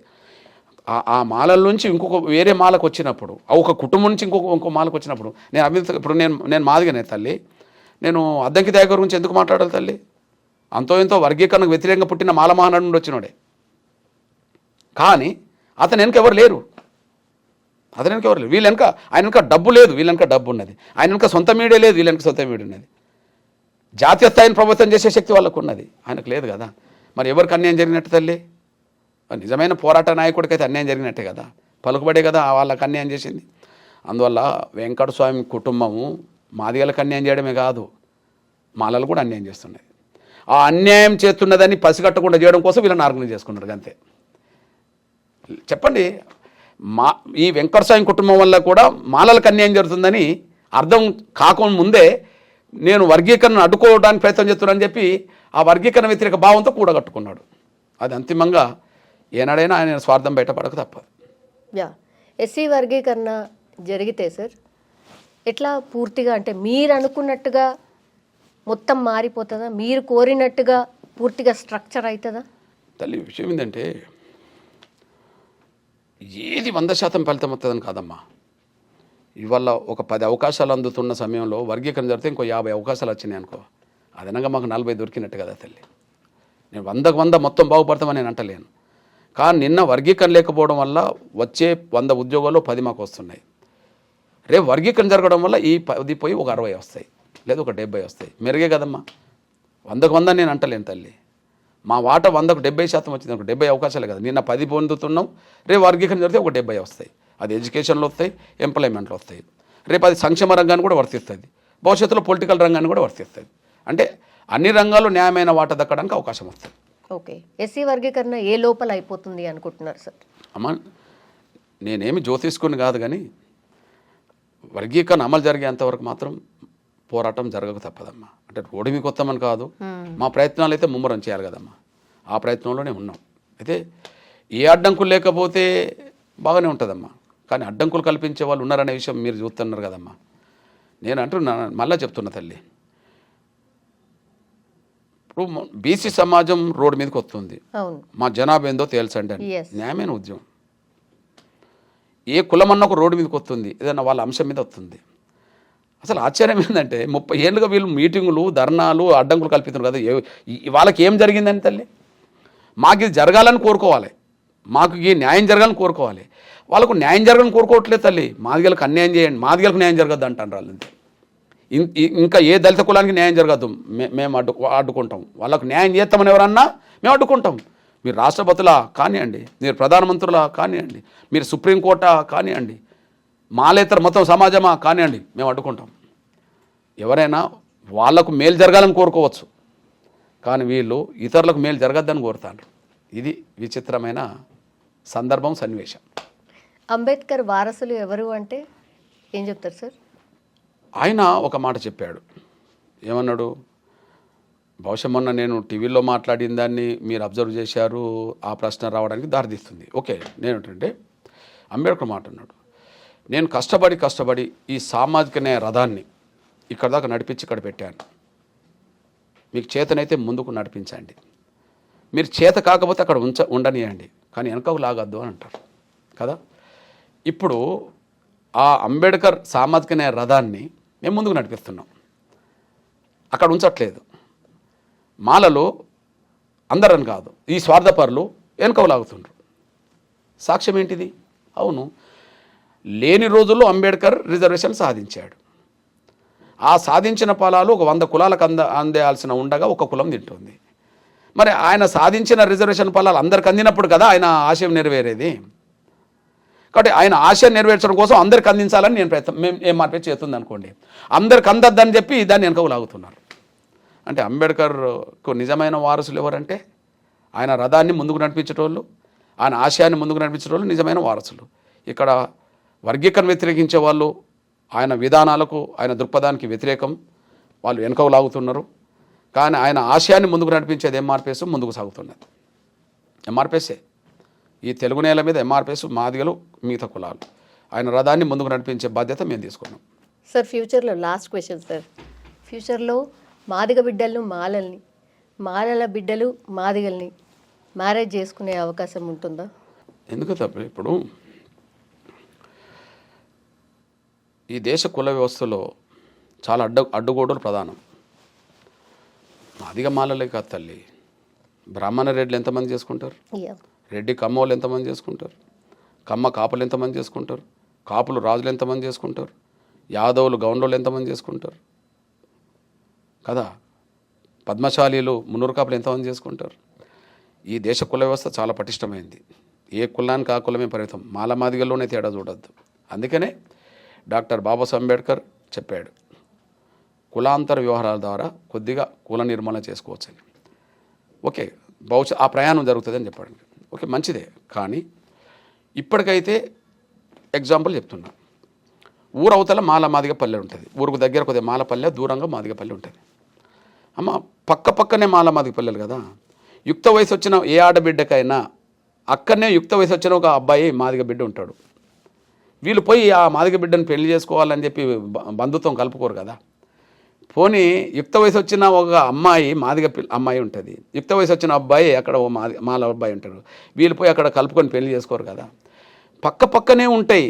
ఆ మాలల నుంచి ఇంకొక వేరే మాలకు వచ్చినప్పుడు, ఒక కుటుంబం నుంచి ఇంకో మాలకు వచ్చినప్పుడు నేను అభినందిస్తా. ఇప్పుడు నేను మాదిగానే తల్లి, నేను అద్దంకి దయాకర్ గురించి ఎందుకు మాట్లాడాలి తల్లి? అంతో ఎంతో వర్గీకరణకు వ్యతిరేకంగా పుట్టిన మాల మహానాడు నుండి వచ్చినోడే, కానీ అతను వెనక ఎవరు లేరు. వీళ్ళ వెనక ఆయన వెనక డబ్బు లేదు, వీళ్ళ వెనక డబ్బు ఉన్నది. ఆయన వెనక సొంత మీడియా లేదు, వీళ్ళ వెనక సొంత మీడియా ఉన్నది. జాతీయ స్థాయిని ప్రభుత్వం చేసే శక్తి వాళ్ళకు ఉన్నది, ఆయనకు లేదు కదా. మరి ఎవరికి అన్యాయం జరిగినట్టు తల్లి? నిజమైన పోరాట నాయకుడికైతే అన్యాయం జరిగినట్టే కదా, పలుకుబడే కదా వాళ్ళకి అన్యాయం చేసింది. అందువల్ల వెంకట స్వామి కుటుంబము మాదిగలకు అన్యాయం చేయడమే కాదు, మాలలు కూడా అన్యాయం చేస్తున్నది. ఆ అన్యాయం చేస్తున్నదని పసిగట్టకుండా చేయడం కోసం వీళ్ళని ఆర్గనైజ్ చేసుకున్నారు అంతే. చెప్పండి, ఈ వెంకట స్వామి కుటుంబం వల్ల కూడా మాలలకు అన్యాయం జరుగుతుందని అర్థం కాకముందే నేను వర్గీకరణను అడ్డుకోవడానికి ప్రయత్నం చేస్తున్నానని చెప్పి ఆ వర్గీకరణ వ్యతిరేక భావంతో కూడగట్టుకున్నాడు. అది అంతిమంగా ఏనాడైనా ఆయన స్వార్థం బయటపడక తప్పదు. ఎస్సీ వర్గీకరణ జరిగితే సార్ ఎట్లా పూర్తిగా, అంటే మీరు అనుకున్నట్టుగా మొత్తం మారిపోతుందా? మీరు కోరినట్టుగా పూర్తిగా స్ట్రక్చర్ అవుతుందా? తల్లి, విషయం ఏంటంటే ఏది 100% ఫలితం వస్తుందని కాదమ్మా. ఇవాళ ఒక 10 అవకాశాలు అందుతున్న సమయంలో వర్గీకరణ జరిగితే ఇంకో 50 అవకాశాలు వచ్చినాయి అనుకో, అదనంగా మాకు 40 దొరికినట్టు కదా తల్లి. నేను 100కు 100 మొత్తం బాగుపడతామని నేను అంటలేను, కానీ నిన్న వర్గీకరణ లేకపోవడం వల్ల వచ్చే 100 ఉద్యోగాలు 10 మాకు వస్తున్నాయి. రేపు వర్గీకరణ జరగడం వల్ల ఈ 10 పోయి ఒక 60 వస్తాయి, లేదా ఒక 70 వస్తాయి. మెరుగే కదమ్మా. 100కు 100 నేను అంటలేను తల్లి. మా వాట 100కు 70% వచ్చింది, ఒక 70 అవకాశాలే కదా. నిన్న 10 పొందుతున్నాం, రేపు వర్గీకరణ జరిగితే ఒక 70 వస్తాయి. అది ఎడ్యుకేషన్లో వస్తాయి, ఎంప్లాయ్మెంట్లో వస్తాయి. రేపు అది సంక్షేమ రంగాన్ని కూడా వర్తిస్తుంది, భవిష్యత్తులో పొలిటికల్ రంగాన్ని కూడా వర్తిస్తుంది. అంటే అన్ని రంగాల్లో న్యాయమైన వాటా దక్కడానికి అవకాశం వస్తుంది. ఓకే, ఎస్సీ వర్గీకరణ ఏ లోపల అయిపోతుంది అనుకుంటున్నారు సార్? అమ్మా, నేనేమి జ్యోతిష్కుని కాదు, కానీ వర్గీకరణ అమలు జరిగేంతవరకు మాత్రం పోరాటం జరగక తప్పదమ్మా. అంటే రోడ్డు మీకు వస్తామని కాదు, మా ప్రయత్నాలు అయితే ముమ్మరం చేయాలి కదమ్మా. ఆ ప్రయత్నంలోనే ఉన్నాం. అయితే ఏ అడ్డంకులు లేకపోతే బాగానే ఉంటుందమ్మా, కానీ అడ్డంకులు కల్పించే వాళ్ళు ఉన్నారనే విషయం మీరు చూస్తున్నారు కదమ్మా. నేను అంటున్నా, మళ్ళీ చెప్తున్నా తల్లి, ఇప్పుడు బీసీ సమాజం రోడ్డు మీదకి వస్తుంది, మా జనాభా ఏందో తేల్చండి అని. న్యాయమైన ఉద్యమం. ఏ కులమన్న ఒక రోడ్డు మీదకి వస్తుంది, ఏదన్నా వాళ్ళ అంశం మీద వస్తుంది. అసలు ఆశ్చర్యం ఏంటంటే 30 ఏళ్ళుగా వీళ్ళు మీటింగులు, ధర్నాలు, అడ్డంకులు కల్పిస్తున్నారు కదా. వాళ్ళకి ఏం జరిగిందని తల్లి? మాకు ఇది జరగాలని కోరుకోవాలి, మాకు ఈ న్యాయం జరగాలని కోరుకోవాలి. వాళ్ళకు న్యాయం జరగాలని కోరుకోవట్లేదు తల్లి. మాదిగలకు అన్యాయం చేయండి, మాదిగలకు న్యాయం జరగద్దు అంటారు వాళ్ళు. అంతే. ఇంకా ఏ దళిత కులానికి న్యాయం జరగద్దు, మేము అడ్డుకుంటాం. వాళ్ళకు న్యాయం చేస్తామని ఎవరన్నా మేము అడ్డుకుంటాం. మీరు రాష్ట్రపతులా కానివ్వండి, మీరు ప్రధానమంత్రులా కానివ్వండి, మీరు సుప్రీంకోర్టా కానివ్వండి, మాలేతర మొత్తం సమాజమా కానివ్వండి, మేము అడ్డుకుంటాం. ఎవరైనా వాళ్లకు మేలు జరగాలని కోరుకోవచ్చు, కానీ వీళ్ళు ఇతరులకు మేలు జరగద్దని కోరుతారు. ఇది విచిత్రమైన సందర్భం, సన్నివేశం. అంబేద్కర్ వారసులు ఎవరు అంటే ఏం చెప్తారు సార్? ఆయన ఒక మాట చెప్పాడు. ఏమన్నాడు? బహుశా మొన్న నేను టీవీలో మాట్లాడిన దాన్ని మీరు అబ్జర్వ్ చేశారు, ఆ ప్రశ్న రావడానికి దారితీస్తుంది. ఓకే, నేనేంటంటే అంబేద్కర్ మాట అన్నాడు, నేను కష్టపడి ఈ సామాజిక న్యాయ రథాన్ని ఇక్కడ దాకా నడిపించి ఇక్కడ పెట్టాను. మీకు చేతనైతే ముందుకు నడిపించండి, మీరు చేత కాకపోతే అక్కడ ఉండనియండి, కానీ వెనకకు లాగద్దు అని అంటారు కదా. ఇప్పుడు ఆ అంబేద్కర్ సామాజిక న్యాయ రథాన్ని మేము ముందుకు నడిపిస్తున్నాం, అక్కడ ఉంచట్లేదు. మాలలో అందరని కాదు, ఈ స్వార్థపరులు వెనకకు లాగుతుండ్రు. సాక్ష్యం ఏంటిది? అవును, లేని రోజుల్లో అంబేద్కర్ రిజర్వేషన్ సాధించాడు. ఆ సాధించిన ఫలాలు ఒక 100 కులాలకు అందేయాల్సిన ఉండగా ఒక కులం తింటుంది. మరి ఆయన సాధించిన రిజర్వేషన్ ఫలాలు అందరికి అందినప్పుడు కదా ఆయన ఆశయం నెరవేరేది. కాబట్టి ఆయన ఆశయం నెరవేర్చడం కోసం అందరికి అందించాలని నేను మేము ఏం మార్పు చేస్తుంది అనుకోండి, అందరికి అందద్దని చెప్పి దాన్ని వెనకకు లాగుతున్నారు. అంటే అంబేద్కర్కు నిజమైన వారసులు ఎవరంటే ఆయన రథాన్ని ముందుకు నడిపించేటోళ్ళు, ఆయన ఆశయాన్ని ముందుకు నడిపించేటోళ్ళు నిజమైన వారసులు. ఇక్కడ వర్గీకరణ వ్యతిరేకించే వాళ్ళు ఆయన విధానాలకు, ఆయన దృక్పథానికి వ్యతిరేకం, వాళ్ళు వెనుకకు లాగుతున్నారు. కానీ ఆయన ఆశయాన్ని ముందుకు నడిపించేది ఎంఆర్పిఎస్ ముందుకు సాగుతున్నది. ఎంఆర్పిఎస్ఏ ఈ తెలుగు నేల మీద ఎంఆర్పిఎస్, మాదిగలు, మిగతా కులాలు. ఆయన రథాన్ని ముందుకు నడిపించే బాధ్యత మేము తీసుకున్నాం. సార్ ఫ్యూచర్లో లాస్ట్ క్వశ్చన్ సార్, ఫ్యూచర్లో మాదిగ బిడ్డలను మాలల్ని, మాలల బిడ్డలు మాదిగల్ని మ్యారేజ్ చేసుకునే అవకాశం ఉంటుందా? ఎందుకు తప్ప ఇప్పుడు ఈ దేశ కుల వ్యవస్థలో చాలా అడ్డుగోడలు ప్రధానం. మాదిగ మాలలే కాదు తల్లి, బ్రాహ్మణ రెడ్లు ఎంతమంది చేసుకుంటారు, రెడ్డి కమ్మోళ్ళు ఎంతమంది చేసుకుంటారు, కమ్మ కాపులు ఎంతమంది చేసుకుంటారు, కాపులు రాజులు ఎంతమంది చేసుకుంటారు, యాదవులు గౌండ్లు ఎంతమంది చేసుకుంటారు కదా, పద్మశాలీలు మున్నూరు కాపులు ఎంతమంది చేసుకుంటారు. ఈ దేశ కుల వ్యవస్థ చాలా పటిష్టమైంది. ఏ కులానికి ఆ కులమే పరిమితం, మాల మాదిగల్లోనే తేడా చూడొద్దు. అందుకనే డాక్టర్ బాబాసాహెబ్ అంబేద్కర్ చెప్పాడు, కులాంతర వ్యవహారాల ద్వారా కొద్దిగా కుల నిర్మూలన చేసుకోవచ్చని. ఓకే, బహుశా ఆ ప్రయాణం జరుగుతుందని చెప్పాడు. ఓకే, మంచిదే. కానీ ఇప్పటికైతే ఎగ్జాంపుల్ చెప్తున్నా, ఊరు అవతల మాల మాదిగ పల్లె ఉంటుంది, ఊరుకు దగ్గర కొద్దిగా మాల పల్లె, దూరంగా మాదిగ పల్లె ఉంటుంది. అమ్మ పక్క పక్కనే మాల మాదిగ పల్లెలు కదా. యుక్త వయసు వచ్చిన ఏ ఆడబిడ్డకైనా అక్కడనే యుక్త వయసు వచ్చిన ఒక అబ్బాయి మాదిగ బిడ్డ ఉంటాడు. వీళ్ళు పోయి ఆ మాదిగ బిడ్డను పెళ్లి చేసుకోవాలని చెప్పి బంధుత్వం కలుపుకోరు కదా. పోనీ యుక్త వయసు వచ్చిన ఒక అమ్మాయి మాదిగ అమ్మాయి ఉంటుంది, యుక్త వయసు వచ్చిన అబ్బాయి అక్కడ ఓ మాల అబ్బాయి ఉంటారు. వీళ్ళు పోయి అక్కడ కలుపుకొని పెళ్లి చేసుకోరు కదా. పక్క పక్కనే ఉంటాయి.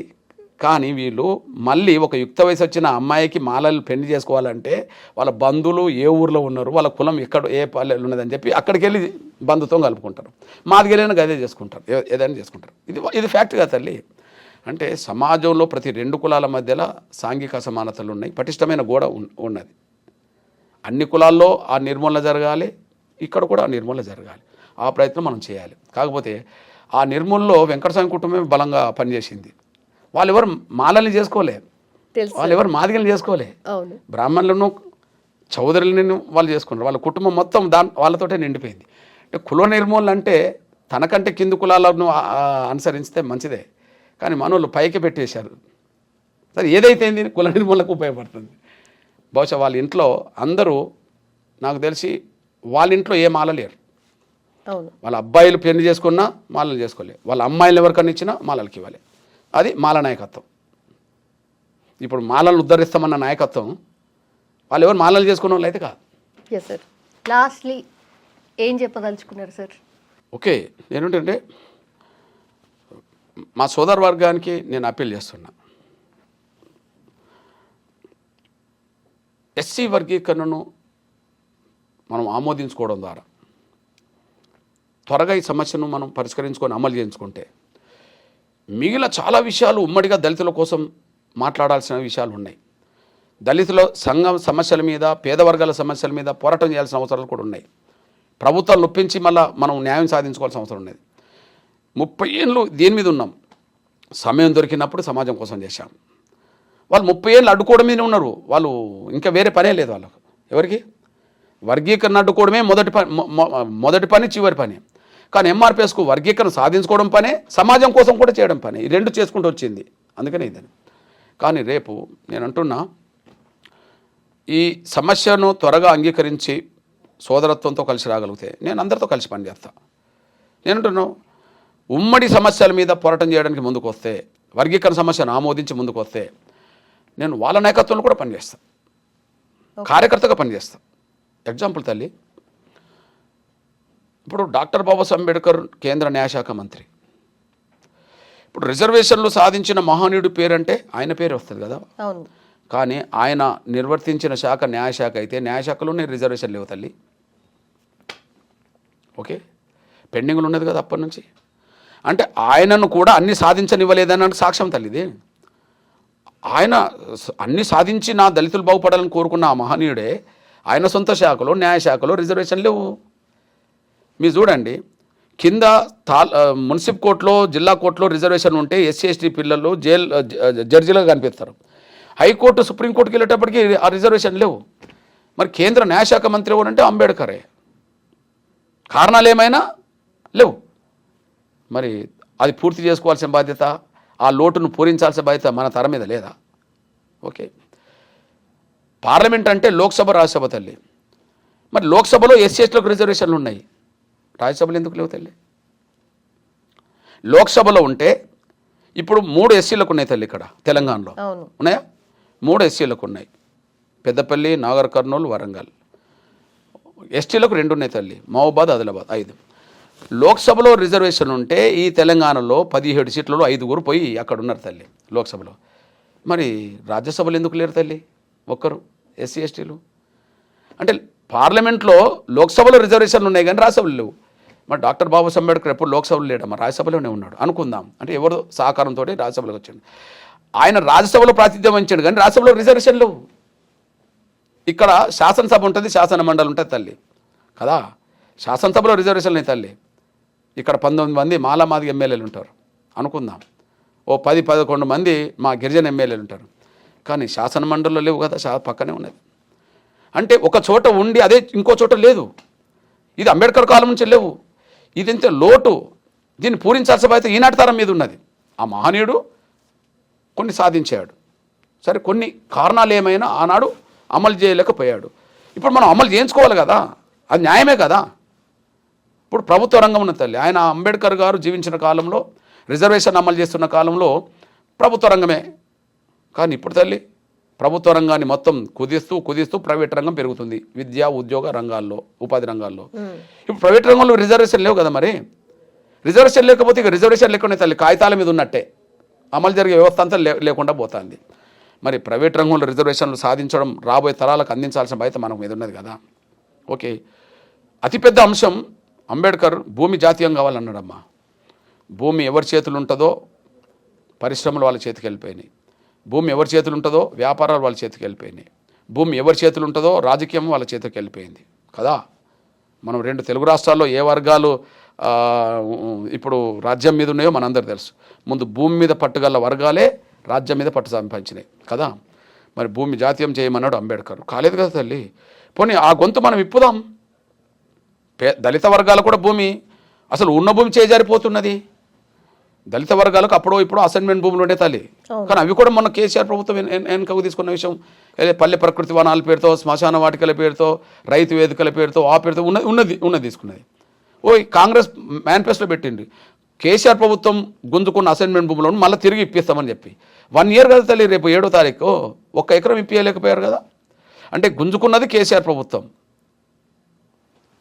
కానీ వీళ్ళు మళ్ళీ ఒక యుక్త వయసు వచ్చిన అమ్మాయికి మాలలు పెళ్లి చేసుకోవాలంటే వాళ్ళ బంధువులు ఏ ఊర్లో ఉన్నారు, వాళ్ళ కులం ఎక్కడ ఏ పల్లెలు ఉన్నదని చెప్పి అక్కడికి వెళ్ళి బంధుత్వం కలుపుకుంటారు. మాదిగలైనా గదే చేసుకుంటారు, ఏదైనా చేసుకుంటారు. ఇది ఫ్యాక్ట్ కదా తల్లి. అంటే సమాజంలో ప్రతి రెండు కులాల మధ్యలో సాంఘిక అసమానతలు ఉన్నాయి, పటిష్టమైన గోడ ఉన్నది. అన్ని కులాల్లో ఆ నిర్మూలన జరగాలి, ఇక్కడ కూడా ఆ నిర్మూలన జరగాలి. ఆ ప్రయత్నం మనం చేయాలి. కాకపోతే ఆ నిర్మూలనలో వెంకటస్వామి కుటుంబమే బలంగా పనిచేసింది. వాళ్ళు ఎవరు మాలల్ని చేసుకోలే, వాళ్ళు ఎవరు మాదిగల్ని చేసుకోలే, బ్రాహ్మణులను చౌదరులను వాళ్ళు చేసుకున్నారు. వాళ్ళ కుటుంబం మొత్తం వాళ్ళతోటే నిండిపోయింది. అంటే కుల నిర్మూలన అంటే తనకంటే కింది కులాలను అనుసరిస్తే మంచిదే, కానీ మనోళ్ళు పైకి పెట్టేశారు. సరే ఏదైతే కుల నిర్మూలనకు ఉపయోగపడుతుంది. బహుశా వాళ్ళ ఇంట్లో అందరూ నాకు తెలిసి వాళ్ళ ఇంట్లో ఏ మాల లేరు. వాళ్ళ అబ్బాయిలు పెళ్లి చేసుకున్నా మాలలు చేసుకోలే, వాళ్ళ అమ్మాయిలు ఎవరికన్నా ఇచ్చినా మాలలకి ఇవ్వాలి. అది మాల నాయకత్వం. ఇప్పుడు మాలలను ఉద్ధరిస్తామన్న నాయకత్వం వాళ్ళు ఎవరు మాలలు చేసుకున్న వాళ్ళు అయితే కాదు. ఎస్ సార్, లాస్ట్లీ ఏం చెప్పదలుచుకున్నారు సార్? ఓకే, ఏంటంటే మా సోదర వర్గానికి నేను అప్పీల్ చేస్తున్నా, ఎస్సీ వర్గీకరణను మనం ఆమోదించుకోవడం ద్వారా త్వరగా ఈ సమస్యను మనం పరిష్కరించుకొని అమలు చేయించుకుంటే మిగిలిన చాలా విషయాలు ఉమ్మడిగా దళితుల కోసం మాట్లాడాల్సిన విషయాలు ఉన్నాయి. దళితుల సంఘం సమస్యల మీద, పేద వర్గాల సమస్యల మీద పోరాటం చేయాల్సిన అవసరాలు కూడా ఉన్నాయి. ప్రభుత్వాలు నొప్పించి మళ్ళీ మనం న్యాయం సాధించుకోవాల్సిన అవసరం ఉన్నది. 30 ఏళ్ళు దీని మీద ఉన్నాం. సమయం దొరికినప్పుడు సమాజం కోసం చేశాం. వాళ్ళు 30 ఏళ్ళు అడ్డుకోవడం మీద ఉన్నారు. వాళ్ళు ఇంకా వేరే పనే లేదు వాళ్ళకు. ఎవరికి వర్గీకరణ అడ్డుకోవడమే మొదటి పని, చివరి పని. కానీ ఎంఆర్పిఎస్కు వర్గీకరణ సాధించుకోవడం పనే, సమాజం కోసం కూడా చేయడం పని. ఈ రెండు చేసుకుంటూ వచ్చింది. అందుకనే ఇదని. కానీ రేపు నేను అంటున్నా, ఈ సమస్యను త్వరగా అంగీకరించి సోదరత్వంతో కలిసి రాగలిగితే నేను అందరితో కలిసి పనిచేస్తాను. నేను అంటున్నాను, ఉమ్మడి సమస్యల మీద పోరాటం చేయడానికి ముందుకు వస్తే, వర్గీకరణ సమస్యను ఆమోదించి ముందుకు వస్తే నేను వాళ్ళ నాయకత్వంలో కూడా పనిచేస్తాను, కార్యకర్తగా పనిచేస్తాను. ఎగ్జాంపుల్ తల్లి, ఇప్పుడు డాక్టర్ బాబాసాహెబ్ అంబేద్కర్ కేంద్ర న్యాయశాఖ మంత్రి. ఇప్పుడు రిజర్వేషన్లు సాధించిన మహనీయుడి పేరంటే ఆయన పేరు వస్తుంది కదా. కానీ ఆయన నిర్వర్తించిన శాఖ న్యాయశాఖ అయితే న్యాయశాఖలోనే రిజర్వేషన్ లేవు తల్లి. ఓకే, పెండింగ్లు ఉన్నది కదా అప్పటి నుంచి. అంటే ఆయనను కూడా అన్ని సాధించనివ్వలేదని సాక్ష్యం తల్లిది. ఆయన అన్ని సాధించి నా దళితులు బాగుపడాలని కోరుకున్న ఆ మహనీయుడే ఆయన సొంత శాఖలో, న్యాయశాఖలో రిజర్వేషన్ లేవు. మీరు చూడండి, కింద మున్సిపల్ కోర్టులో, జిల్లా కోర్టులో రిజర్వేషన్ ఉంటే ఎస్సీ ఎస్టీ పిల్లలు జడ్జిలుగా కనిపిస్తారు. హైకోర్టు, సుప్రీంకోర్టుకి వెళ్ళేటప్పటికి ఆ రిజర్వేషన్ లేవు. మరి కేంద్ర న్యాయశాఖ మంత్రి ఎవరంటే అంబేద్కరే. కారణాలు ఏమైనా లేవు. మరి అది పూర్తి చేసుకోవాల్సిన బాధ్యత, ఆ లోటును పూరించాల్సిన బాధ్యత మన తర మీద లేదా? ఓకే, పార్లమెంట్ అంటే లోక్సభ రాజ్యసభ తల్లి. మరి లోక్సభలో ఎస్సీలకు రిజర్వేషన్లు ఉన్నాయి, రాజ్యసభలో ఎందుకు లేవు తల్లి? లోక్సభలో ఉంటే ఇప్పుడు 3 ఎస్సీలకు ఉన్నాయి తల్లి, ఇక్కడ తెలంగాణలో ఉన్నాయా? 3 ఎస్సీలకు ఉన్నాయి, పెద్దపల్లి, నాగర్ కర్నూలు, వరంగల్. ఎస్టీలకు 2 ఉన్నాయి తల్లి, మహబూబాద్, ఆదిలాబాద్ 5. లోక్సభలో రిజర్వేషన్ ఉంటే ఈ తెలంగాణలో 17 సీట్లలో 5 పోయి అక్కడ ఉన్నారు తల్లి లోక్సభలో. మరి రాజ్యసభలో ఎందుకు లేరు తల్లి ఒక్కరు ఎస్సీ ఎస్టీలు? అంటే పార్లమెంట్లో లోక్సభలో రిజర్వేషన్లు ఉన్నాయి కానీ రాజ్యసభలు లేవు. మరి డాక్టర్ బాబాసాహెబ్ అంబేద్కర్ ఎప్పుడు లోక్సభలో లేడమ్మా, రాజ్యసభలోనే ఉన్నాడు అనుకుందాం. అంటే ఎవరు సహకారంతో రాజ్యసభలోకి వచ్చాడు. ఆయన రాజ్యసభలో ప్రాతినిధ్యం వహించాడు కానీ రాజ్యసభలో రిజర్వేషన్లు. ఇక్కడ శాసనసభ ఉంటుంది, శాసన మండలి ఉంటుంది తల్లి కదా. శాసనసభలో రిజర్వేషన్లు ఉన్నాయి తల్లి. ఇక్కడ 19 మంది మాలామాదిగ ఎమ్మెల్యేలు ఉంటారు అనుకుందాం, ఓ 10-11 మంది మా గిరిజన ఎమ్మెల్యేలు ఉంటారు. కానీ శాసన మండలిలో లేవు కదా, పక్కనే ఉన్నది. అంటే ఒక చోట ఉండి అదే ఇంకో చోట లేదు. ఇది అంబేద్కర్ కాలం నుంచి లేవు. ఇది ఇంత లోటు, దీన్ని పూరించాల్సిన బాధ్యత ఈనాటి తరం మీద ఉన్నది. ఆ మహనీయుడు కొన్ని సాధించాడు, సరే కొన్ని కారణాలు ఏమైనా ఆనాడు అమలు చేయలేకపోయాడు. ఇప్పుడు మనం అమలు చేయించుకోవాలి కదా, అది న్యాయమే కదా. ఇప్పుడు ప్రభుత్వ రంగం ఉన్న తల్లి, ఆయన అంబేద్కర్ గారు జీవించిన కాలంలో రిజర్వేషన్ అమలు చేస్తున్న కాలంలో ప్రభుత్వ రంగమే. కానీ ఇప్పుడు తల్లి ప్రభుత్వ రంగాన్ని మొత్తం కుదిస్తూ ప్రైవేట్ రంగం పెరుగుతుంది. విద్యా ఉద్యోగ రంగాల్లో, ఉపాధి రంగాల్లో. ఇప్పుడు ప్రైవేట్ రంగంలో రిజర్వేషన్ లేవు కదా. మరి రిజర్వేషన్ లేకపోతే ఇక రిజర్వేషన్ లేకుండా తల్లి కాగితాల మీద ఉన్నట్టే, అమలు జరిగే వ్యవస్థ అంతా లేకుండా పోతుంది. మరి ప్రైవేట్ రంగంలో రిజర్వేషన్లు సాధించడం రాబోయే తరాలకు అందించాల్సిన బాధ్యత మనకు మీద ఉన్నది కదా. ఓకే, అతిపెద్ద అంశం అంబేద్కర్ భూమి జాతీయం కావాలన్నాడమ్మా. భూమి ఎవరి చేతులు ఉంటుందో పరిశ్రమలు వాళ్ళ చేతికి వెళ్ళిపోయినాయి, భూమి ఎవరి చేతులు ఉంటుందో వ్యాపారాలు వాళ్ళ చేతికి వెళ్ళిపోయినాయి, భూమి ఎవరి చేతులు ఉంటుందో రాజకీయం వాళ్ళ చేతికి వెళ్ళిపోయింది కదా. మనం 2 తెలుగు రాష్ట్రాల్లో ఏ వర్గాలు ఇప్పుడు రాజ్యం మీద ఉన్నాయో మనందరూ తెలుసు. ముందు భూమి మీద పట్టుగల వర్గాలే రాజ్యం మీద పట్టు సంపాదించినాయి కదా. మరి భూమి జాతీయం చేయమన్నాడు అంబేద్కర్, కాలేదు కదా తల్లి. పోనీ ఆ గొంతు మనం ఇప్పుదాం. దళిత వర్గాలు కూడా భూమి, అసలు ఉన్న భూమి చేజారిపోతున్నది. దళిత వర్గాలకు అప్పుడో ఇప్పుడు అసైన్మెంట్ భూములు ఉండే తల్లి, కానీ అవి కూడా మొన్న కేసీఆర్ ప్రభుత్వం వెనుకకు తీసుకున్న విషయం. పల్లె ప్రకృతి వనాల పేరుతో, శ్మశాన వాటికల పేరుతో, రైతు వేదికల పేరుతో, ఆ పేరుతో ఉన్నది తీసుకున్నది. కాంగ్రెస్ మేనిఫెస్టో పెట్టింది, కేసీఆర్ ప్రభుత్వం గుంజుకున్న అసైన్మెంట్ భూములను మళ్ళీ తిరిగి ఇప్పిస్తామని చెప్పి. 1 ఇయర్ కదా తల్లి, రేపు 7వ తారీఖు 1 ఎకరం ఇప్పియలేకపోయారు కదా. అంటే గుంజుకున్నది కేసీఆర్ ప్రభుత్వం,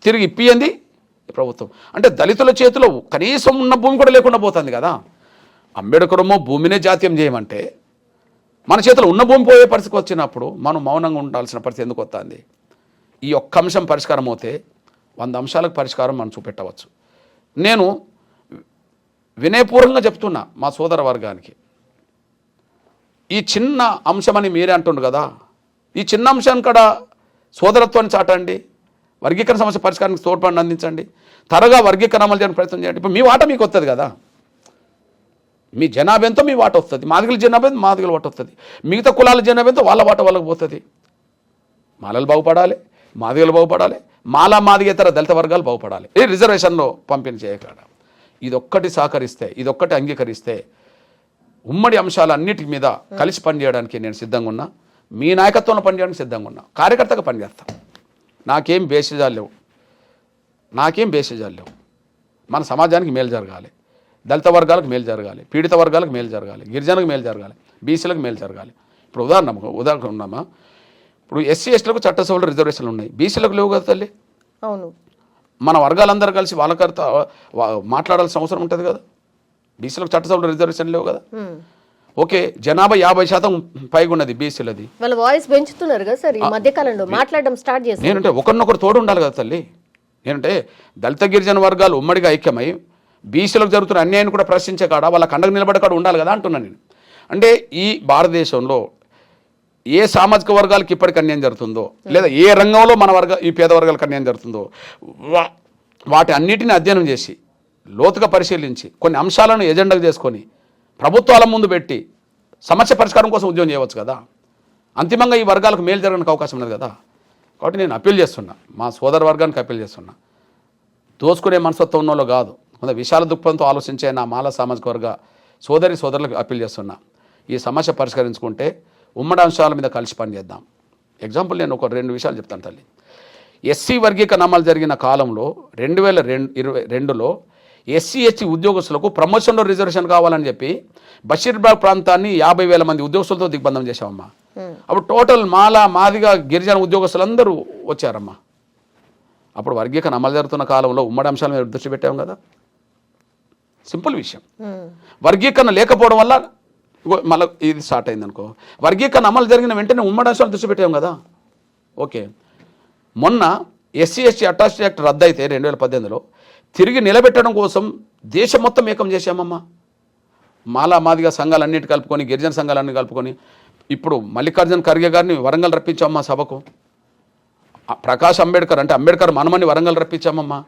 తిరిగి ఇప్పియంది ప్రభుత్వం. అంటే దళితుల చేతిలో కనీసం ఉన్న భూమి కూడా లేకుండా పోతుంది కదా. అంబేద్కరమో భూమినే జాతీయం చేయమంటే మన చేతిలో ఉన్న భూమి పోయే పరిస్థితికి వచ్చినప్పుడు మనం మౌనంగా ఉండాల్సిన పరిస్థితి ఎందుకు వస్తుంది? ఈ ఒక్క అంశం పరిష్కారం అవుతే 100 అంశాలకు పరిష్కారం మనం చూపెట్టవచ్చు. నేను వినయపూర్వకంగా చెప్తున్నా మా సోదర వర్గానికి, ఈ చిన్న అంశమని మీరే అంటుండ్రు కదా, ఈ చిన్న అంశాన్ని కూడా సోదరత్వాన్ని చాటండి, వర్గీకరణ సమస్య పరిష్కారానికి తోడ్పాటును అందించండి, త్వరగా వర్గీకరణ అమలు చేయడానికి ప్రయత్నం చేయండి. ఇప్పుడు మీ వాట మీకు వస్తుంది కదా, మీ జనాభా ఎంతో మీ వాట వస్తుంది, మాదిగల జనాభా మాదిగల వాట వస్తుంది, మిగతా కులాల జనాభా ఎంతో వాళ్ళ వాట వాళ్ళకి పోతుంది. మాలలు బాగుపడాలి, మాదిగలు బాగుపడాలి, మాదిగేతర దళిత వర్గాలు బాగుపడాలి. ఈ రిజర్వేషన్లో పంపిణీ చేయగల ఇదొక్కటి సహకరిస్తే, ఇదొక్కటి అంగీకరిస్తే ఉమ్మడి అంశాలన్నిటి మీద కలిసి పనిచేయడానికి నేను సిద్ధంగా ఉన్నా. మీ నాయకత్వంలో పనిచేయడానికి సిద్ధంగా ఉన్నా, కార్యకర్తగా పనిచేస్తాం. నాకేం బేసిజాలు లేవు. మన సమాజానికి మేలు జరగాలి, దళిత వర్గాలకు మేలు జరగాలి, పీడిత వర్గాలకు మేలు జరగాలి, గిరిజనులకు మేలు జరగాలి, బీసీలకు మేలు జరగాలి. ఇప్పుడు ఉదాహరణ ఉన్నామా, ఇప్పుడు ఎస్సీ ఎస్టీలకు చట్టసభలో రిజర్వేషన్లు ఉన్నాయి, బీసీలకు లేవు కదా తల్లి. అవును, మన వర్గాలందరూ కలిసి వాళ్ళకర్త మాట్లాడాల్సిన అవసరం ఉంటుంది కదా. బీసీలకు చట్టసభలో రిజర్వేషన్ లేవు కదా. ఓకే, జనాభా 50% పైగా ఉన్నది బీసీలది. వాళ్ళ వాయిస్ పెంచుతున్నారు కదా సార్ ఈ మధ్య కాలంలో, మాట్లాడడం స్టార్ట్ చేస్తారు. నేనంటే ఒకరినొకరు తోడు ఉండాలి కదా తల్లి. నేనంటే దళిత గిరిజన వర్గాలు ఉమ్మడిగా ఐక్యమై బీసీలకు జరుగుతున్న అన్యాయాన్ని కూడా ప్రశ్నించే కాడ, వాళ్ళ కండకు నిలబడే కాడ ఉండాలి కదా అంటున్నాను నేను. అంటే ఈ భారతదేశంలో ఏ సామాజిక వర్గాలకు ఇప్పటికి అన్యాయం జరుగుతుందో, లేదా ఏ రంగంలో మన ఈ పేద వర్గాలకు అన్యాయం జరుగుతుందో వాటి అన్నిటిని అధ్యయనం చేసి లోతుగా పరిశీలించి కొన్ని అంశాలను ఎజెండాగా చేసుకొని ప్రభుత్వాల ముందు పెట్టి సమస్య పరిష్కారం కోసం ఉద్యమం చేయవచ్చు కదా. అంతిమంగా ఈ వర్గాలకు మేలు జరగడానికి అవకాశం ఉన్నది కదా. కాబట్టి నేను అప్పీల్ చేస్తున్నా, మా సోదర వర్గానికి అప్పీల్ చేస్తున్నా, దోసుకునే మనస్తత్వం ఉన్న వాళ్ళు కాదు, కొంత విశాల దృక్పథంతో ఆలోచించే నా మాల సామాజిక వర్గ సోదరులకు అప్పీల్ చేస్తున్నా. ఈ సమస్య పరిష్కరించుకుంటే ఉమ్మడి అంశాల మీద కలిసి పనిచేద్దాం. ఎగ్జాంపుల్ నేను ఒక 2 విషయాలు చెప్తాను తల్లి. ఎస్సీ వర్గీకరణ అమలు జరిగిన కాలంలో 2022లో ఎస్సీ ఎస్టీ ఉద్యోగస్తులకు ప్రమోషన్లో రిజర్వేషన్ కావాలని చెప్పి బషీర్బాగ్ ప్రాంతాన్ని 50,000 మంది ఉద్యోగస్తులతో దిగ్బంధం చేశామమ్మా. అప్పుడు టోటల్ మాదిగా గిరిజన ఉద్యోగస్తులందరూ వచ్చారమ్మా. అప్పుడు వర్గీకరణ అమలు జరుగుతున్న కాలంలో ఉమ్మడి అంశాల మీద దృష్టి పెట్టాం కదా. సింపుల్ విషయం. వర్గీకరణ లేకపోవడం వల్ల మళ్ళీ ఇది స్టార్ట్ అయింది అనుకో. వర్గీకరణ అమలు జరిగిన వెంటనే ఉమ్మడి అంశాలు దృష్టి పెట్టాం కదా. ఓకే, మొన్న ఎస్సీ ఎస్టీ అట్రాసిటీ యాక్ట్ రద్దు అయితే 2018లో తిరిగి నిలబెట్టడం కోసం దేశం మొత్తం ఏకం చేశామమ్మా. మాదిగా సంఘాలన్నిటి కలుపుకొని, గిరిజన సంఘాలన్నీ కలుపుకొని ఇప్పుడు మల్లికార్జున ఖర్గే గారిని వరంగల్ రప్పించామమ్మా సభకు. ప్రకాష్ అంబేద్కర్ అంటే అంబేద్కర్ మనమని వరంగల్ రప్పించామమ్మా.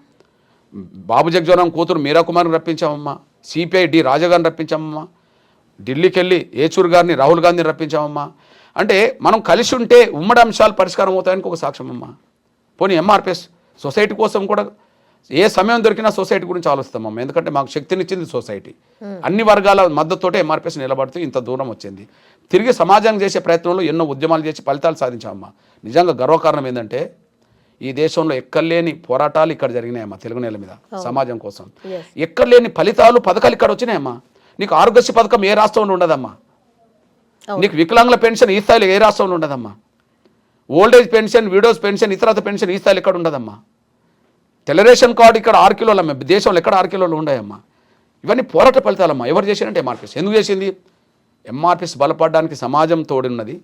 బాబు జగ్జీవన్ కూతురు మీరా కుమార్ని రప్పించామమ్మా. CPI D రాజాగారిని రప్పించామమ్మా. ఢిల్లీకి వెళ్ళి ఏచూర్ గారిని, రాహుల్ గాంధీని రప్పించామమ్మా. అంటే మనం కలిసి ఉంటే ఉమ్మడి అంశాలు పరిష్కారం అవుతాయనికి ఒక సాక్ష్యం అమ్మా. పోనీ ఎంఆర్పిఎస్ సొసైటీ కోసం కూడా ఏ సమయం దొరికినా సొసైటీ గురించి ఆలోచిస్తామమ్మా. ఎందుకంటే మాకు శక్తినిచ్చింది సొసైటీ. అన్ని వర్గాల మద్దతుతోటే ఎంఆర్పిఎస్ నిలబడుతూ ఇంత దూరం వచ్చింది. తిరిగి సమాజానికి చేసే ప్రయత్నంలో ఎన్నో ఉద్యమాలు చేసి ఫలితాలు సాధించామమ్మా. నిజంగా గర్వకారణం ఏంటంటే ఈ దేశంలో ఎక్కడలేని పోరాటాలు ఇక్కడ జరిగినాయమ్మా. తెలుగు నేల మీద సమాజం కోసం ఎక్కడలేని ఫలితాలు, పథకాలు ఇక్కడ వచ్చినాయమ్మా. నీకు ఆరోగ్యశ్రీ పథకం ఏ రాష్ట్రంలో ఉండదమ్మా. నీకు వికలాంగుల పెన్షన్ ఈ స్థాయిలో ఏ రాష్ట్రంలో ఉండదమ్మా. ఓల్డేజ్ పెన్షన్, విడోస్ పెన్షన్, ఇతరత పెన్షన్ ఈ స్థాయిలో ఎక్కడ ఉండదమ్మా. తెల్ల రేషన్ కార్డు ఇక్కడ 6 కిలోలు అమ్మా. దేశంలో ఎక్కడ 6 కిలోలు ఉన్నాయమ్మా. ఇవన్నీ పోరాట ఫలితాలమ్మా. ఎవరు చేశారంటే ఎంఆర్పిఎస్. ఎందుకు చేసింది? ఎంఆర్పిఎస్ బలపడడానికి సమాజం తోడున్నది.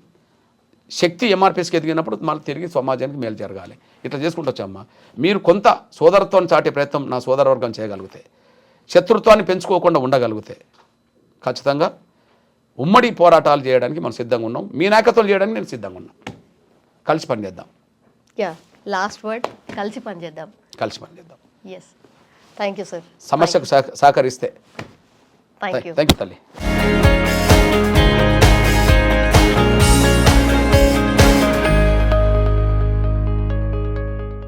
శక్తి ఎంఆర్పిఎస్కి ఎదిగినప్పుడు మళ్ళీ తిరిగి సమాజానికి మేలు జరగాలి. ఇట్లా చేసుకుంటూ వచ్చామ్మా. మీరు కొంత సోదరత్వాన్ని చాటే ప్రయత్నం నా సోదరవర్గం చేయగలిగితే, శత్రుత్వాన్ని పెంచుకోకుండా ఉండగలిగితే ఖచ్చితంగా ఉమ్మడి పోరాటాలు చేయడానికి మనం సిద్ధంగా ఉన్నాం. మీ నాయకత్వం చేయడానికి నేను సిద్ధంగా ఉన్నా. కలిసి పనిచేద్దాం. లాస్ట్ వర్డ్, కలిసి పనిచేద్దాం. కలిసి పనిచేద్దాం. Yes, thank you sir. సమస్యకు సహకరిస్తే. థ్యాంక్ యూ థ్యాంక్ యూ తల్లి.